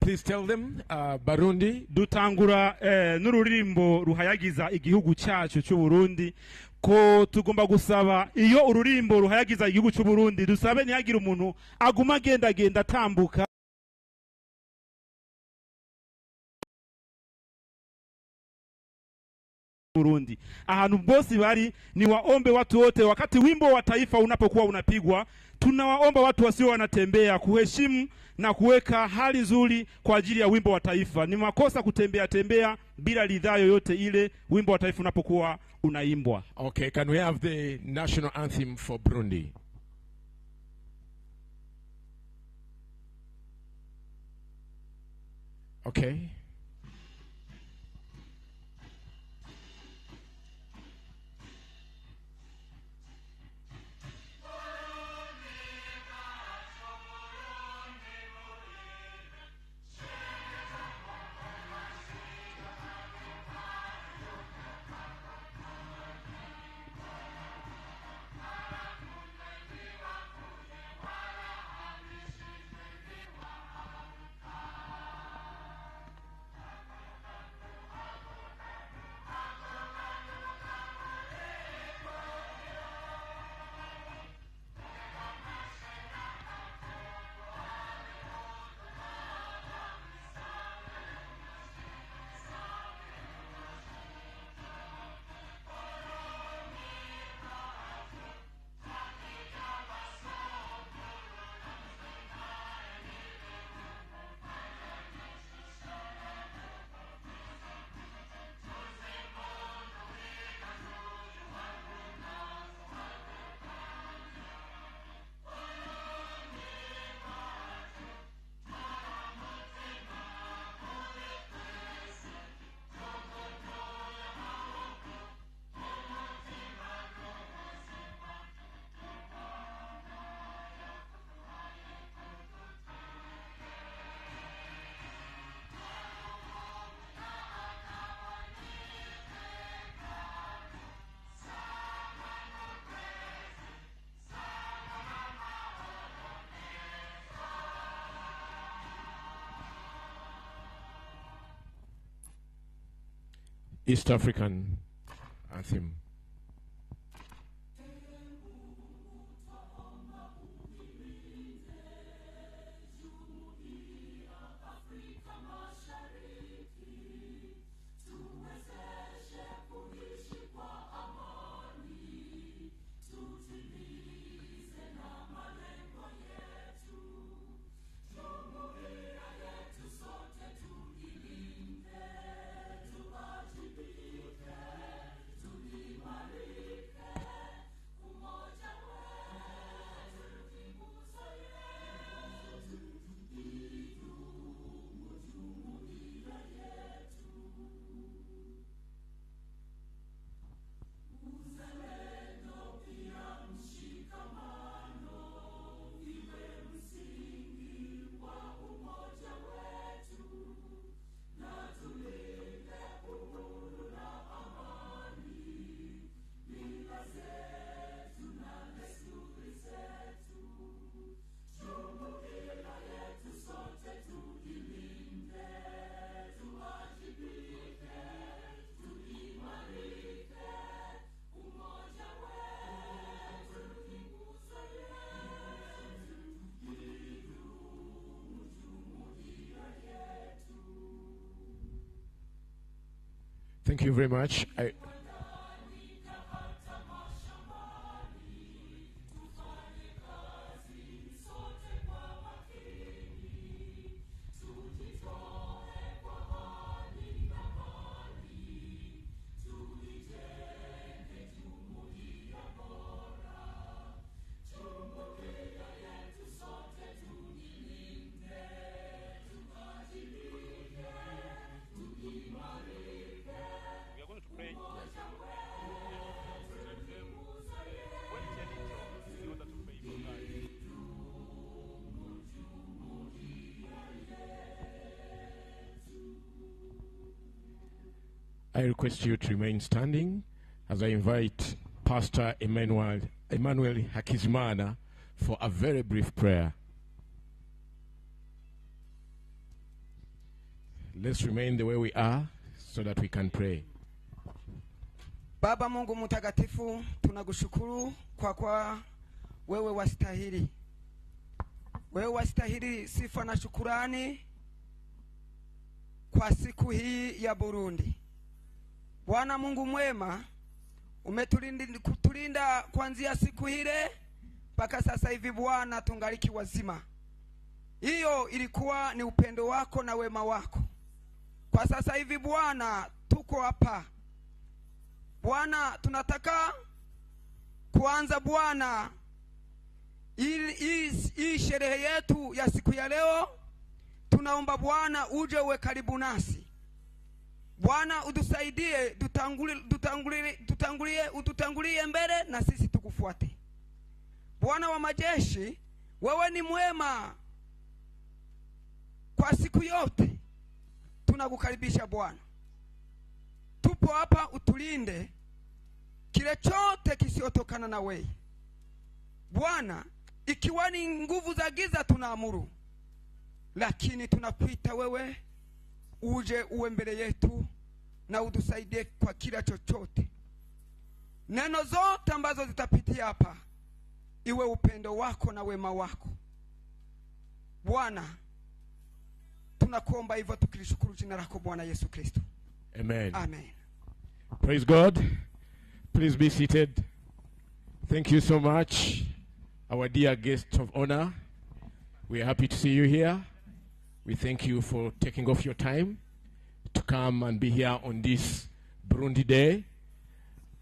Please tell them, Burundi. Dutangura n'ururimbo ruhayagiza igihugu cyacu cy'u Burundi ko tugomba gusaba iyo ururimbo ruhayagiza igihugu cy'u Burundi dusabe ntihagire umuntu aguma agenda atambuka Burundi. Ahantu bosi bari ni waombe watu wote wakati wimbo wa taifa unapokuwa unapigwa, tunawaomba watu wasio wanatembea kuheshimu na kuweka hali nzuri kwa ajili ya wimbo wa taifa. Ni makosa kutembea bila ridhaa yoyote ile wimbo wa taifa unapokuwa unaimbwa. Okay, can we have the national anthem for Burundi? Okay. East African anthem. Thank you very much. I request you to remain standing as I invite Pastor Emmanuel Hakizimana for a very brief prayer. Let's remain the way we are so that we can pray. Baba Mungu mtakatifu, tunakushukuru kwa wewe wastahili. Wewe wastahili sifa na shukurani kwa siku hii ya Burundi. Bwana Mungu mwema, umetulinda kuanzia siku ile mpaka sasa hivi Bwana tungaliki wazima. Hiyo ilikuwa ni upendo wako na wema wako. Kwa sasa hivi Bwana tuko hapa. Bwana tunataka kuanza Bwana hii sherehe yetu ya siku ya leo. Tunaomba Bwana uje uwe karibu nasi. Bwana utusaidie, ututangulie mbele na sisi tukufuate. Bwana wa majeshi, wewe ni mwema kwa siku yote. Tunakukaribisha Bwana. Tupo hapa, utulinde kile chote kisiotokana na wewe. Bwana, ikiwa ni nguvu za giza tunaamuru, lakini tunakuita wewe uje uwe mbele yetu na utusaidie kwa kila chochote. Neno zote ambazo zitapitia hapa iwe upendo wako na wema wako. Bwana, tunakuomba hivyo tukilishukuru jina lako Bwana Yesu Kristo. Amen. Amen. Praise God. Please be seated. Thank you so much, our dear guest of honor. We are happy to see you here. We thank you for taking off your time to come and be here on this Burundi Day.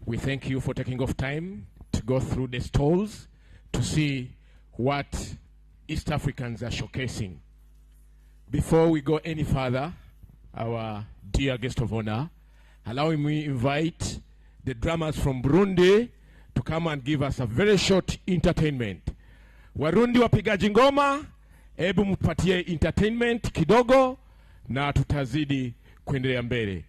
We thank you for taking off time to go through the stalls to see what East Africans are showcasing. Before we go any further, our dear guest of honor, allow me to invite the drummers from Burundi to come and give us a very short entertainment. Warundi wapigaji ngoma, hebu mpatie entertainment kidogo na tutazidi kuendelea mbele.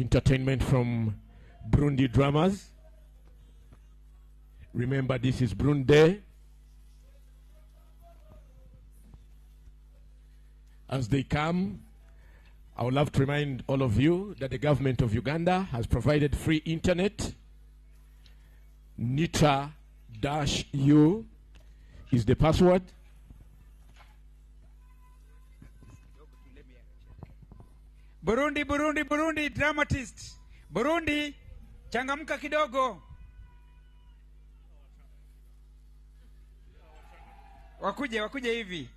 entertainment from Burundi drummers. Remember, this is Burundi. As they come, I would love to remind all of you that the government of Uganda has provided free internet. NITA-U is the password. Burundi, Burundi, Burundi, dramatist. Burundi, changamka kidogo. Wakuje hivi.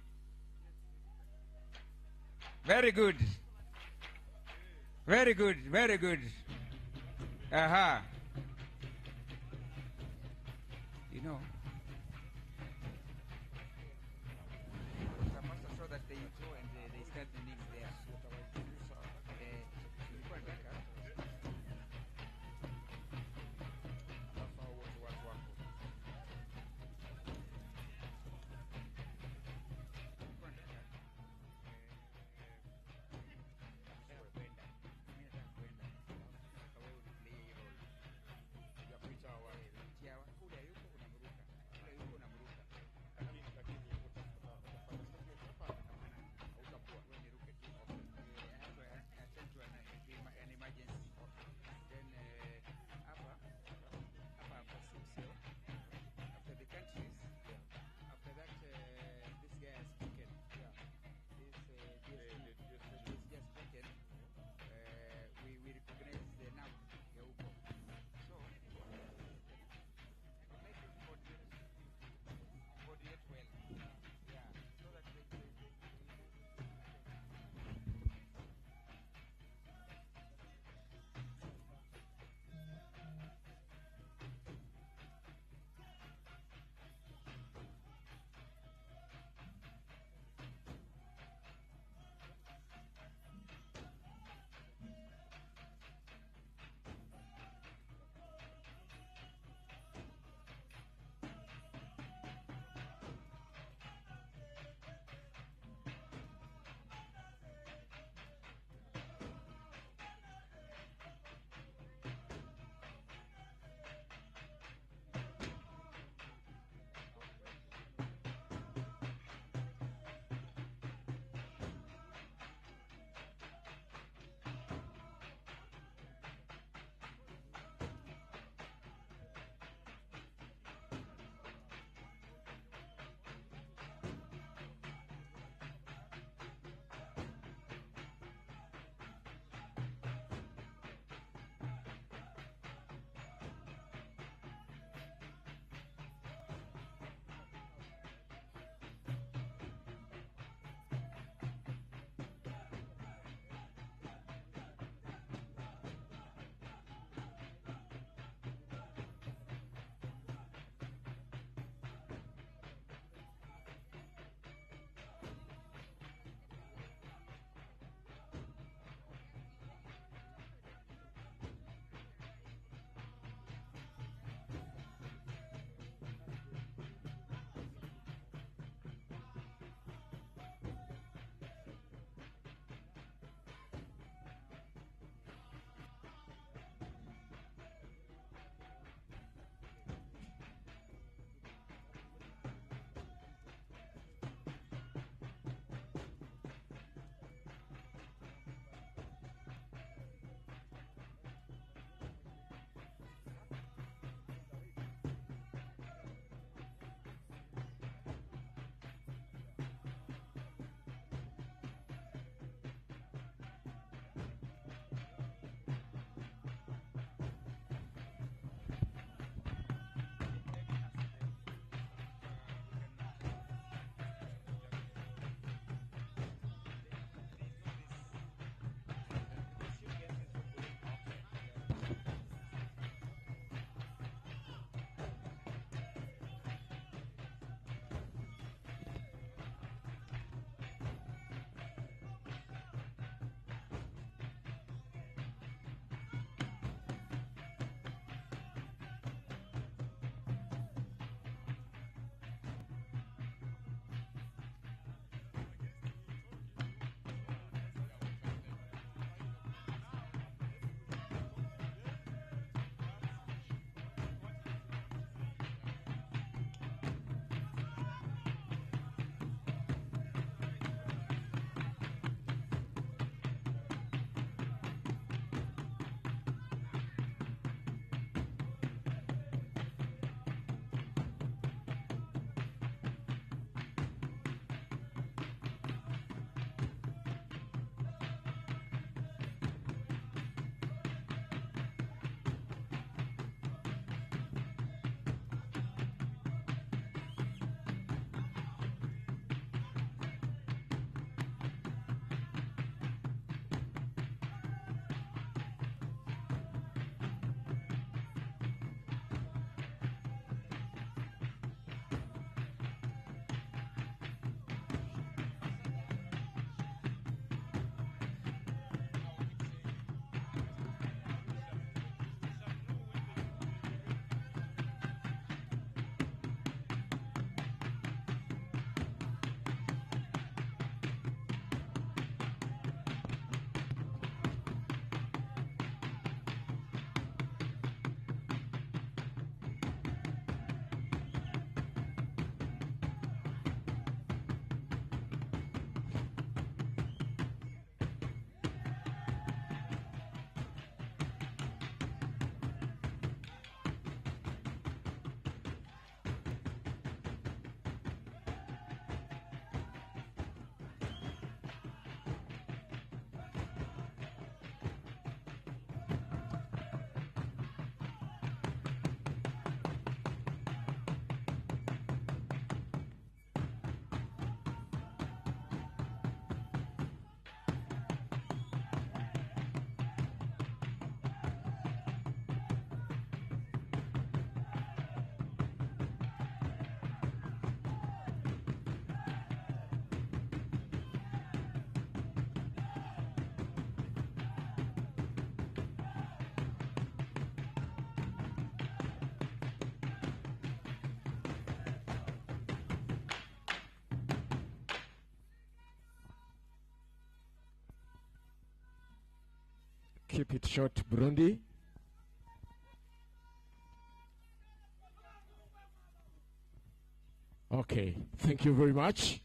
Very good. Very good, very good. Aha. You know. So that they go and they start the needs there. keep it short, Burundi. Okay, thank you very much.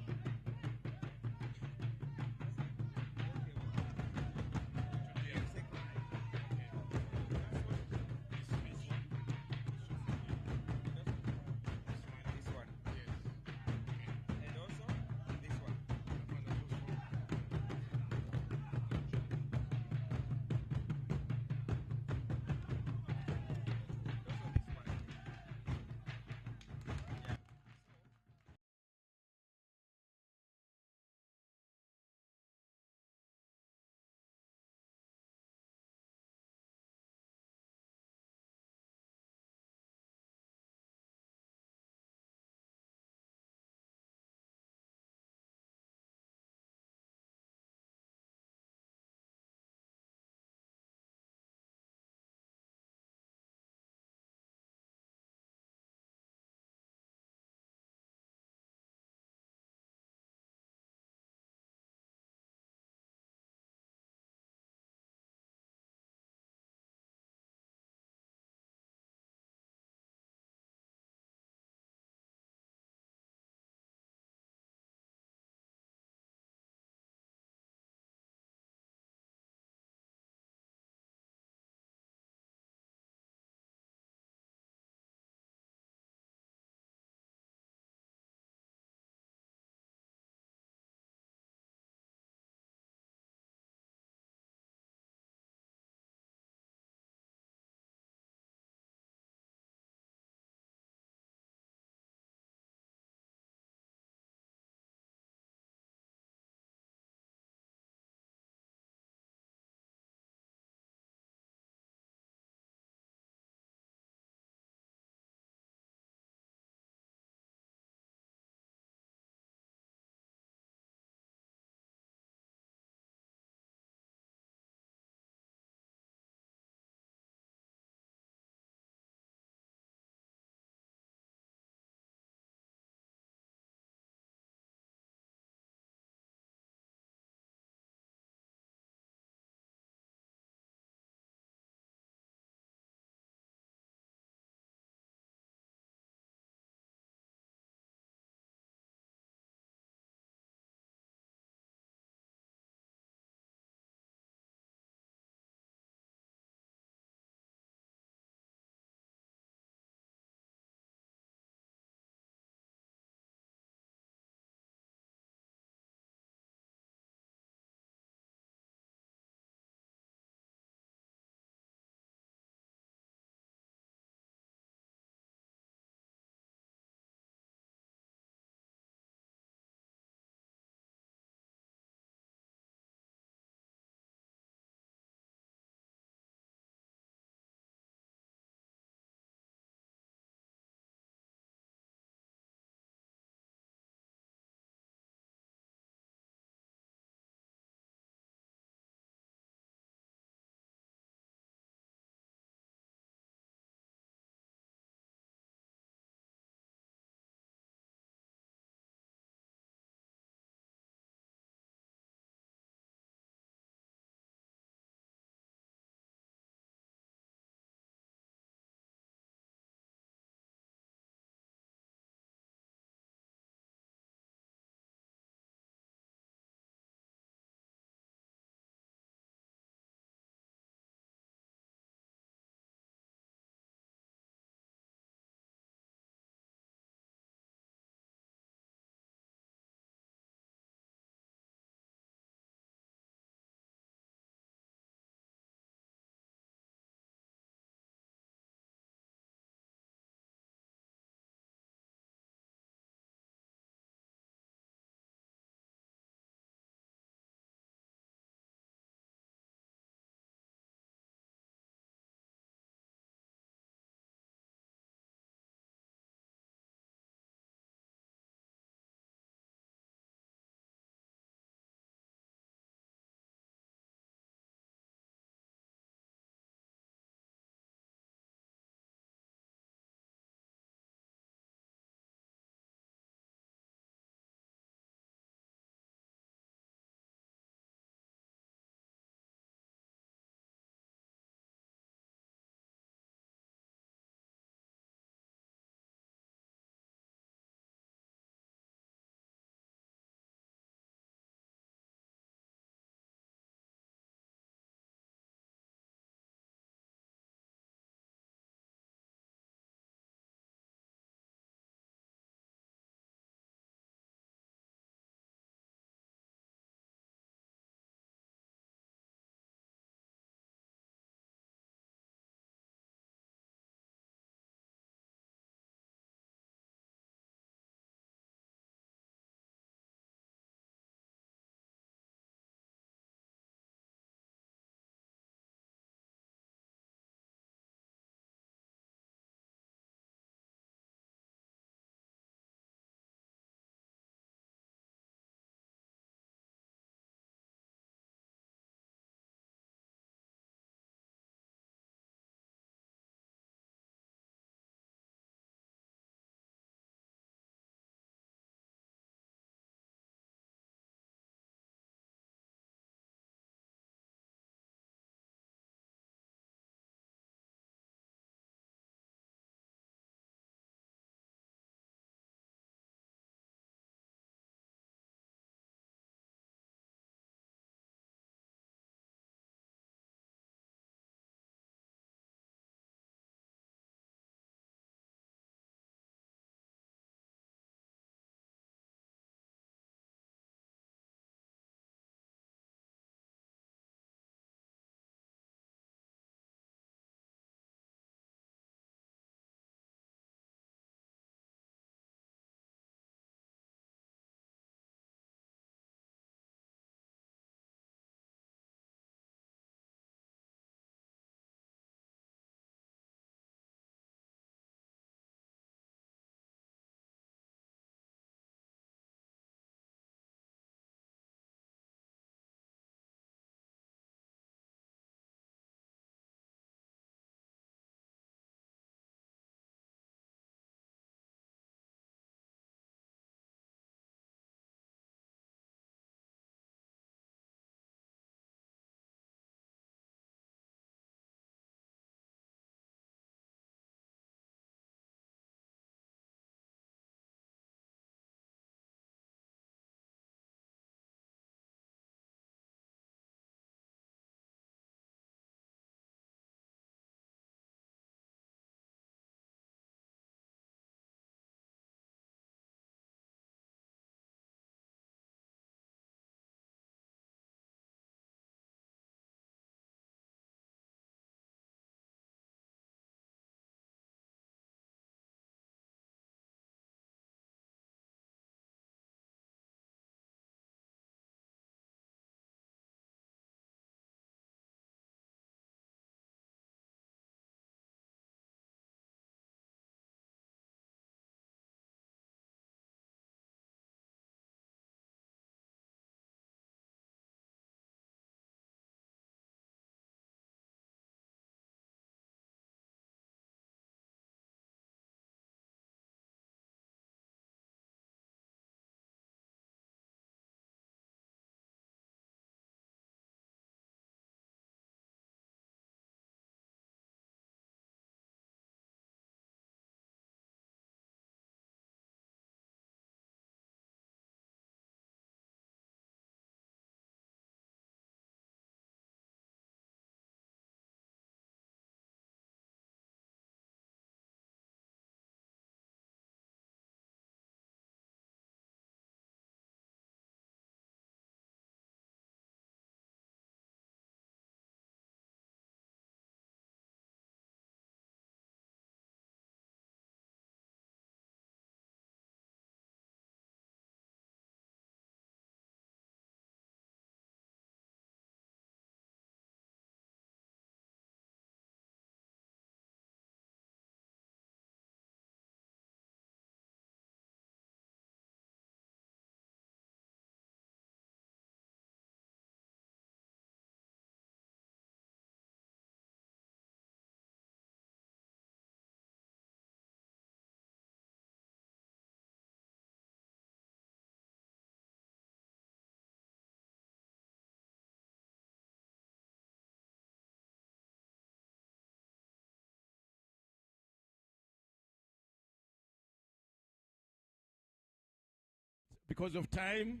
Because of time,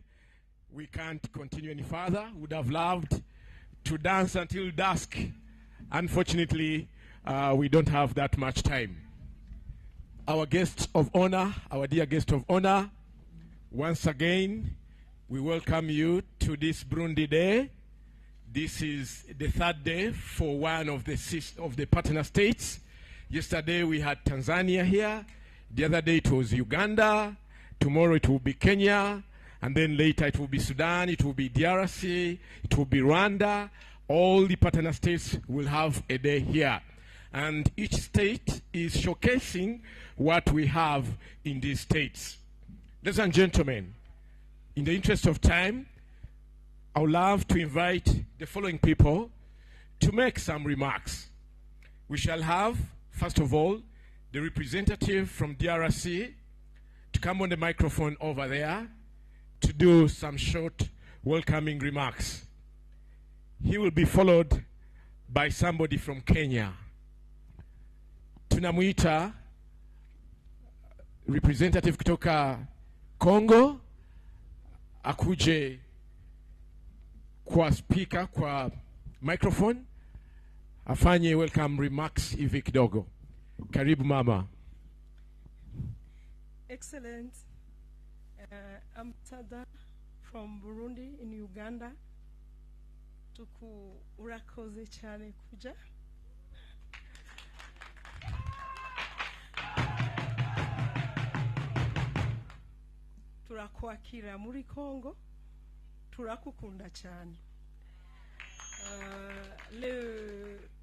we can't continue any further. Would have loved to dance until dusk. Unfortunately, we don't have that much time. Our guest of honor, our dear guest of honor, once again, we welcome you to this Burundi Day. This is the third day for one of the partner states. Yesterday we had Tanzania here. The other day it was Uganda. Tomorrow it will be Kenya. And then later it will be Sudan, it will be DRC, it will be Rwanda. All the partner states will have a day here. And each state is showcasing what we have in these states. Ladies and gentlemen, in the interest of time, I would love to invite the following people to make some remarks. We shall have, first of all, the representative from DRC to come on the microphone over there to do some short welcoming remarks. He will be followed by somebody from Kenya. Tunamuita representative kutoka Congo akuje kwa speaker kwa microphone afanye welcome remarks hivi kidogo. Karibu mama. Excellent. I'm Tada from Burundi in Uganda. Tuku urakoze cyane kuja. Turakwakira muri Congo. Turakukunda cyane.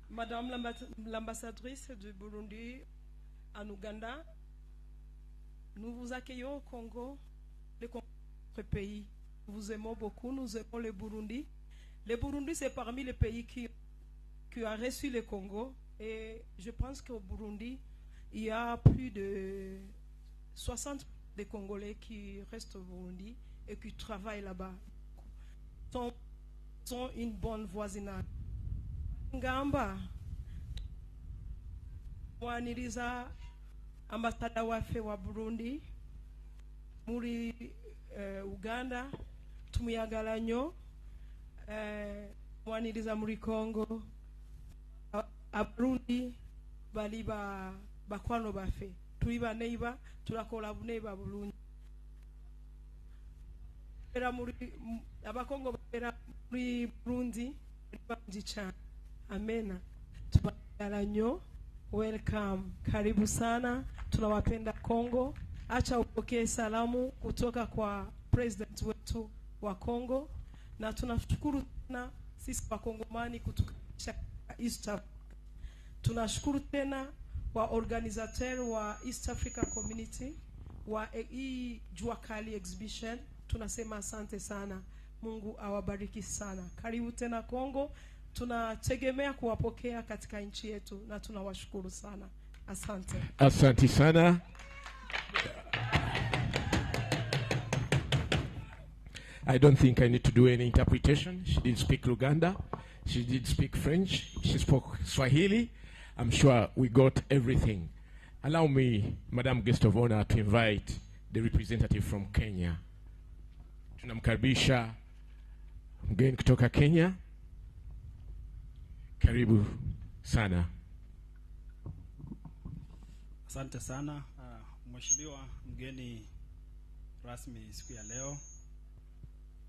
Madame l'ambassadrice du Burundi en Ouganda, nous vous accueillons au Congo, notre pays. Nous vous aimons beaucoup, nous aimons le Burundi. Le Burundi, c'est parmi les pays qui a reçu le Congo. Et je pense qu'au Burundi, il y a plus de 60 des Congolais qui restent au Burundi et qui travaillent là-bas. Sont une bonne voisinage. Ngamba mwaniriza ambasada wafe wa Burundi muri Uganda tumuyagala nnyo mwaniriza muri Congo Aburundi bali bakwano bafe tuli baneiba tulakola buneiba bulungi era muri abakongo era muri Burundi banji cyane amena tubagala nnyo. Welcome, karibu sana, tunawapenda Kongo. Acha upokee salamu kutoka kwa president wetu wa Kongo, na tunashukuru tena sisi Wakongomani kutukaribisha East Africa. Tunashukuru tena wa organisateur wa East Africa Community wa hii Jua Kali exhibition. Tunasema asante sana, Mungu awabariki sana. Karibu tena Kongo. Tunategemea kuwapokea katika nchi yetu na tunawashukuru sana. Asante. Asante sana. I don't think I need to do any interpretation. She did speak Luganda. She did speak French. She spoke Swahili. I'm sure we got everything. Allow me, Madam Guest of Honor, to invite the representative from Kenya. Tunamkaribisha mgeni kutoka Kenya. Karibu sana. Asante sana mheshimiwa mgeni rasmi siku ya leo,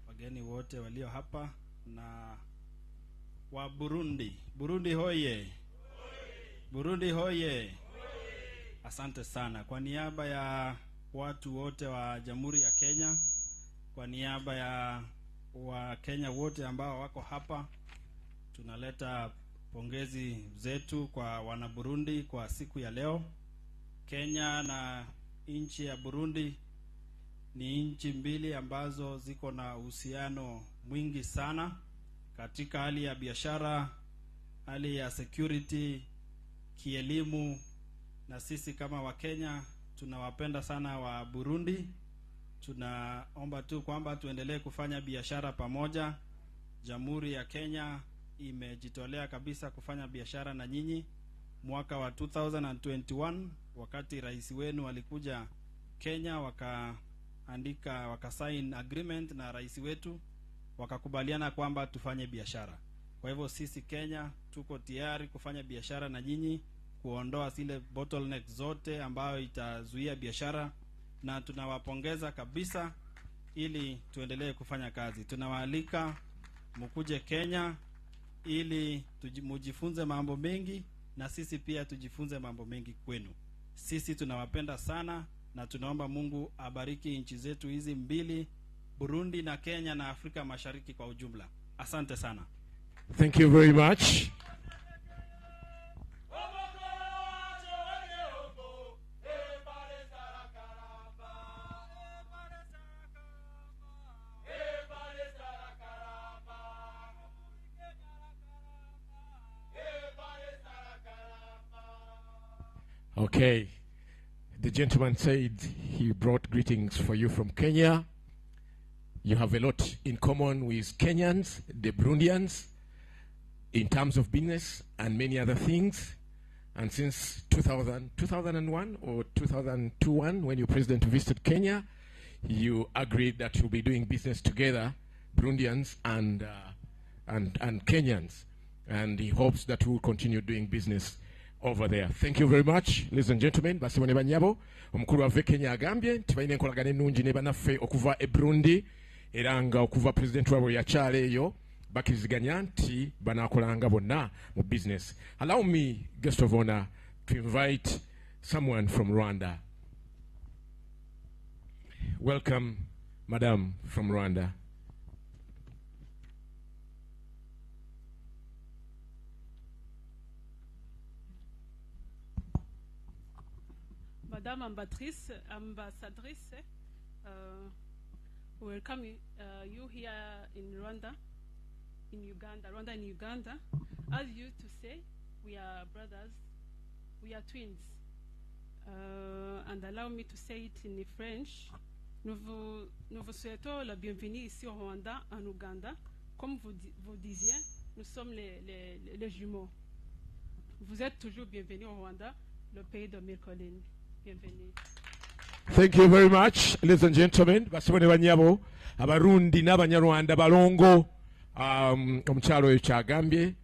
wageni wote walio hapa na wa Burundi. Burundi hoye. Burundi hoye. Asante sana kwa niaba ya watu wote wa Jamhuri ya Kenya, kwa niaba ya wa Kenya wote ambao wako hapa, tunaleta pongezi zetu kwa wana Burundi kwa siku ya leo. Kenya na nchi ya Burundi ni nchi mbili ambazo ziko na uhusiano mwingi sana katika hali ya biashara, hali ya security, kielimu, na sisi kama wa Kenya tunawapenda sana wa Burundi. Tunaomba tu kwamba tuendelee kufanya biashara pamoja. Jamhuri ya Kenya imejitolea kabisa kufanya biashara na nyinyi. Mwaka wa 2021 wakati rais wenu alikuja Kenya wakaandika wakasign agreement na rais wetu, wakakubaliana kwamba tufanye biashara. Kwa hivyo sisi Kenya tuko tayari kufanya biashara na nyinyi, kuondoa zile bottleneck zote ambayo itazuia biashara, na tunawapongeza kabisa ili tuendelee kufanya kazi. Tunawaalika mkuje Kenya ili mujifunze mambo mengi na sisi pia tujifunze mambo mengi kwenu. Sisi tunawapenda sana na tunaomba Mungu abariki nchi zetu hizi mbili, Burundi na Kenya na Afrika Mashariki kwa ujumla. Asante sana. Thank you very much. Okay, the gentleman said he brought greetings for you from Kenya. You have a lot in common with Kenyans, the Burundians, in terms of business and many other things. And since 2001 or 2001, when your president visited Kenya, you agreed that you'll be doing business together, Burundians and Kenyans. And he hopes that we'll continue doing business over there. Thank you very much, ladies and gentlemen. Basi bane banyabo omukuru wa Kenya agambye tibaine nkolagane nungi ne banaffe okuva e Burundi era nga okuva president wabo yakyala eyo bakiriziganya nti banakolanga bonna mu business. Allow me, guest of honor, to invite someone from Rwanda. Welcome, Madam from Rwanda. Madame Ambassadrice, welcome you here in Rwanda, in Uganda. As you to say, we are brothers, we are twins. And allow me to say it in French. Nous vous souhaitons la bienvenue ici au Rwanda, en Ouganda. Comme vous disiez, nous sommes les jumeaux. Vous êtes toujours bienvenus au Rwanda, le pays de mes collines. Bienvenue. Thank you very much, ladies and gentlemen. Basibone banyabo abarundi n'abanyarwanda balongo omukyalo ekyagambye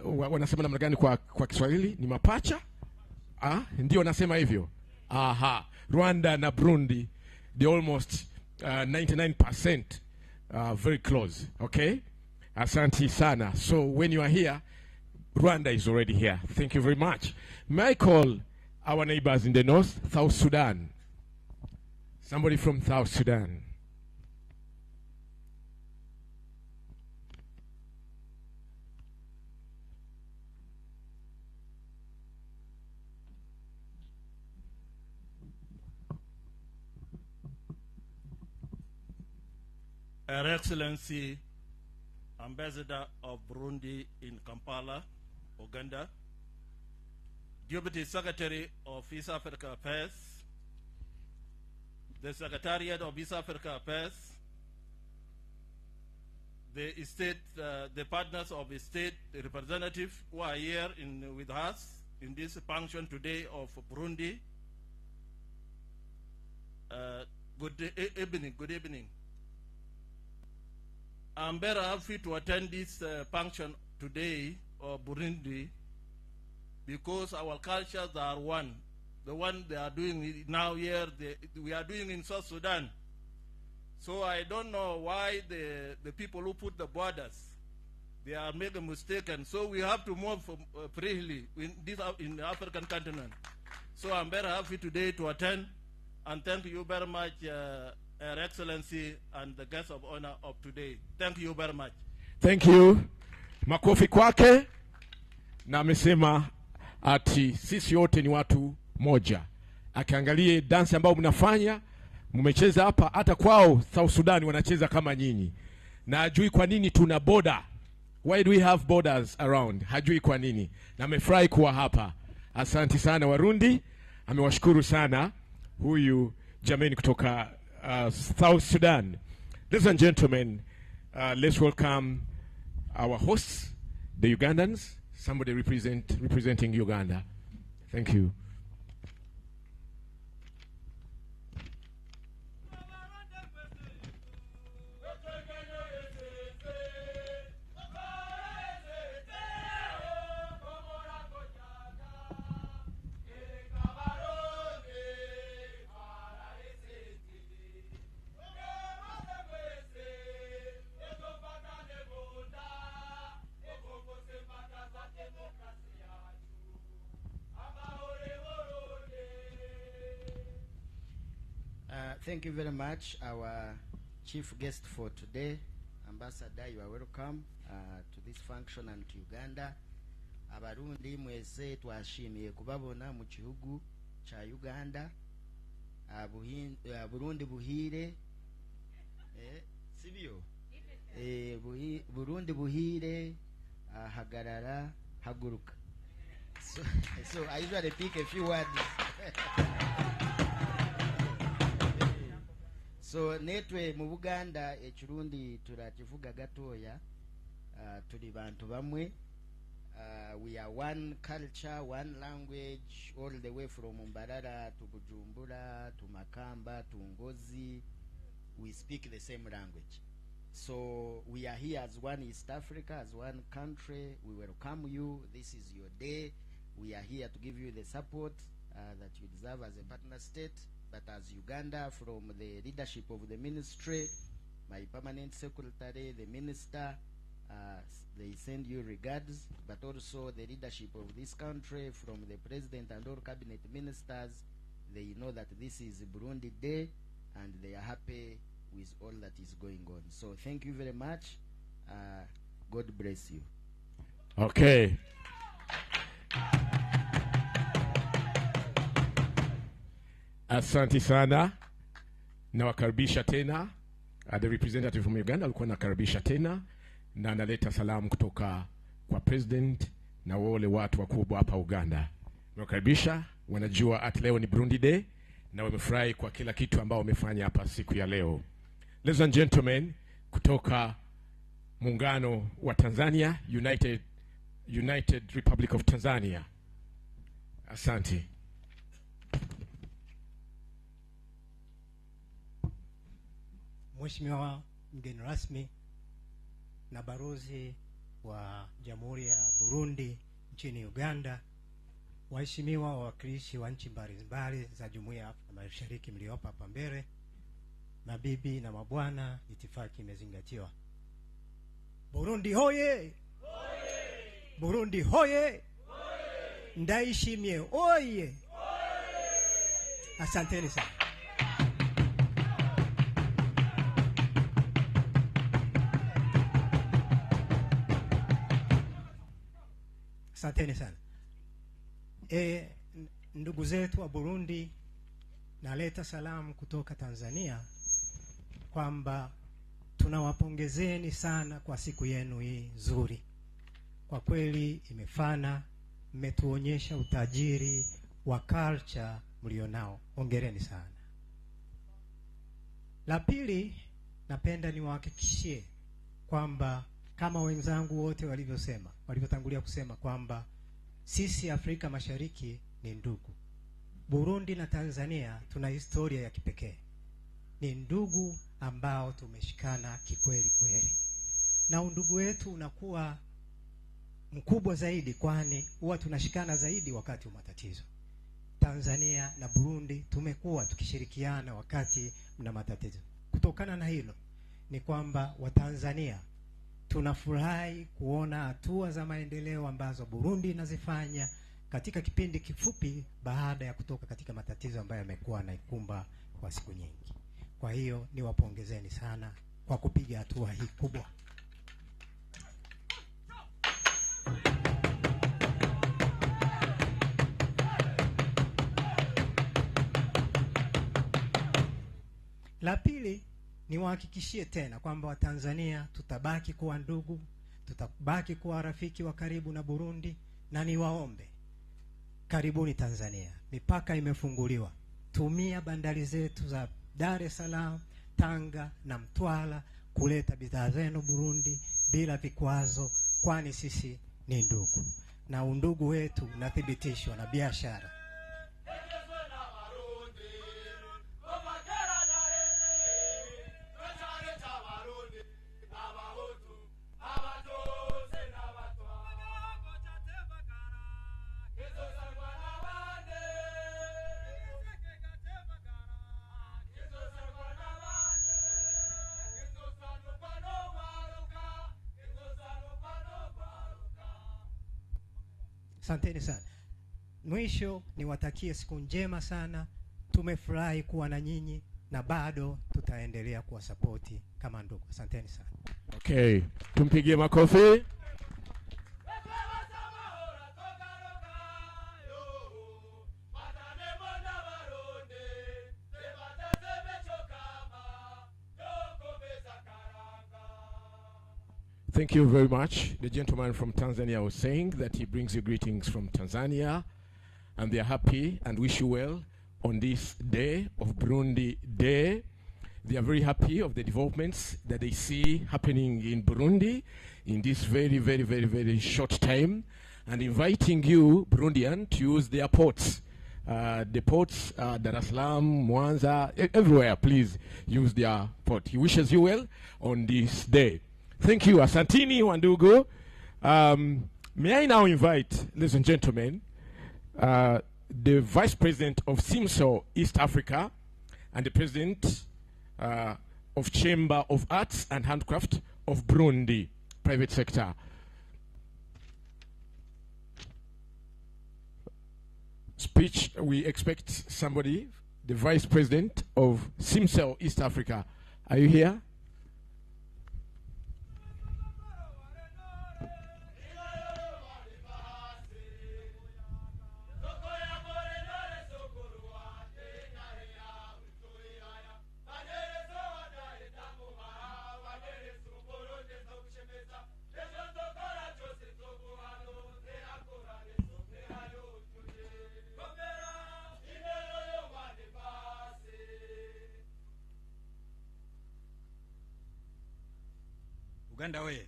wanasema namna gani kwa Kiswahili ni mapacha ndio nasema hivyo. Aha, Rwanda na Burundi they almost 99% very close. Okay, asante sana. So when you are here, Rwanda is already here. Thank you very much. May I call our neighbors in the north, South Sudan? Somebody from South Sudan. Her Excellency, Ambassador of Burundi in Kampala, Uganda, Deputy Secretary of East Africa Affairs, the Secretariat of East Africa Affairs, the partners of the state representatives who are here with us in this function today of Burundi. Good evening. I'm very happy to attend this function today of Burundi because our cultures are one. The one they are doing now here, we are doing in South Sudan. So I don't know why the people who put the borders, they are making a mistake, and so we have to move freely in the African continent. So I'm very happy today to attend, and thank you very much, Her Excellency and the guest of honor of today. Thank you very much. Thank you. Makofi kwake. Na amesema ati sisi wote ni watu moja. Akiangalie dance ambao mnafanya, mmecheza hapa, hata kwao South Sudan wanacheza kama nyinyi. Na hajui kwa nini tuna border. Why do we have borders around? Hajui kwa nini. Na amefurahi kuwa hapa. Asante sana Warundi. Amewashukuru sana huyu jameni kutoka South Sudan. Ladies and gentlemen, let's welcome our hosts, the Ugandans. Somebody representing Uganda. Thank you. Thank you very much, our chief guest for today. Ambassador, you are welcome to this function and to Uganda. Abarundi mwese twashimiye kubabona mu gihugu cha Uganda. Burundi buhire. Sibyo? Burundi buhire, hagarara, haguruka. So I usually pick a few words. So netwe mu Buganda ekirundi turakivuga gatoya, tuli bantu bamwe. We are one culture, one language, all the way from Mbarara to Bujumbura to Makamba to Ngozi. We speak the same language. So we are here as one East Africa, as one country. We welcome you. This is your day. We are here to give you the support that you deserve as a partner state. But as Uganda, from the leadership of the ministry, my permanent secretary, the minister, they send you regards, but also the leadership of this country, from the president and all cabinet ministers, they know that this is Burundi Day, and they are happy with all that is going on. So thank you very much. God bless you. Okay. Asante sana. Nawakaribisha tena. The representative from Uganda alikuwa nakaribisha tena na analeta salamu kutoka kwa president na wale watu wakubwa hapa Uganda. Nawakaribisha, wanajua at leo ni Burundi Day na wamefurahi kwa kila kitu ambao wamefanya hapa siku ya leo. Ladies and gentlemen, kutoka muungano wa Tanzania, United Republic of Tanzania. Asante. Mheshimiwa mgeni rasmi na barozi wa Jamhuri ya Burundi nchini Uganda, waheshimiwa wawakilishi wa nchi mbalimbali za Jumuiya ya Afrika Mashariki mliopo hapa mbele, mabibi na mabwana, itifaki imezingatiwa. Burundi hoye! Burundi hoye! Ndaishimie oye! Asanteni sana. Asanteni sana. Ndugu zetu wa Burundi, naleta salamu kutoka Tanzania kwamba tunawapongezeni sana kwa siku yenu hii nzuri. Kwa kweli imefana, mmetuonyesha utajiri wa culture mlionao. Hongereni sana. La pili, napenda niwahakikishie kwamba kama wenzangu wote walivyotangulia kusema kwamba sisi Afrika Mashariki ni ndugu. Burundi na Tanzania tuna historia ya kipekee. Ni ndugu ambao tumeshikana kikweli kweli. Na undugu wetu unakuwa mkubwa zaidi kwani huwa tunashikana zaidi wakati wa matatizo. Tanzania na Burundi tumekuwa tukishirikiana wakati mna matatizo. Kutokana na hilo ni kwamba Watanzania tunafurahi kuona hatua za maendeleo ambazo Burundi inazifanya katika kipindi kifupi baada ya kutoka katika matatizo ambayo yamekuwa naikumba kwa siku nyingi. Kwa hiyo niwapongezeni sana kwa kupiga hatua hii kubwa. La pili, niwahakikishie tena kwamba Watanzania tutabaki kuwa ndugu, tutabaki kuwa rafiki wa karibu na Burundi, na niwaombe karibuni Tanzania. Mipaka imefunguliwa. Tumia bandari zetu za Dar es Salaam, Tanga na Mtwara kuleta bidhaa zenu Burundi bila vikwazo, kwani sisi ni ndugu. Na undugu wetu unathibitishwa na biashara. Asanteni sana. Mwisho niwatakie siku njema sana. Tumefurahi kuwa na nyinyi na bado tutaendelea kuwasapoti kama ndugu. Asanteni sana. Okay, tumpigie makofi. Thank you very much. The gentleman from Tanzania was saying that he brings you greetings from Tanzania, and they are happy and wish you well on this day of Burundi Day. They are very happy of the developments that they see happening in Burundi in this very, very, very, very short time, and inviting you, Burundian, to use their ports. The ports, Dar es Salaam, Mwanza, everywhere, please use their port. He wishes you well on this day. Thank you, Asantini Wandugu. May I now invite, ladies and gentlemen, the Vice President of SIMSO East Africa and the President of Chamber of Arts and Handcraft of Burundi, private sector. Speech, we expect somebody, the Vice President of SIMSO East Africa. Are you here? Uganda oye.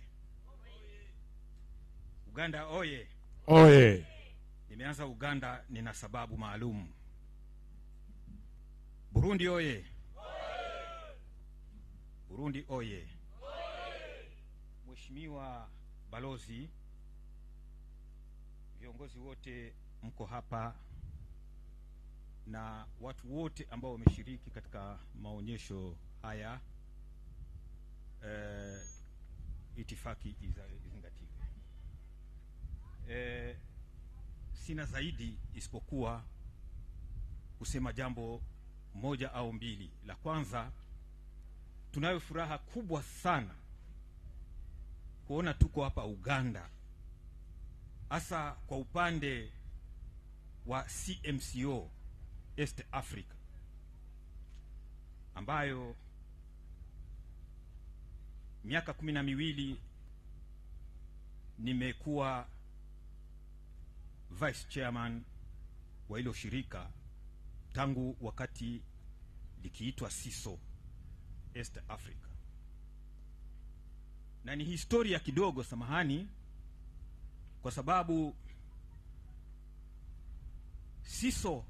Uganda oye. Oye. Nimeanza Uganda nina sababu maalum. Burundi oye. Burundi oye. Mheshimiwa Balozi, viongozi wote mko hapa na watu wote ambao wameshiriki katika maonyesho haya, itifaki izingatiwe. Sina zaidi isipokuwa kusema jambo moja au mbili. La kwanza, tunayo furaha kubwa sana kuona tuko hapa Uganda, hasa kwa upande wa CMCO East Africa, ambayo miaka 12 nimekuwa vice chairman wa hilo shirika tangu wakati likiitwa SISO East Africa. Na ni historia kidogo, samahani, kwa sababu SISO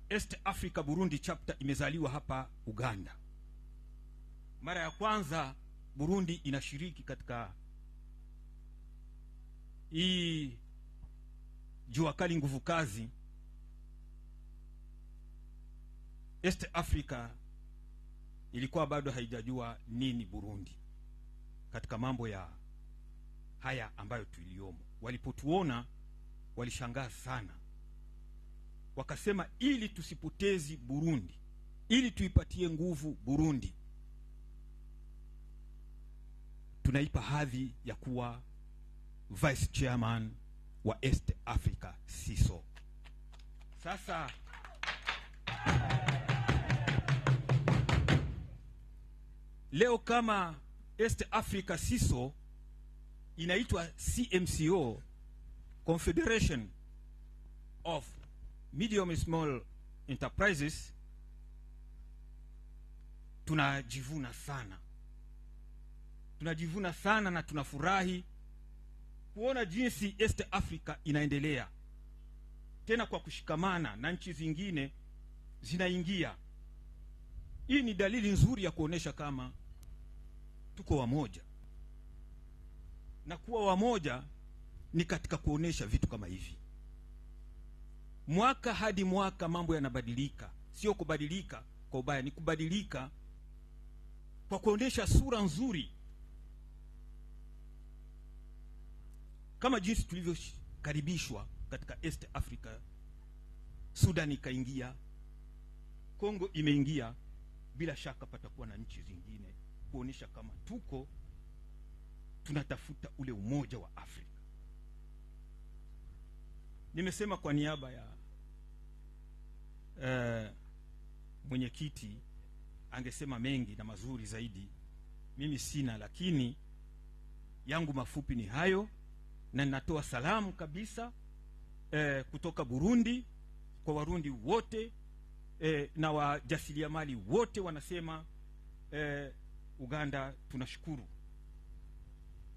East Africa Burundi chapter imezaliwa hapa Uganda. Mara ya kwanza Burundi inashiriki katika hii jua kali nguvu kazi. East Africa ilikuwa bado haijajua nini Burundi katika mambo ya haya ambayo tuliomo. Walipotuona walishangaa sana, wakasema ili tusipotezi Burundi, ili tuipatie nguvu Burundi, tunaipa hadhi ya kuwa vice chairman wa East Africa SISO. Sasa leo kama East Africa SISO inaitwa CMCO, Confederation of Medium and Small Enterprises, tunajivuna sana. Tunajivuna sana na tunafurahi kuona jinsi East Africa inaendelea, tena kwa kushikamana na nchi zingine zinaingia. Hii ni dalili nzuri ya kuonesha kama tuko wamoja, na kuwa wamoja ni katika kuonesha vitu kama hivi. Mwaka hadi mwaka mambo yanabadilika, sio kubadilika kwa ubaya, ni kubadilika kwa kuonesha sura nzuri, kama jinsi tulivyokaribishwa katika East Africa. Sudan ikaingia, Kongo imeingia, bila shaka patakuwa na nchi zingine kuonesha kama tunatafuta ule umoja wa Afrika. Nimesema kwa niaba ya mwenyekiti, angesema mengi na mazuri zaidi, mimi sina, lakini yangu mafupi ni hayo, na ninatoa salamu kabisa kutoka Burundi kwa Warundi wote na wajasiriamali wote. Wanasema Uganda tunashukuru,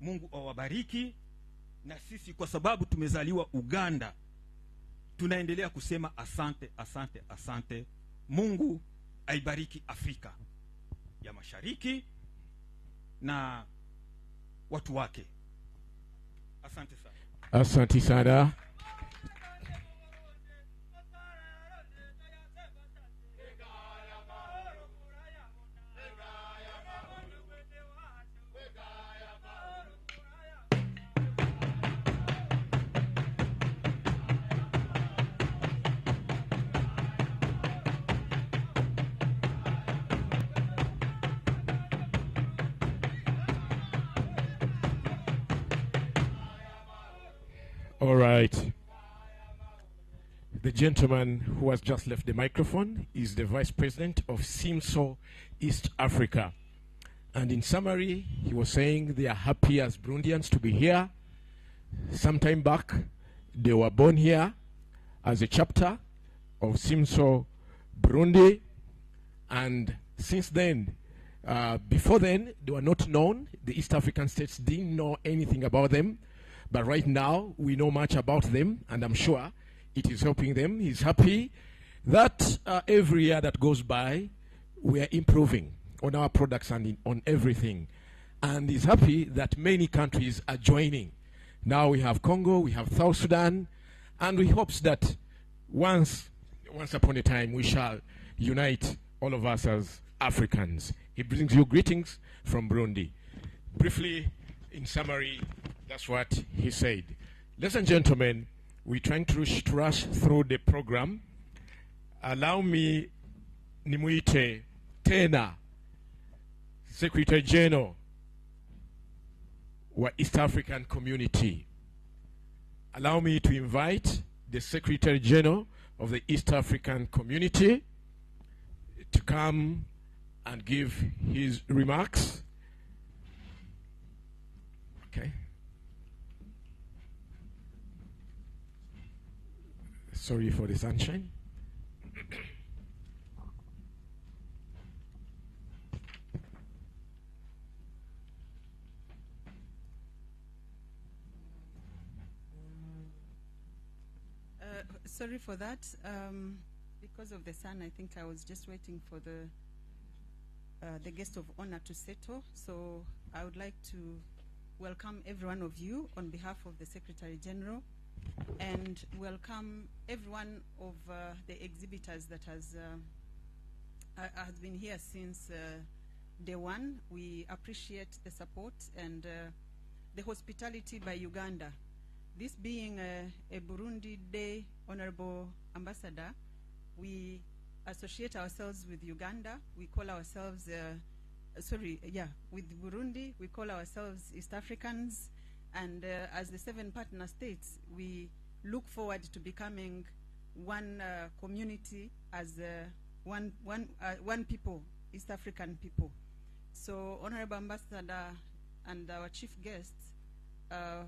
Mungu awabariki, na sisi kwa sababu tumezaliwa Uganda tunaendelea kusema asante, asante, asante. Mungu aibariki Afrika ya Mashariki na watu wake. Asante sana. Asante sana. All right. The gentleman who has just left the microphone is the Vice President of SIMSO East Africa. And in summary, he was saying they are happy as Burundians to be here. Some time back, they were born here as a chapter of SIMSO Burundi. And since then, before then, they were not known. The East African states didn't know anything about them. But right now, we know much about them, and I'm sure it is helping them. He's happy that every year that goes by, we are improving on our products and on everything. And he's happy that many countries are joining. Now we have Congo, we have South Sudan, and we hope that once upon a time, we shall unite all of us as Africans. He brings you greetings from Burundi. Briefly, in summary, that's what he said. Ladies and gentlemen, we're trying to rush through the program. Allow me nimuite tena Secretary General wa East African Community. Allow me to invite the Secretary General of the East African Community to come and give his remarks. Okay. Sorry for the sunshine. Sorry for that. Because of the sun, I think I was just waiting for the guest of honor to settle. So I would like to welcome every one of you on behalf of the Secretary General, and welcome every one of the exhibitors that has been here since day one. We appreciate the support and the hospitality by Uganda. This being a Burundi Day, Honorable Ambassador, we associate ourselves with Uganda. We call ourselves, with Burundi, we call ourselves East Africans. And as the 7 partner states, we look forward to becoming one community as one people, East African people. So, Honorable Ambassador and our chief guests,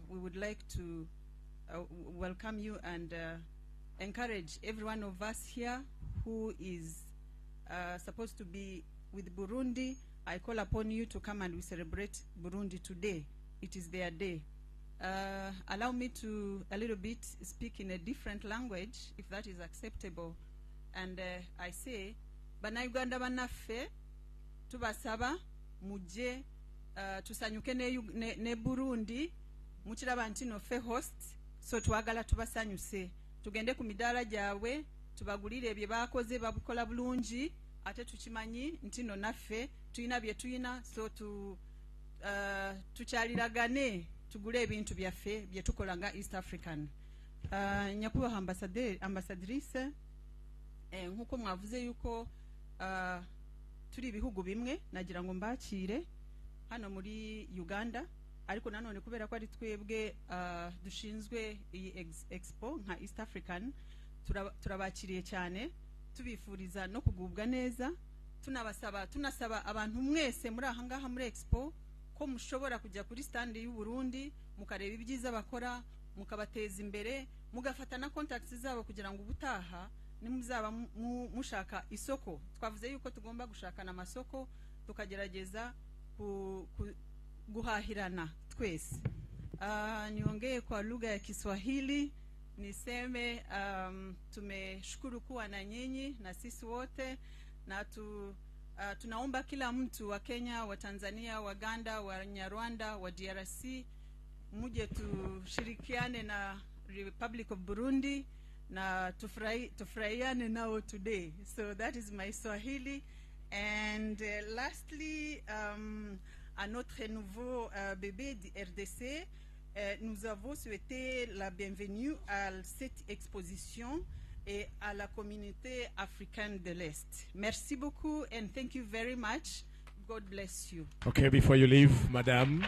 we would like to welcome you and encourage every one of us here who is supposed to be with Burundi. I call upon you to come and we celebrate Burundi today. It is their day. Allow me to a little bit speak in a different language, if that is acceptable. And I say, bana Uganda banaffe tubasaba muje tusanyuke ne Burundi, mukiraba nti noffe host, so twagala tubasanyuse tugende ku midaala gyabwe tubagulire ebye bakoze babikola bulungi, ate tukimanyi nti no naffe tuyina bye tuyina, so tukyaliragane tugule ebintu byaffe bye tukola nga East African. Nyakubaha ambassadrice, nk'uko mwavuze yuko turi ibihugu bimwe nagira ngo mbakire hano muri Uganda, ariko nanone kubera ko ari twebwe dushinzwe iyi expo nka East African, turabakiriye cyane, tubifuriza no kugubwa neza, tunasaba abantu mwese muri ahangaha muri expo ko mushobora kujya kuri stand y'u Burundi mukareba ibyiza bakora, mukabateza imbere, mugafata na contacts zabo kugira ngo ubutaha nimuzaba mushaka isoko. Twavuze yuko tugomba gushakana amasoko tukagerageza guhahirana twese. Niongee kwa lugha ya Kiswahili niseme tumeshukuru kuwa na nyinyi na sisi wote, na tunaomba kila mtu wa Kenya, wa Tanzania, wa Uganda, wa Nyarwanda, wa DRC muje tushirikiane na Republic of Burundi na tufurahiane nao today. So that is my Swahili. And lastly, à notre nouveau bébé du RDC, nous avons souhaité la bienvenue à cette exposition et à la communauté africaine de l'Est. Merci beaucoup and thank you very much. God bless you. Okay, before you leave, Madam.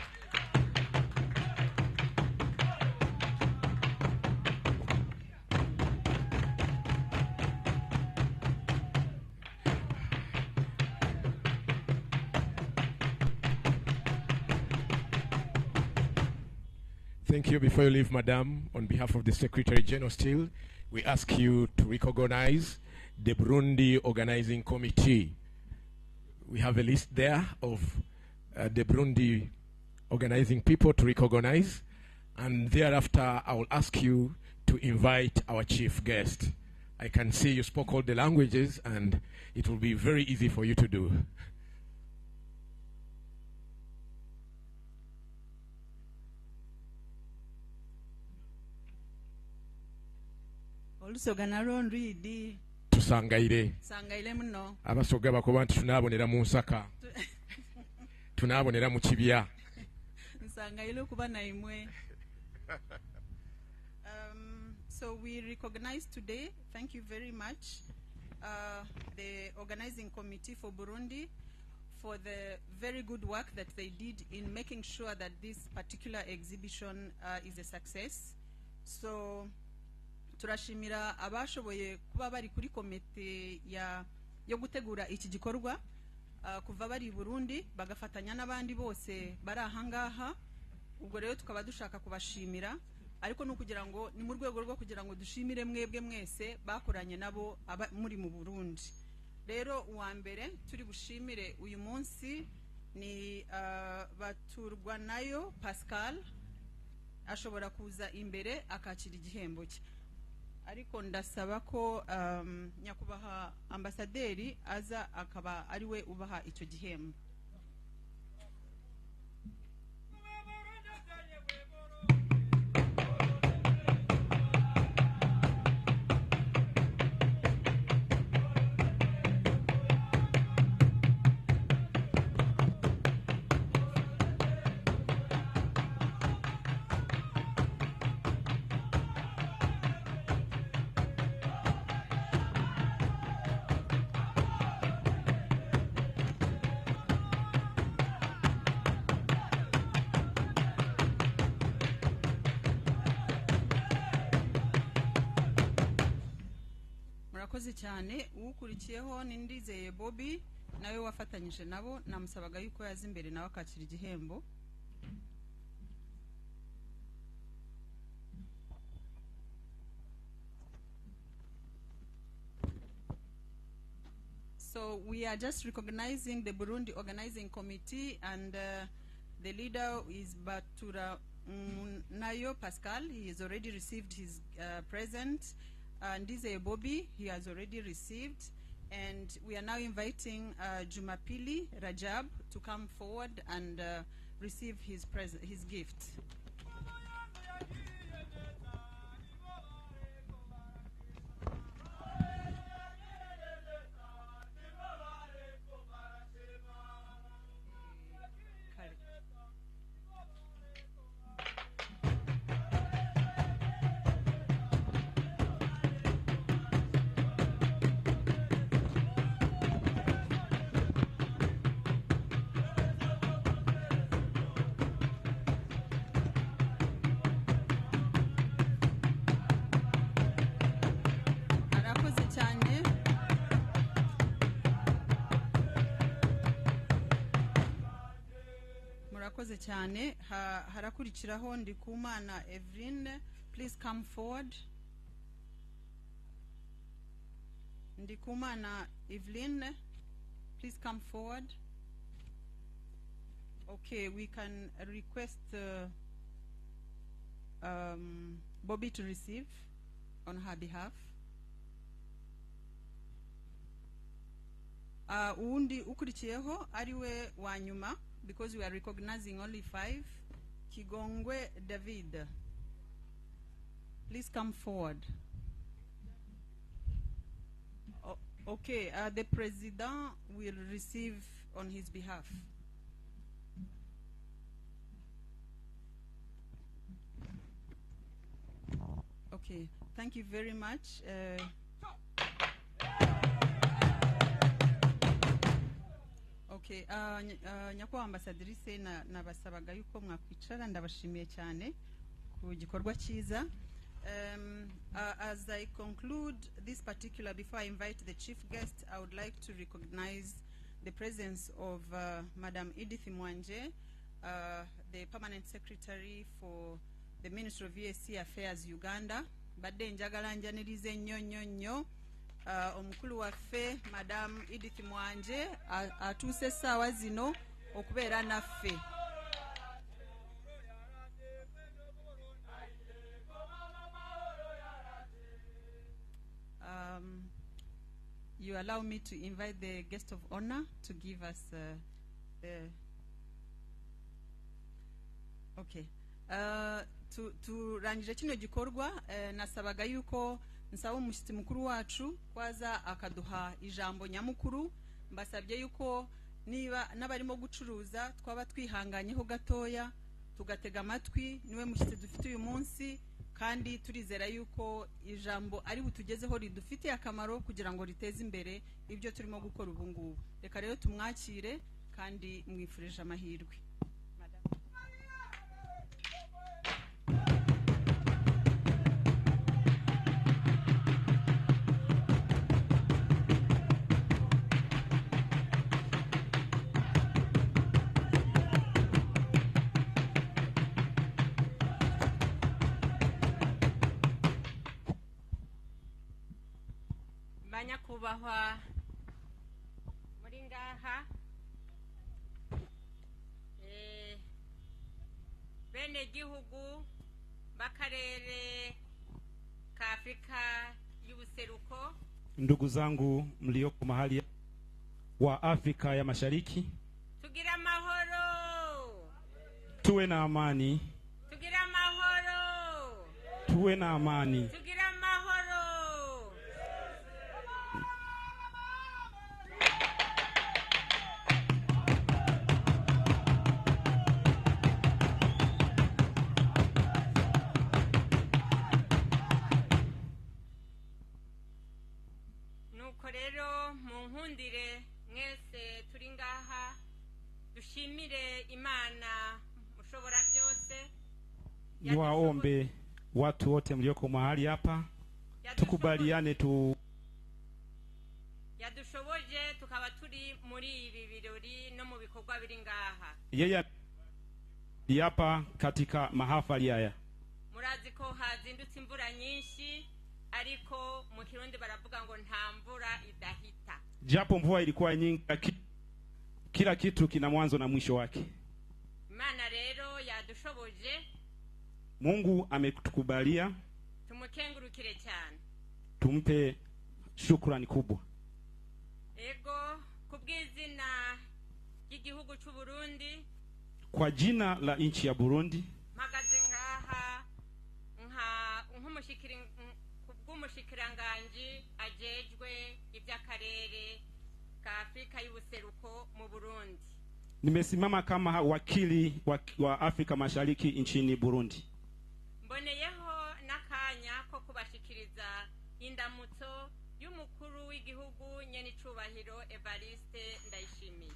Thank you. Before you leave, Madam, on behalf of the Secretary General still, we ask you to recognize the Burundi Organizing Committee. We have a list there of the Burundi organizing people to recognize, and thereafter I will ask you to invite our chief guest. I can see you spoke all the languages, and it will be very easy for you to do. Tusangaire muno abasoga bakoba nti tunabonera mu Nsaka tunabonera mu Kibya nsangaire kuba na imwe. So we recognize today, thank you very much, the organizing committee for Burundi for the very good work that they did in making sure that this particular exhibition is a success. So turashimira abashoboye kuba bari kuri komite yo gutegura iki gikorwa kuva bari Burundi bagafatanya n'abandi bose bari ahangaha. Ubwo rero tukaba dushaka kubashimira, ariko no kugira ngo ni mu rwego rwo kugira ngo dushimire mwebwe mwese bakoranye nabo muri mu Burundi. Rero uwa mbere turi bushimire uyu munsi ni baturwa nayo Pascal, ashobora kuza imbere akakira igihembo cye, ariko ndasaba ko nyakubaha ambasaderi aza akaba ariwe ubaha icyo gihembo. Murakoze cyane. Ukurikiyeho ni Ndizeye Bobby, nawe wafatanyije nabo, namusabaga yuko yaza imbere nawe akakira igihembo. So we are just recognizing the Burundi Organizing Committee, and the leader is Batura Nayo Pascal. He has already received his present. And Ndizeye Bobby, he has already received. And we are now inviting Jumapili Rajab to come forward and receive his gift. cyane. Harakurikiraho Ndikumana Evelyn, please come forward. Ndikumana Evelyn, please come forward. Okay, we can request Bobby to receive on her behalf. Undi ukurikiyeho ariwe wanyuma, because we are recognizing only 5. Kigongwe David, please come forward. Okay, the president will receive on his behalf. Okay, thank you very much. Okay, nyakubahwa ambasadrise nabasabaga yuko mwakwicara, ndabashimiye cyane ku gikorwa cyiza. As I conclude this particular, before I invite the chief guest, I would like to recognize the presence of Madam Edith Mwanje, the Permanent Secretary for the Ministry of EAC Affairs Uganda. Badde njagala njanirize nnyo omukulu waffe Madam Edith Mwanje atuuse ssaawa zino okubeera naffe. You allow me to invite the guest of honor to give us the... Okay. Turangije kino gikorwa, nasabaga yuko nsaba umushyitsi mukuru wacu kwaza akaduha ijambo nyamukuru. Mbasabye yuko niba n'abarimo gucuruza twaba twihanganyeho gatoya tugatega amatwi, niwe mushyitsi dufite uyu munsi, kandi turizera yuko ijambo ari butugezeho ridufitiye akamaro kugira ngo riteze imbere ibyo turimo gukora ubu ngubu. Reka rero tumwakire kandi mwifurije amahirwe. Banyakubahwa muri ngaha, bene gihugu bakarere ka Afrika y'ubuseruko, ndugu zangu mlioko mahali wa Afrika ya Mashariki, tugira mahoro, tuwe na amani, tugira mahoro, tuwe na amani. tugira mahoro. Nuko rero munkundire mwese turi ngaha dushimire Imana mushobora byose. Niwaombe watu wote mlioko mahali hapa tukubaliane yadushoboje tukaba turi muri ibi birori no mu bikorwa biri ngaha. yeye hapa katika mahafali haya. Murazi ko hazindutse imvura nyinshi, ariko mu Kirundi baravuga ngo nta mvura idahita. Japo mvua ilikuwa nyingi, kila kitu kina mwanzo na mwisho wake. Imana rero yadushoboje, Mungu ametukubalia, tumukengurukire cyane. tumpe shukrani kubwa. Ego kubw'izina ry'igihugu cy'u Burundi, Kwa jina la nchi ya Burundi, mpagaze ngaha kubw'umushikiranganji ajejwe iby'akarere ka Afrika y'ubuseruko mu Burundi. nimesimama kama wakili wa Afrika Mashariki nchini Burundi. Mboneyeho n'akanya ko kubashikiriza indamutso y'umukuru w'igihugu nyenicubahiro Evariste Ndayishimiye.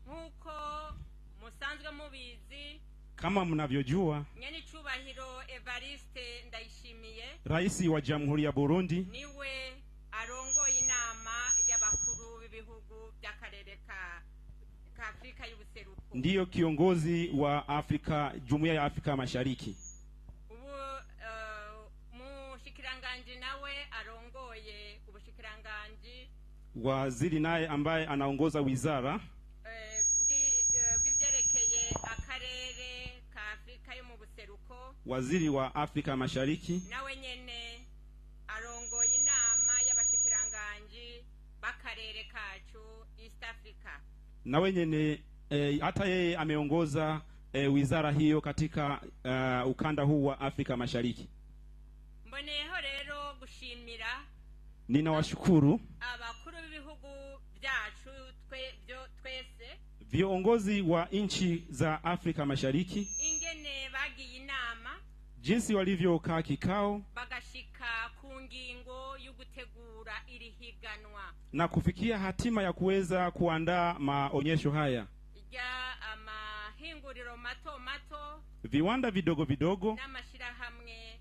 Nkuko musanzwe mubizi, Kama mnavyojua, nyenicubahiro Evariste Ndayishimiye Rais wa Jamhuri ya Burundi niwe arongoye inama y'abakuru b'ibihugu ndiyo kiongozi wa Afrika, Jumuiya ya Afrika Mashariki. Ubu mushikiranganji nawe arongoye ubushikiranganji, waziri naye ambaye anaongoza wizara bw'ibyerekeye akarere ka Afrika yo mu buseruko, waziri wa Afrika Mashariki nawe nyene arongoye inama y'abashikiranganji bakarere kacu East Africa. nawe nyene hata yeye ameongoza wizara hiyo katika ukanda huu wa Afrika Mashariki. Mboneyeho rero gushimira Ninawashukuru abakuru b'ibihugu byacu twese viongozi wa nchi za Afrika Mashariki ingene bagiye inama, jinsi walivyokaa kikao bagashika ku ngingo yo gutegura iri higanwa na kufikia hatima ya kuweza kuandaa maonyesho haya. Amahinguriro mato mato, Viwanda vidogo vidogo n'amashirahamwe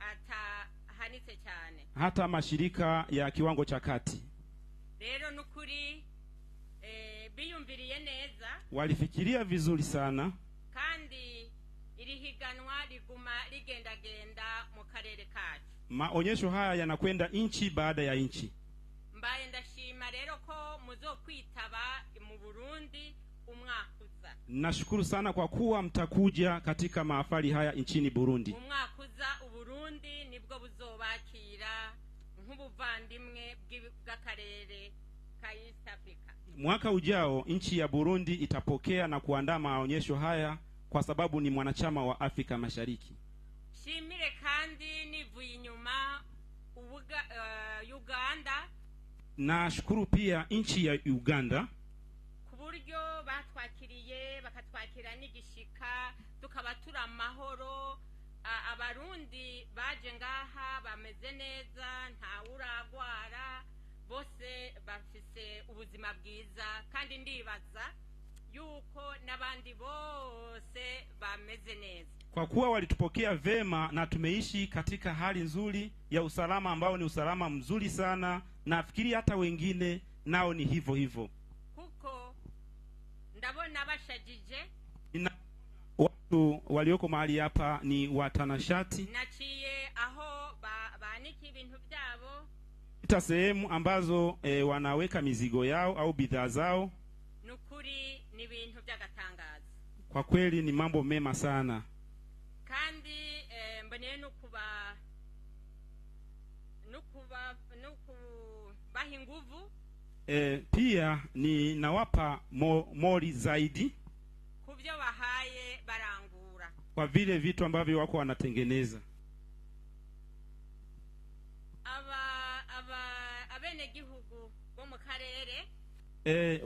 atahanitse cyane, hata mashirika ya kiwango cha kati. Rero nukuri biyumviriye neza, Walifikiria vizuri sana, kandi iri higanwa riguma rigendagenda mu karere kacu. maonyesho haya yanakwenda inchi baada ya inchi. Mbaye ndashima rero ko muzokwitaba mu Burundi umwakuza. Nashukuru sana kwa kuwa mtakuja katika mahafali haya nchini Burundi. Umwakuza uburundi nibwo buzobakira nk'ubuvandimwe bw'akarere ka East Africa. Mwaka ujao nchi ya Burundi itapokea na kuandaa maonyesho haya kwa sababu ni mwanachama wa Afrika Mashariki. Shimire kandi nivuye inyuma Uganda. Nashukuru pia nchi ya Uganda kuburyo batwakiriye bakatwakira n'igishika tukaba tura mahoro. Abarundi baje ngaha bameze neza, nta uragwara, bose bafise ubuzima bwiza, kandi ndibaza yuko nabandi bose bameze neza. kwa kuwa walitupokea vema na tumeishi katika hali nzuri ya usalama ambao ni usalama mzuri sana. Nafikiri hata wengine nao ni hivyo hivyo. Kuko ndabona bashajije, watu walioko mahali hapa ni watanashati, naciye aho baniki ibintu byabo, ita sehemu ambazo wanaweka mizigo yao au bidhaa zao. Nukuri ni ibintu by'agatangaza, kwa kweli ni mambo mema sana. Kandi mboneye nukubaha nguvu, pia ni nawapa mori zaidi kubyo bahaye barangura, kwa vile vitu ambavyo wako wanatengeneza. Abene gihugu bo mu karere,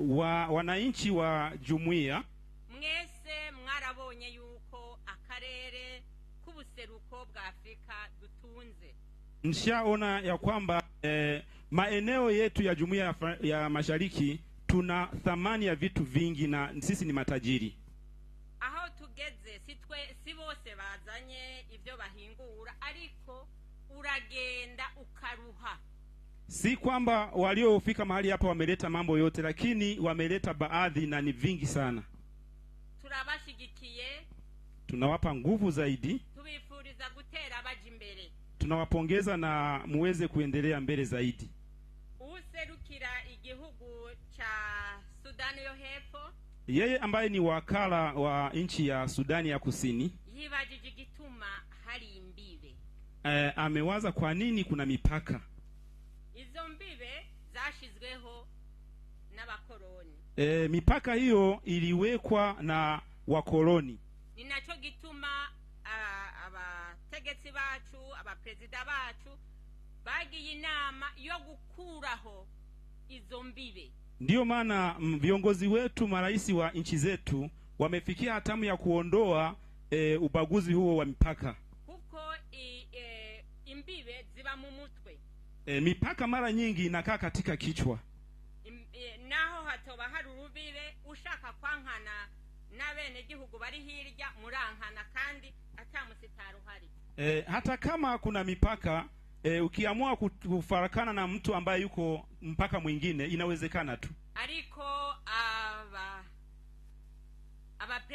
wananchi wa jumuiya, mwese mwarabonye yuko akarere k'ubuseruko bwa Afrika dutunze. Nishaona ya kwamba maeneo yetu ya jumuiya ya Mashariki tuna thamani ya vitu vingi na sisi ni matajiri. Aho tugeze si bose bazanye ibyo bahingura, ariko uragenda ukaruha. Si kwamba waliofika mahali hapa wameleta mambo yote, lakini wameleta baadhi na ni vingi sana. Turabashigikiye, tunawapa nguvu zaidi, tubifuriza gutera baje imbere. Tunawapongeza na muweze kuendelea mbele zaidi. Userukira igihugu cha Sudani yo hepfo, yeye ambaye ni wakala wa nchi ya Sudani ya Kusini, yibajije gituma hari imbibe. Amewaza kwa nini kuna mipaka. Izo mbibe zashizweho n'abakoloni. Mipaka hiyo iliwekwa na wakoloni. Ninacho gituma abategetsi bacu, abaprezida bacu bagiye inama yo gukuraho izo mbibe. Ndiyo maana viongozi wetu, marais wa nchi zetu wamefikia hatamu ya kuondoa ubaguzi huo wa mipaka. Kuko imbibe ziba mu mutwe. Mipaka mara nyingi inakaa katika kichwa. Naho hatoba hari urubibe ushaka kwankana n'abene gihugu bari hirya murankana kandi atamusitaro hari. Hata kama kuna mipaka, ukiamua kufarakana na mtu ambaye yuko mpaka mwingine inawezekana tu. Ariko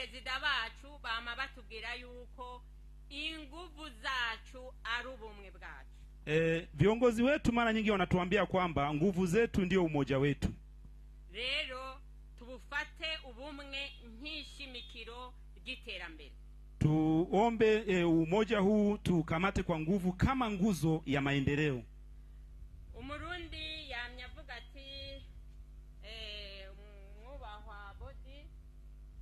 n'abaperezida bacu bama batubwira yuko inguvu zacu ari ubumwe bwacu. Viongozi wetu mara nyingi wanatuambia kwamba nguvu zetu ndio umoja wetu. Rero tubufate ubumwe nk'ishimikiro ry'iterambere. Tuombe umoja huu tukamate kwa nguvu kama nguzo ya maendeleo. Umurundi yamyavuga ati mwubahwa bodi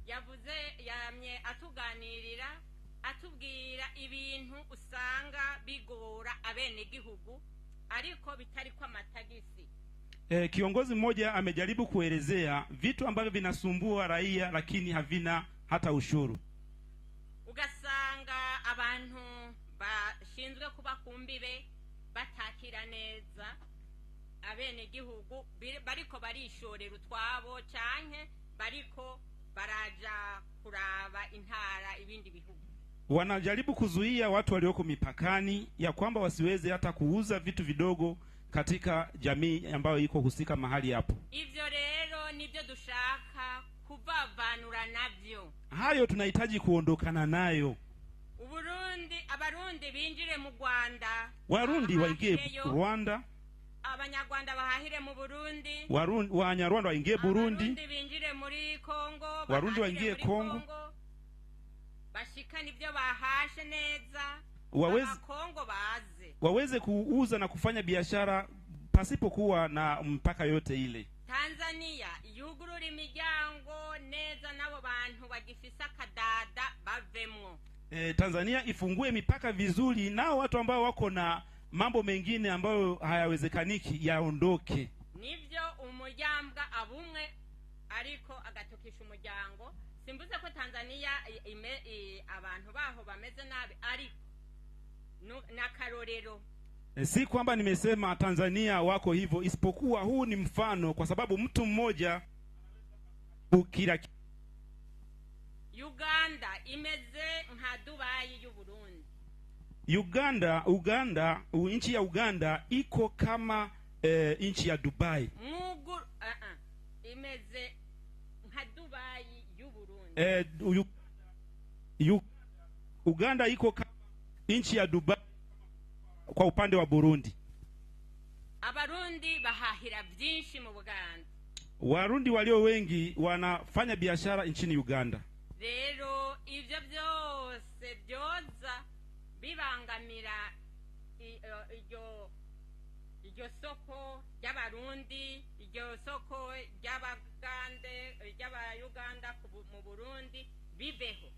yavuze yamye atuganirira atubwira ibintu usanga bigora abene gihugu ariko bitari kwa matagisi. Kiongozi mmoja amejaribu kuelezea vitu ambavyo vinasumbua raia lakini havina hata ushuru. Ugasanga abantu bashinzwe kuba kumbibe batakira neza abene gihugu bariko barishorera utwabo canke bariko baraja kuraba intara ibindi bihugu. Wanajaribu kuzuia watu walioko mipakani ya kwamba wasiweze hata kuuza vitu vidogo katika jamii ambayo iko husika mahali hapo. Ivyo rero nibyo dushaka kuvavanura navyo. Hayo tunahitaji kuondokana nayo. Abarundi binjire mu Rwanda. Warundi waingie Rwanda. Abanyarwanda bahahire mu Burundi. Wanyarwanda waingie Burundi. Abarundi binjire muri Kongo. Warundi waingie Kongo. Bashikana ibyo bahashe neza. Kongo baze. Waweze kuuza na kufanya biashara pasipokuwa na mpaka yote ile. Tanzania yugurura imiryango neza nabo bantu bagifisa kadada bavemwo. Tanzania ifungue mipaka vizuri nao watu ambao wako na mambo mengine ambayo hayawezekaniki yaondoke. Nivyo umujyambwa abumwe ariko agatokisha umuryango. Simbuze ko Tanzania abantu baho bameze nabi ariko na karorero. Si kwamba nimesema Tanzania wako hivyo, isipokuwa huu ni mfano kwa sababu mtu mmoja ukira. Uganda imeze nka Dubai y'u Burundi. Uganda, nchi ya Uganda iko kama nchi ya Dubai. Imeze nka Dubai y'u Burundi. Uganda iko kama nchi ya Dubai kwa upande wa Burundi. Abarundi bahahira byinshi mu Buganda. Warundi walio wengi wanafanya biashara nchini Uganda. Rero ivyo byose byoza bibangamira iryo soko y'Abarundi, iryo soko y'Abaganda mu Burundi bibeho.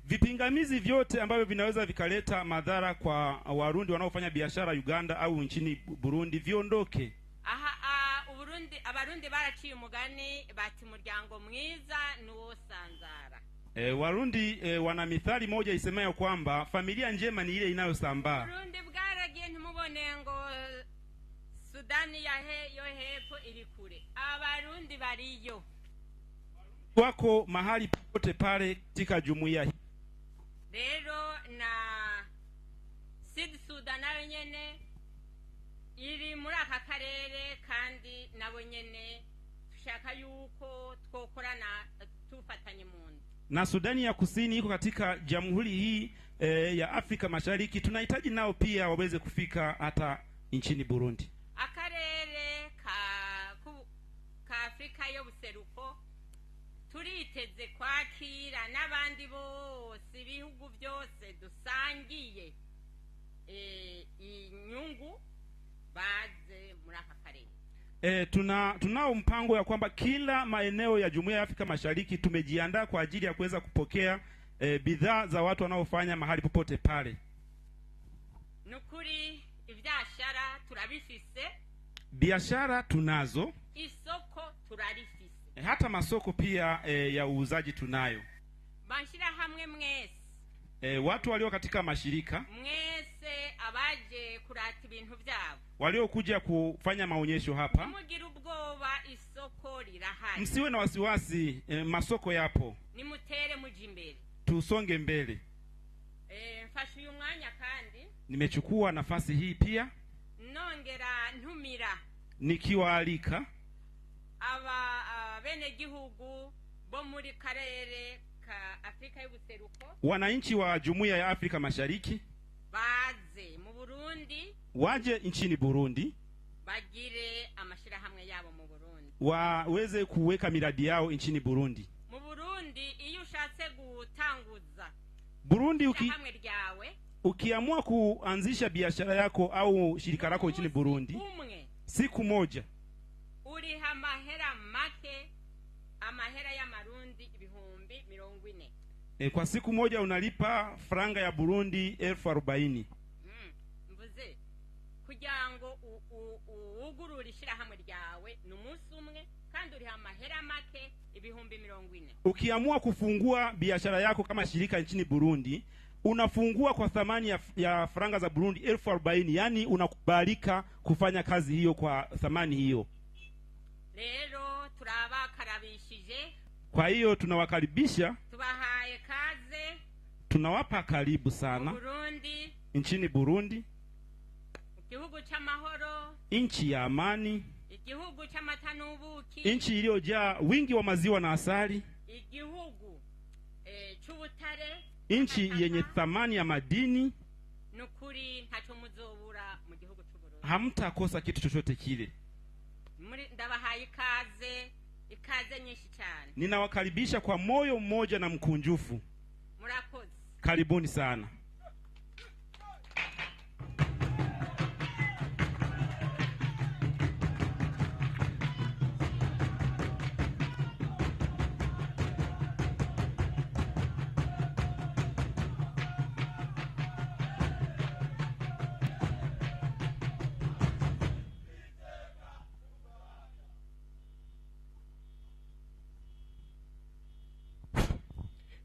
Vipingamizi vyote ambavyo vinaweza vikaleta madhara kwa Warundi wanaofanya biashara Uganda au nchini Burundi viondoke. Abarundi baraciye umugani bati muryango mwiza nuwo sanzara. Warundi wana mithali moja isemayo kwamba familia njema ni ile inayosambaa. Burundi bwaragiye ntimubone ngo Sudani yo hepfo iri kure. Abarundi bariyo. Wako mahali pote pale katika jumuiya hii. Rero na Sud Sudan nayo nyene iri muri aka karere kandi nabo nyene tushaka yuko twokorana tufatanye mundi. Na Sudani ya Kusini iko katika jamhuri hii ya Afrika Mashariki, tunahitaji nao pia waweze kufika hata nchini Burundi. Akarere ka Afrika yo buseruko turiteze kwakira n'abandi bose ibihugu byose dusangiye inyungu baze muri aka karere. Tunao mpango ya kwamba kila maeneo ya Jumuiya ya Afrika Mashariki tumejiandaa kwa ajili ya kuweza kupokea bidhaa za watu wanaofanya mahali popote pale. Nukuri ivyashara turabifise. Biashara tunazo. Isoko turarifise. Hata masoko pia ya uuzaji tunayo. Banshira hamwe mwese. Watu walio katika mashirika. Mwese abaje kurata ibintu byabo. Walio kuja kufanya maonyesho hapa. Mugira ubwoba isoko rirahari. Msiwe na wasiwasi, masoko yapo. Nimutere mujimbere. Tusonge mbele. Mfashe uyu mwanya kandi. Nimechukua nafasi hii pia. Nongera ntumira. Nikiwaalika bene gihugu bo muri karere Afrika y'ubuseruko wananchi wa Jumuiya ya Afrika Mashariki baze mu Burundi, waje nchini Burundi, bagire amashirahamwe yabo mu Burundi, waweze kuweka miradi yao nchini Burundi. Mu Burundi iyo ushatse gutanguza Burundi ukiamua kuanzisha biashara yako au shirika lako nchini Burundi, siku moja uriha mahera make, amahera ya Marundi 40,000. Kwa siku moja unalipa franga ya Burundi 40,000. Mvuze kugira ngo ugurura ishirahamwe ryawe n'umunsi umwe kandi uriha mahera make 40,000. Ukiamua kufungua biashara yako kama shirika nchini Burundi, unafungua kwa thamani ya franga za Burundi 40,000, yani unakubalika kufanya kazi hiyo kwa thamani hiyo. Lero turabakarabishije. Kwa hiyo tunawakaribisha, tubahaye kaze, tunawapa karibu sana Burundi, nchini Burundi, igihugu cy'amahoro, nchi ya amani, igihugu cy'amata n'ubuki, nchi iliyojaa wingi wa maziwa na asali, igihugu cy'ubutare, nchi yenye thamani ya madini. Nukuri ntacho muzobura mu gihugu cy'u Burundi, hamtakosa kitu chochote kile. Ndabahaye ikaze nyinshi cyane. Ninawakaribisha kwa moyo mmoja na mkunjufu. Murakoze. Karibuni sana.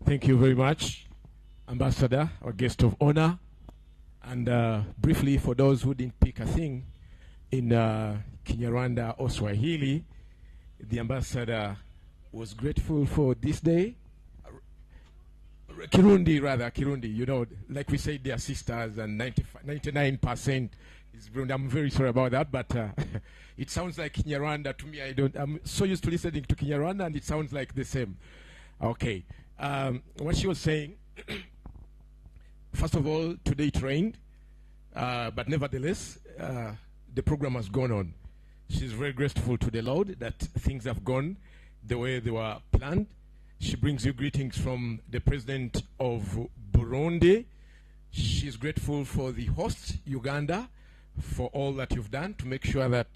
Thank you very much, Ambassador, our guest of honor. And briefly, for those who didn't pick a thing, in Kinyarwanda or Swahili, the ambassador was grateful for this day. Kirundi, you know, like we said, they are sisters, and 99% is Burundi. I'm very sorry about that, but it sounds like Kinyarwanda to me. I'm so used to listening to Kinyarwanda, and it sounds like the same. Okay. What she was saying, first of all, today it rained, but nevertheless, the program has gone on. She's very grateful to the Lord that things have gone the way they were planned. She brings you greetings from the president of Burundi. She's grateful for the host, Uganda, for all that you've done to make sure that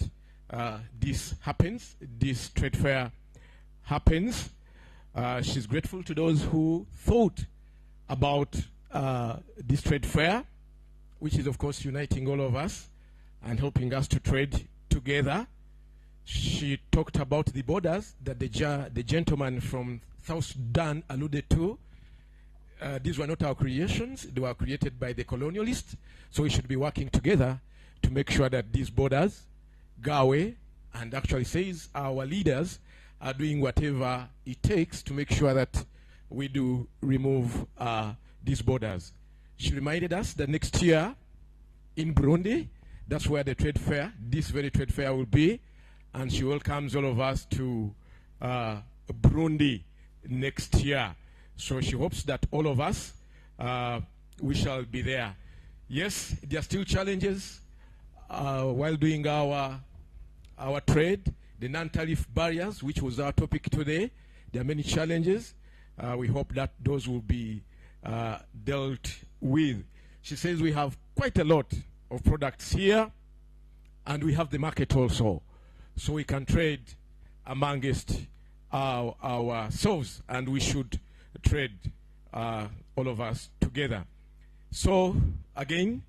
this happens, this trade fair happens. She's grateful to those who thought about this trade fair, which is, of course, uniting all of us and helping us to trade together. She talked about the borders that the gentleman from South Sudan alluded to. These were not our creations. They were created by the colonialists. So we should be working together to make sure that these borders go away, and actually says our leaders are doing whatever it takes to make sure that we do remove these borders. She reminded us that next year in Burundi, that's where the trade fair, this very trade fair will be, and she welcomes all of us to Burundi next year. So she hopes that all of us, we shall be there. Yes, there are still challenges while doing our trade. The non-tariff barriers, which was our topic today, there are many challenges. We hope that those will be dealt with. She says we have quite a lot of products here, and we have the market also. So we can trade amongst ourselves, and we should trade all of us together. So, again,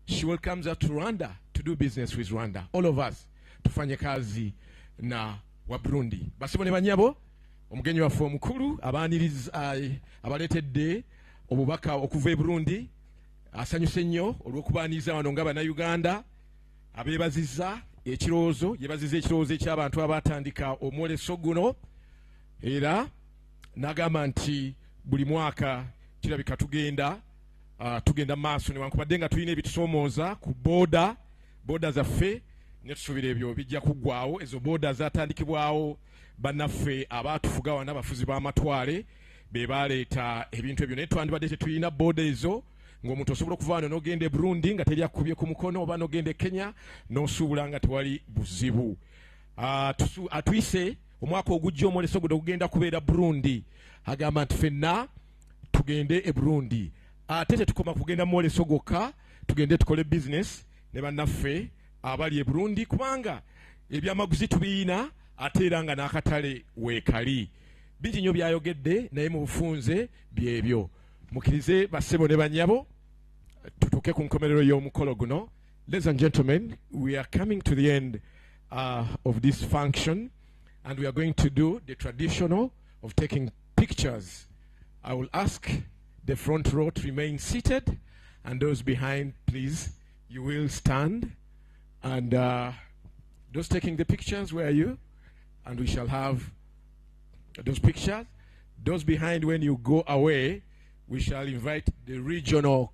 she welcomes us to Rwanda to do business with Rwanda. All of us, tufanye kazi na wa Burundi. Basibone banyabo, omugenyi waffe omukulu abaletedde obubaka okuva e Burundi, asanyuse nnyo olw'okubaaniriza wano nga bannayuganda, abeebazizza ekirowoozo, yeebazizza ekirowoozo eky'abantu abatandika omwoleso guno, era n'agamba nti buli mwaka kirabika tugenda maaso newankubadde nga tulina ebitusoomooza ku booda zaffe, ne tusuubira ebyo bijja kuggwaawo. Ezo booda zaatandikibwawo bannaffe abaatufuga wana abafuzi b'amatwale be baleeta ebintu ebyo, naye twandibadde tetulina booda ezo ng'omuntu osobola okuva wano n'ogenda e Burundi nga teri akubye ku mukono, oba n'ogenda e Kenya n'osuubula nga tewali buzibu. Atuyise omwaka ogujja omwoleso guno ogugenda kubeera Burundi, agamba nti ffenna tugende e Burundi. Ate tetukoma kugenda mu mwoleso gwokka, tugende tukole business ne bannaffe abali e Burundi, kubanga ebyamaguzi tubiyina ate era nga n'akatale weekali. Bingi nnyo byayogedde naye mu bufunze byebyo. Mukirize bassebo ne bannyabo tutuuke ku nkomerero y'omukolo guno. Ladies and gentlemen, we are coming to the end of this function, and we are going to do the traditional of taking pictures. I will ask the front row to remain seated, and those behind, please, you will stand. And those taking the pictures, where are you? And we shall have those pictures. Those behind, when you go away, we shall invite the regional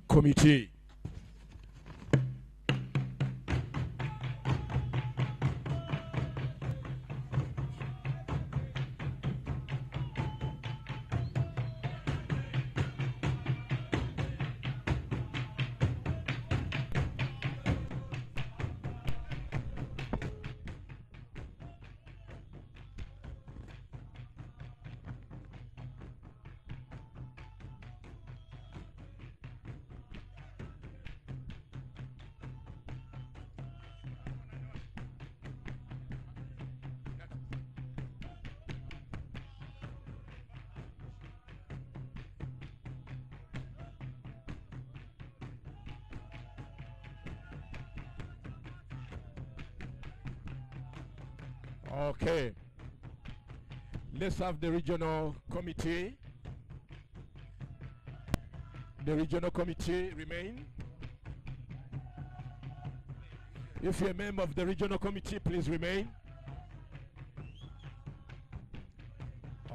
committee. Okay. Let's have the regional committee. The regional committee remain. If you're a member of the regional committee, please remain.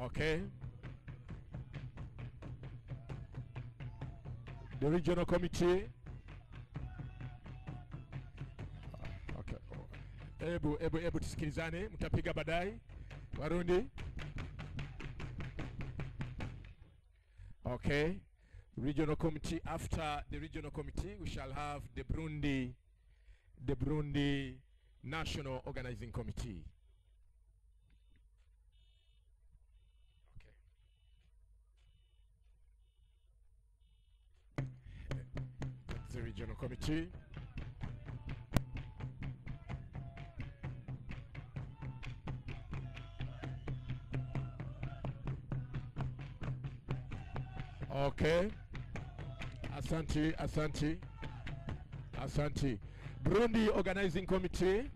Okay. The regional committee. Ebu tusikilizane, mtapiga baadaye. Warundi. Okay. Regional committee. After the regional committee, we shall have the Burundi National Organizing Committee. Okay. That's the regional committee. Okay. Asante. Burundi Organizing Committee.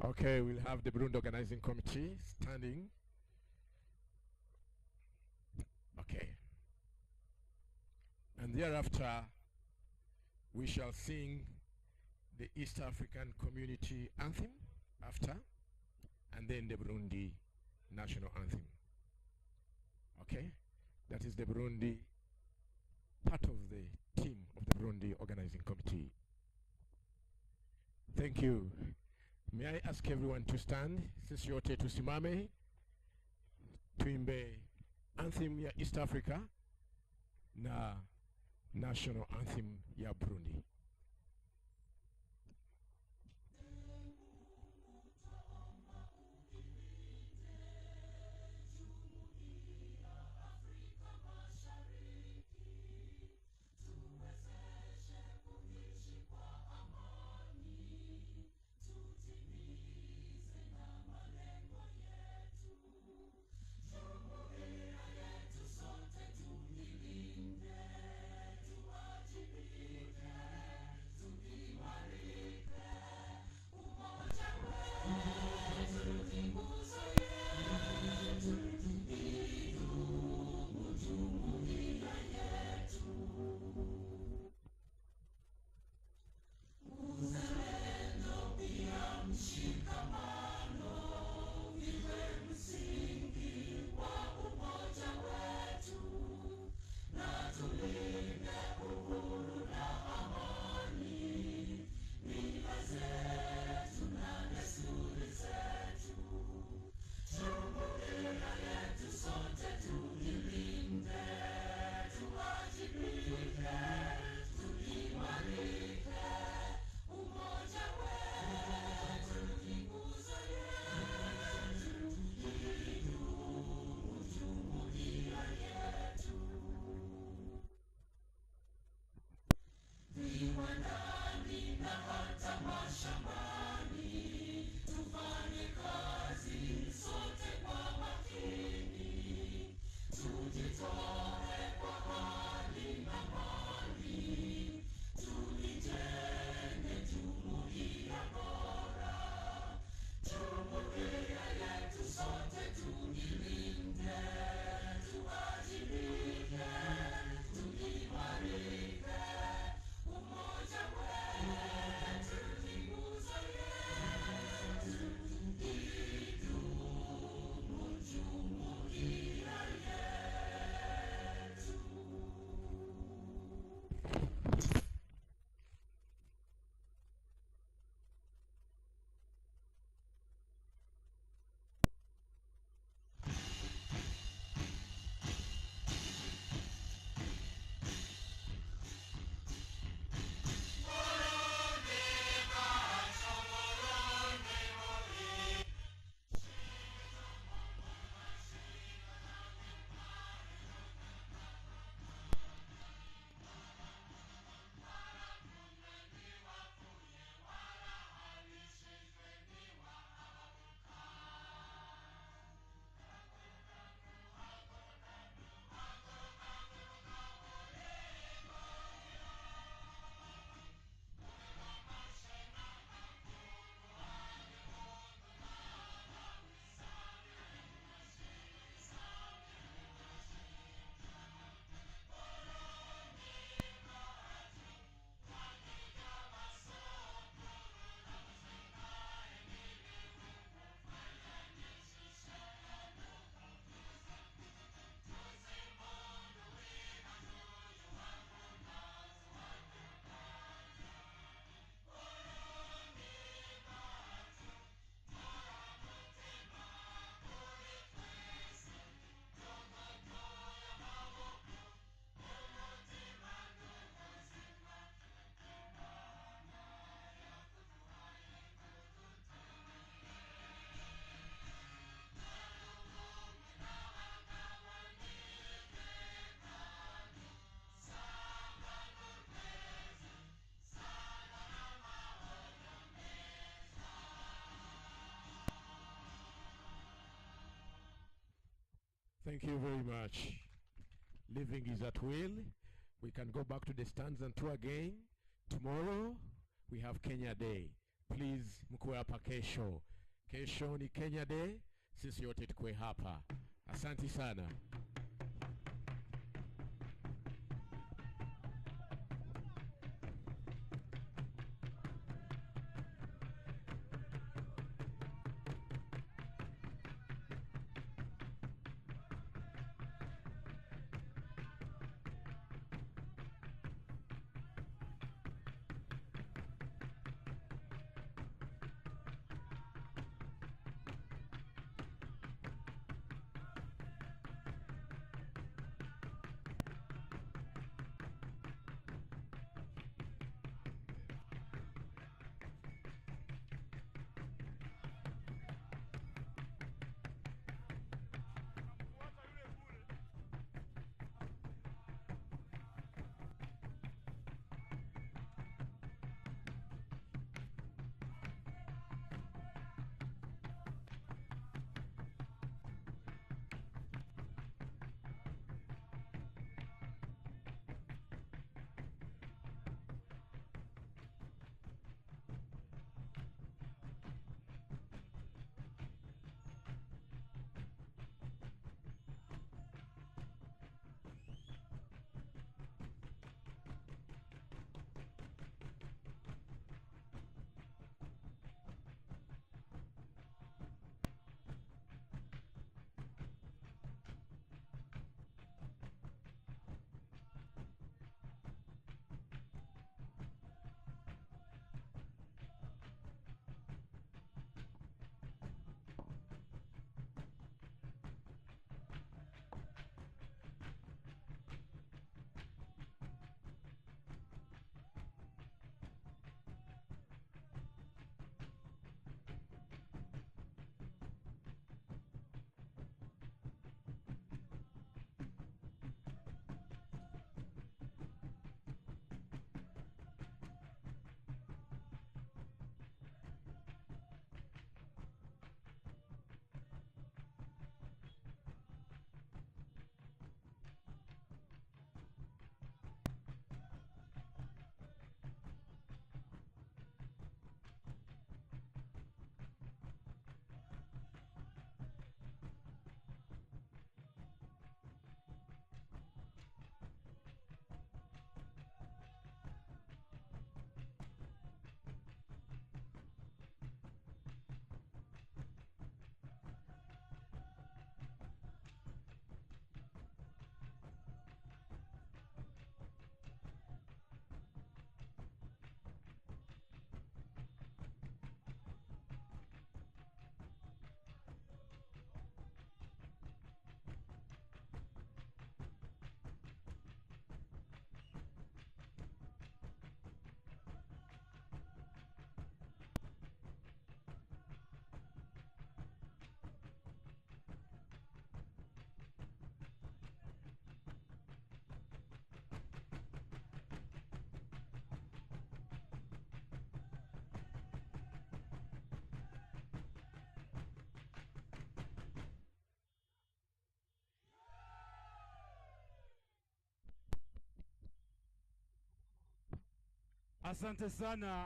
Okay, we'll have the Burundi Organizing Committee standing. Okay. And thereafter, we shall sing the East African Community Anthem after, and then the Burundi National Anthem. Okay? That is the Burundi, part of the team of the Burundi Organizing Committee. Thank you. May I ask everyone to stand? Sisi yote tusimame. Tuimbe anthem ya East Africa na national anthem ya Burundi. Sote tumilinde, tuwajibike. Thank you very much. Living is at will. We can go back to the stands and tour again. Tomorrow, we have Kenya Day. Please, mkuwe hapa kesho. Kesho ni Kenya Day. Sisi yote tukue hapa. Asante sana.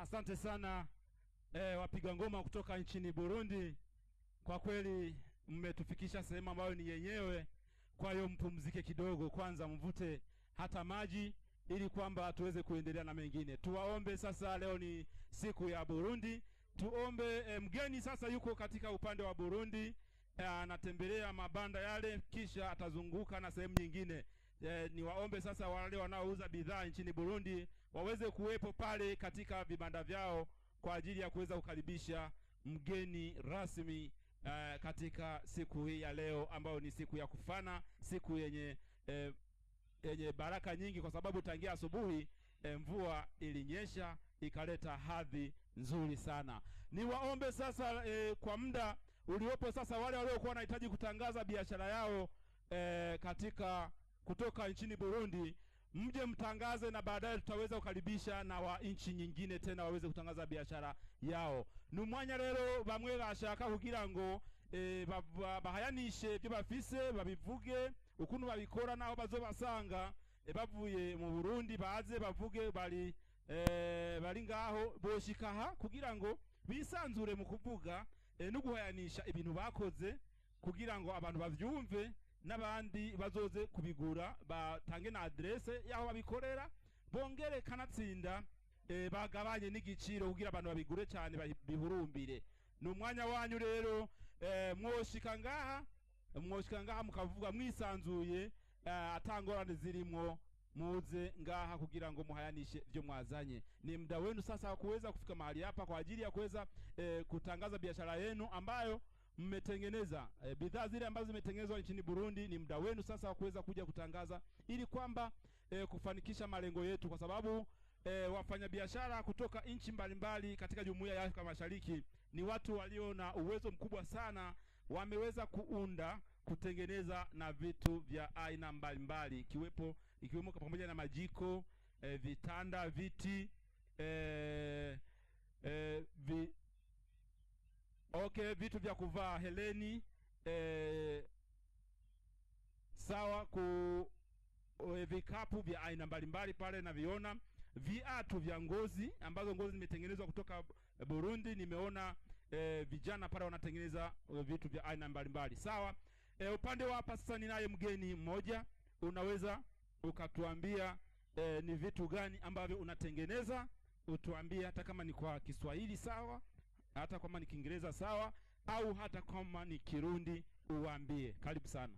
Asante sana wapiga ngoma kutoka nchini Burundi. Kwa kweli mmetufikisha sehemu ambayo ni yenyewe. Kwa hiyo mpumzike kidogo kwanza, mvute hata maji ili kwamba tuweze kuendelea na mengine. Tuwaombe sasa, leo ni siku ya Burundi. Tuombe mgeni sasa yuko katika upande wa Burundi, anatembelea mabanda yale kisha atazunguka na sehemu nyingine. Niwaombe sasa wale wanaouza bidhaa nchini Burundi waweze kuwepo pale katika vibanda vyao kwa ajili ya kuweza kukaribisha mgeni rasmi katika siku hii ya leo ambayo ni siku ya kufana, siku yenye baraka nyingi, kwa sababu tangia asubuhi mvua ilinyesha ikaleta hadhi nzuri sana. Niwaombe sasa kwa muda uliopo sasa, wale waliokuwa wanahitaji kutangaza biashara yao katika kutoka nchini Burundi, mje mtangaze, na baadaye tutaweza kukaribisha na wa nchi nyingine tena waweze kutangaza biashara yao. Numwanya rero bamwe bashaka kugira ngo bahayanishe ibyo bafise babivuge ukuntu babikora naho bazobasanga bavuye mu Burundi baze bavuge bari ngaho boshikaha kugira ngo bisanzure mu kuvuga no guhayanisha ibintu bakoze kugira ngo abantu bavyumve n'abandi bazoze kubigura batange na adresse yaho babikorera bongere kanatsinda bagabanye n'igiciro kugira abantu babigure cyane bihurumbire. Ni umwanya wanyu rero mwoshika ngaha mukavuga mwisanzuye atangorane zirimo muze ngaha kugira ngo muhayanishe vyo mwazanye. Ni muda wenu sasa wa kuweza kufika mahali hapa kwa ajili ya kuweza kutangaza biashara yenu ambayo mmetengeneza bidhaa zile ambazo zimetengenezwa nchini Burundi. Ni muda wenu sasa wa kuweza kuja kutangaza ili kwamba kufanikisha malengo yetu, kwa sababu wafanyabiashara kutoka nchi mbalimbali katika Jumuiya ya Afrika Mashariki ni watu walio na uwezo mkubwa sana, wameweza kutengeneza na vitu vya aina mbalimbali ikiwemo pamoja na majiko, vitanda, viti, vitu vya kuvaa, heleni, sawa vikapu vya aina mbalimbali pale na viona, viatu vya ngozi ambazo ngozi zimetengenezwa kutoka Burundi. Nimeona vijana pale wanatengeneza vitu vya aina mbalimbali. Sawa. Upande wa hapa sasa ninaye mgeni mmoja, unaweza ukatuambia ni vitu gani ambavyo unatengeneza, utuambie hata kama ni kwa Kiswahili sawa, hata kama ni Kiingereza sawa, au hata kama ni Kirundi uambie. Karibu sana.